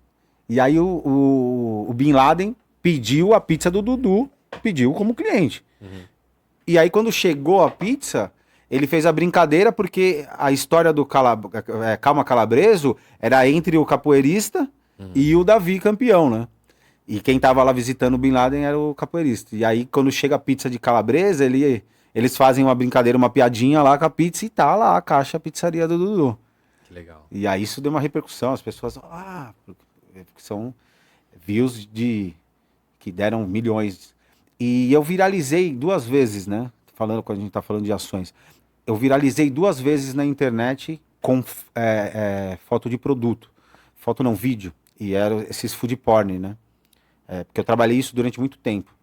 B: E aí o Bin Laden pediu a pizza do Dudu, pediu como cliente. E aí quando chegou a pizza, ele fez a brincadeira porque a história do Calma Calabreso era entre o capoeirista e o Davi campeão, né? E quem tava lá visitando o Bin Laden era o capoeirista. E aí quando chega a pizza de calabresa, eles fazem uma brincadeira, uma piadinha lá com a pizza e tá lá a caixa pizzaria do Dudu.
A: Que legal.
B: E aí isso deu uma repercussão, as pessoas, porque são views que deram milhões. E eu viralizei 2 vezes, né? Quando a gente tá falando de ações. Eu viralizei 2 vezes na internet com foto de produto. Foto não, vídeo. E eram esses food porn, né? Porque eu trabalhei isso durante muito tempo.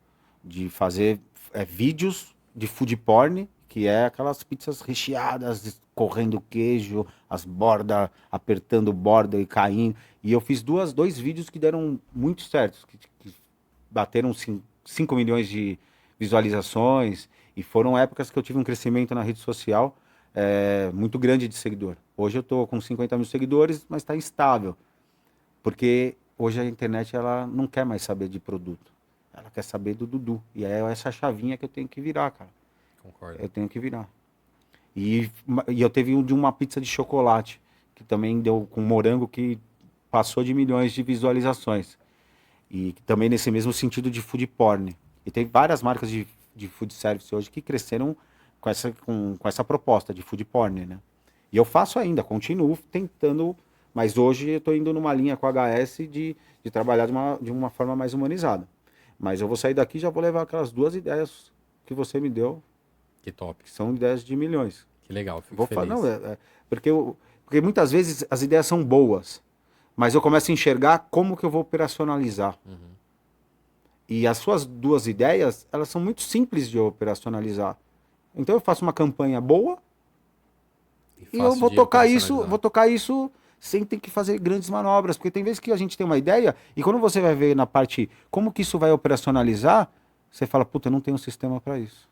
B: De fazer vídeos de food porn, que é aquelas pizzas recheadas, correndo queijo, as bordas, apertando borda e caindo. E eu fiz 2 vídeos que deram muito certos, que bateram 5 milhões de visualizações. E foram épocas que eu tive um crescimento na rede social muito grande de seguidor. Hoje eu tô com 50 mil seguidores, mas está instável. Porque hoje a internet ela não quer mais saber de produto. Ela quer saber do Dudu. E é essa chavinha que eu tenho que virar, cara.
A: Concordo.
B: Eu tenho que virar. E eu teve um de uma pizza de chocolate, que também deu com morango, que passou de milhões de visualizações. E também nesse mesmo sentido de food porn. E tem várias marcas de food service hoje que cresceram com essa proposta de food porn, né? E eu faço ainda, continuo tentando, mas hoje eu estou indo numa linha com a HS de trabalhar de uma forma mais humanizada. Mas eu vou sair daqui e já vou levar aquelas 2 ideias que você me deu,
A: Que top.
B: que são ideias de milhões.
A: Que legal, fico
B: Vou
A: feliz.
B: falar, não, porque muitas vezes as ideias são boas, mas eu começo a enxergar como que eu vou operacionalizar. E as suas 2 ideias, elas são muito simples de operacionalizar. Então eu faço uma campanha boa e eu
A: fácil
B: vou
A: de
B: tocar isso sem ter que fazer grandes manobras, porque tem vezes que a gente tem uma ideia e quando você vai ver na parte como que isso vai operacionalizar, você fala, puta, eu não tenho um sistema para isso.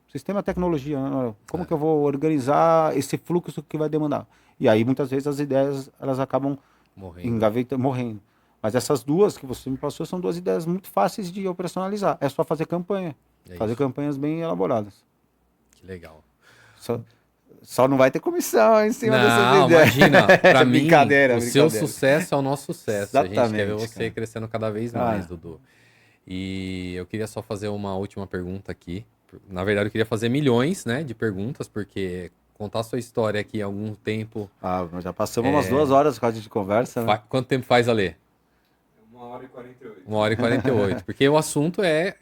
B: Sistema é tecnologia, né? Como que eu vou organizar esse fluxo que vai demandar? E aí muitas vezes as ideias elas acabam morrendo. Mas essas 2 que você me passou são 2 ideias muito fáceis de operacionalizar. É só fazer campanha. Fazer campanhas bem elaboradas.
A: Que legal.
B: Só não vai ter comissão em cima dessas ideias.
A: Imagina, pra mim,
B: brincadeira.
A: seu sucesso é o nosso sucesso. A gente quer ver
B: Exatamente,
A: você
B: cara.
A: crescendo cada vez mais, Dudu. E eu queria só fazer uma última pergunta aqui. Na verdade, eu queria fazer milhões, né, de perguntas, porque contar a sua história aqui há algum tempo...
B: Nós já passamos umas 2 horas quase de conversa, né?
A: Quanto tempo faz, Ale?
C: 1h48.
A: 1h48. Porque o assunto é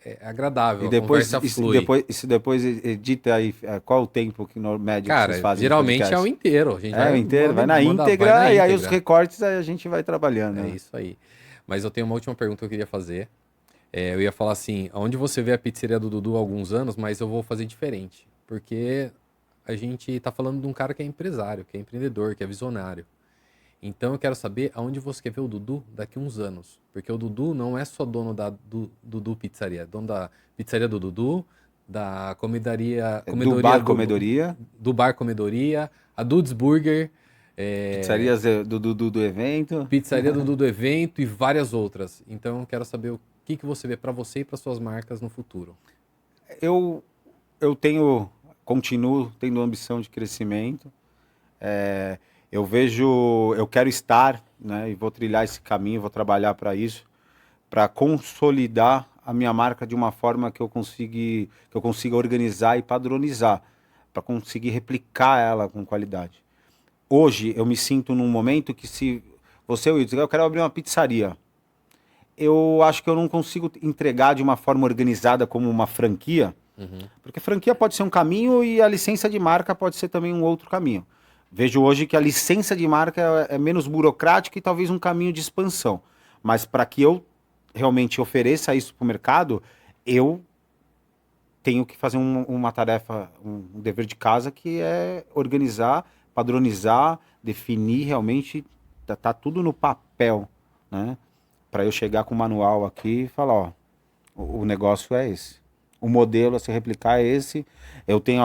A: é agradável,
B: E depois,
A: a conversa flui.
B: depois edita aí qual o tempo que no médio que vocês
A: Cara,
B: fazem no
A: geralmente é o
B: podcast?
A: inteiro. A gente
B: É, o inteiro, vai na
A: vai
B: íntegra
A: na
B: e aí os
A: íntegra.
B: recortes aí a gente vai trabalhando.
A: É
B: Né?
A: isso aí. Mas eu tenho uma última pergunta que eu queria fazer. Eu ia falar assim, onde você vê a pizzaria do Dudu há alguns anos, mas eu vou fazer diferente. Porque a gente tá falando de um cara que é empresário, que é empreendedor, que é visionário. Então eu quero saber aonde você quer ver o Dudu daqui a uns anos. Porque o Dudu não é só dono da Dudu Pizzaria, é dono da pizzaria do Dudu, da
B: Do bar Comedoria,
A: do bar Comedoria, a Dudes Burger,
B: pizzarias do evento.
A: pizzaria do Dudu Evento e várias outras. Então eu quero saber o que você vê para você e para suas marcas no futuro.
B: Eu continuo tendo ambição de crescimento. Eu quero estar, né, e vou trilhar esse caminho, vou trabalhar para isso, para consolidar a minha marca de uma forma que eu consiga organizar e padronizar, para conseguir replicar ela com qualidade. Hoje eu me sinto num momento que se você, Wilson, eu quero abrir uma pizzaria, eu acho que eu não consigo entregar de uma forma organizada como uma franquia, porque franquia pode ser um caminho e a licença de marca pode ser também um outro caminho. Vejo hoje que a licença de marca é menos burocrática e talvez um caminho de expansão. Mas para que eu realmente ofereça isso para o mercado, eu tenho que fazer uma tarefa, um dever de casa, que é organizar, padronizar, definir realmente, tá tudo no papel, né? Para eu chegar com o manual aqui e falar, ó, o negócio é esse. O modelo a se replicar é esse. Eu tenho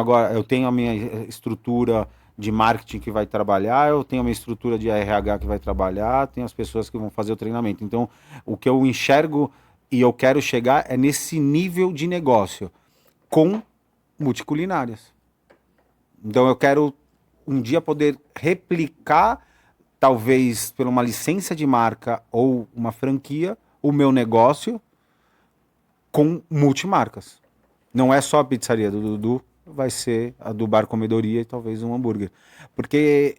B: a minha estrutura de marketing que vai trabalhar, eu tenho a minha estrutura de RH que vai trabalhar, tenho as pessoas que vão fazer o treinamento. Então, o que eu enxergo e eu quero chegar é nesse nível de negócio, com multiculinárias. Então, eu quero um dia poder replicar, talvez por uma licença de marca ou uma franquia, o meu negócio com multimarcas. Não é só a pizzaria do Dudu, vai ser a do Bar Comedoria e talvez um hambúrguer. Porque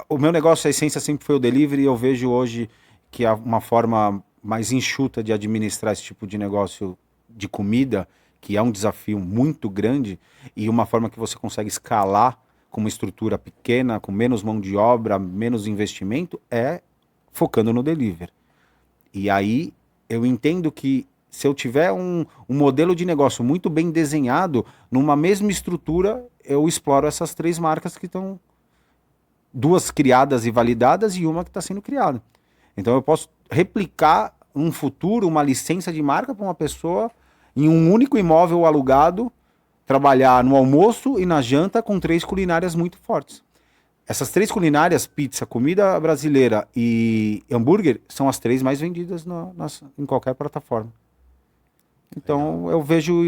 B: o meu negócio, a essência sempre foi o delivery, e eu vejo hoje que há uma forma mais enxuta de administrar esse tipo de negócio de comida, que é um desafio muito grande, e uma forma que você consegue escalar com uma estrutura pequena, com menos mão de obra, menos investimento, é focando no delivery. E aí eu entendo que se eu tiver um modelo de negócio muito bem desenhado, numa mesma estrutura, eu exploro essas três marcas que estão, duas criadas e validadas e uma que está sendo criada. Então eu posso replicar um futuro, uma licença de marca para uma pessoa em um único imóvel alugado, trabalhar no almoço e na janta com três culinárias muito fortes. Essas três culinárias, pizza, comida brasileira e hambúrguer, são as três mais vendidas em qualquer plataforma. Então eu vejo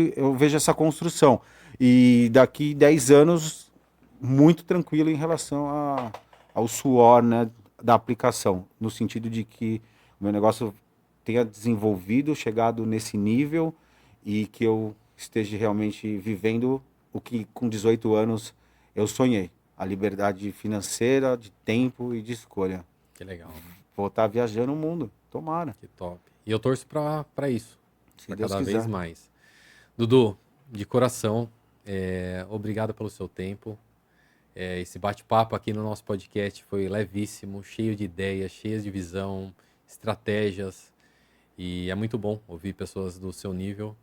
B: essa construção. E daqui 10 anos, muito tranquilo em relação ao suor, né, da aplicação. No sentido de que o meu negócio tenha desenvolvido, chegado nesse nível e que eu esteja realmente vivendo o que com 18 anos eu sonhei. A liberdade financeira, de tempo e de escolha.
A: Que legal.
B: Vou estar viajando o mundo, tomara.
A: Que top. E eu torço pra isso.
B: Se Deus quiser.
A: Vez mais. Dudu, de coração, obrigado pelo seu tempo. Esse bate-papo aqui no nosso podcast foi levíssimo, cheio de ideias, cheio de visão, estratégias. E é muito bom ouvir pessoas do seu nível,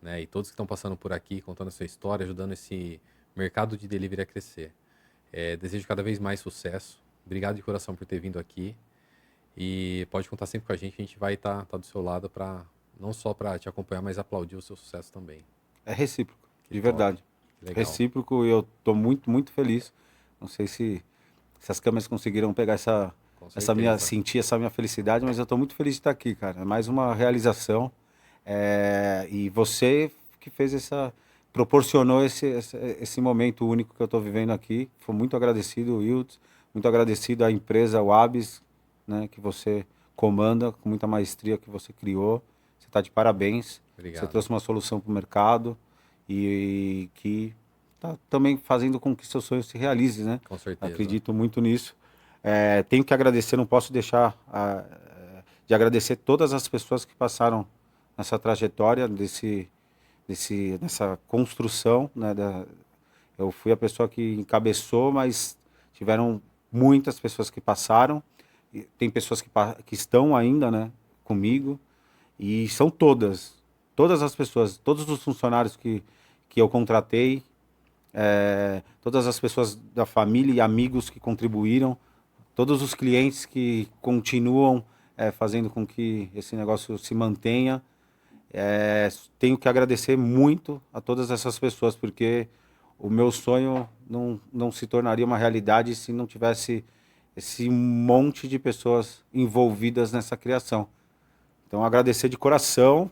A: né? E todos que estão passando por aqui, contando a sua história, ajudando esse mercado de delivery a crescer. Desejo cada vez mais sucesso. Obrigado de coração por ter vindo aqui. E pode contar sempre com a gente vai estar do seu lado não só para te acompanhar, mas aplaudir o seu sucesso também.
B: É recíproco, de verdade.
A: Legal.
B: Recíproco, e eu estou muito, muito feliz. Não sei se as câmeras conseguiram pegar sentir essa minha felicidade, mas eu estou muito feliz de estar aqui, cara. É mais uma realização. E você que proporcionou esse momento único que eu estou vivendo aqui. Fui muito agradecido, Wilds, muito agradecido à empresa Wabs, né, que você comanda, com muita maestria que você criou. Você está de parabéns.
A: Obrigado.
B: Você trouxe uma solução para o mercado e que está também fazendo com que seus sonhos se realizem, né?
A: Com certeza.
B: Acredito muito nisso. Tenho que agradecer, não posso deixar de agradecer todas as pessoas que passaram nessa trajetória, nessa construção, né? Eu fui a pessoa que encabeçou, mas tiveram muitas pessoas que passaram, e tem pessoas que estão ainda, né, comigo, e são todas as pessoas, todos os funcionários que eu contratei, todas as pessoas da família e amigos que contribuíram, todos os clientes que continuam fazendo com que esse negócio se mantenha. Tenho que agradecer muito a todas essas pessoas, porque o meu sonho não se tornaria uma realidade se não tivesse esse monte de pessoas envolvidas nessa criação. Então, agradecer de coração,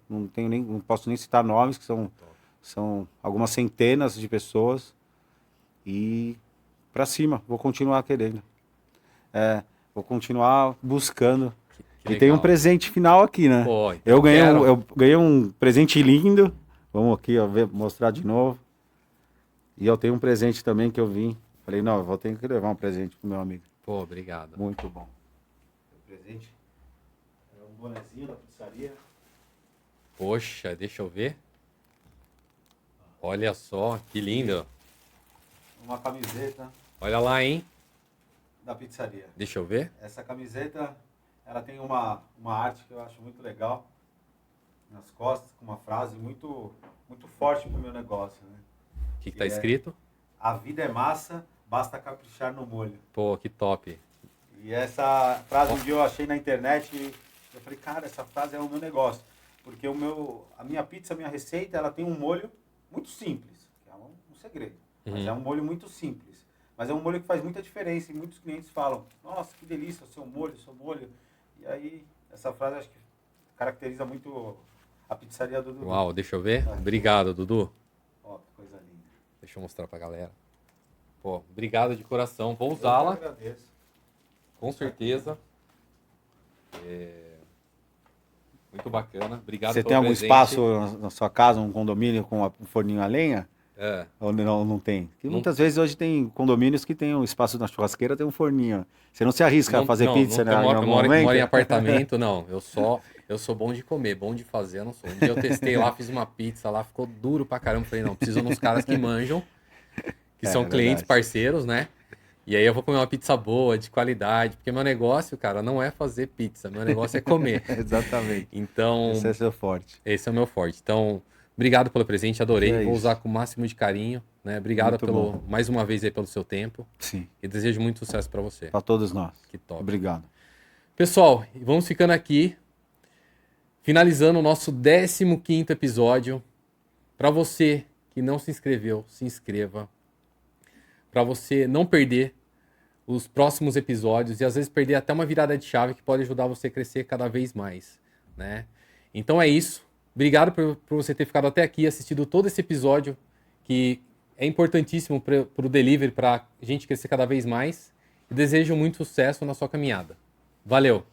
B: não posso nem citar nomes, que são algumas centenas de pessoas, e para cima, vou continuar querendo. Vou continuar buscando.
A: Que
B: e tem um
A: legal.
B: presente final aqui, né?
A: Pô, então
B: eu ganhei um presente lindo. Vamos aqui, ó, mostrar de novo. E eu tenho um presente também que eu vim. Falei, não, eu vou ter que levar um presente pro meu amigo.
A: Pô, obrigado.
B: Muito bom. O presente é um bonezinho da pizzaria.
A: Poxa, deixa eu ver. Olha só, que lindo.
B: Uma camiseta
A: Olha lá, hein?
B: da pizzaria.
A: Deixa eu ver.
B: Essa camiseta, ela tem uma arte que eu acho muito legal nas costas, com uma frase muito, muito forte pro meu negócio, né?
A: O que tá escrito?
B: A vida é massa, basta caprichar no molho.
A: Pô, que top.
B: E essa frase um dia eu achei na internet e eu falei, cara, essa frase é o meu negócio. Porque a minha pizza, a minha receita, ela tem um molho muito simples, que é um segredo. Mas é um molho muito simples. Mas é um molho que faz muita diferença e muitos clientes falam, nossa, que delícia o seu molho. E aí, essa frase acho que caracteriza muito a pizzaria do Dudu.
A: Uau, deixa eu ver. Obrigado, Dudu.
B: Ó, que coisa linda.
A: Deixa eu mostrar pra galera. Pô, obrigado de coração. Vou usá-la.
B: Eu que agradeço.
A: Com certeza. Muito bacana. Obrigado
B: Você
A: pelo
B: tem algum
A: presente.
B: espaço na sua casa, um condomínio com um forninho a lenha?
A: É.
B: Ou não tem? Porque muitas vezes hoje tem condomínios que tem um espaço na churrasqueira, tem um forninho. Você não se arrisca a fazer pizza, né?
A: Eu
B: Em algum
A: moro
B: momento?
A: em apartamento, não. Eu sou bom de comer, bom de fazer, eu não sou. Um dia eu testei lá, fiz uma pizza lá, ficou duro pra caramba. Falei, não, preciso nos caras que manjam, que são clientes,
B: verdade.
A: parceiros, né? E aí eu vou comer uma pizza boa, de qualidade, porque meu negócio, cara, não é fazer pizza, meu negócio é comer.
B: Exatamente.
A: Então,
B: Esse é seu forte.
A: esse é o meu forte. Então, obrigado pelo presente, adorei.
B: É
A: Vou
B: isso.
A: usar com o máximo de carinho, né? Obrigado
B: Muito
A: mais uma vez aí pelo seu tempo
B: Sim.
A: e desejo muito sucesso pra você.
B: Para todos nós.
A: Que top.
B: Obrigado.
A: Pessoal, vamos ficando aqui, finalizando o nosso 15º episódio. Para você que não se inscreveu, se inscreva. Para você não perder os próximos episódios e às vezes perder até uma virada de chave que pode ajudar você a crescer cada vez mais, né? Então é isso. Obrigado por você ter ficado até aqui, assistido todo esse episódio que é importantíssimo para o delivery, para a gente crescer cada vez mais. E desejo muito sucesso na sua caminhada. Valeu!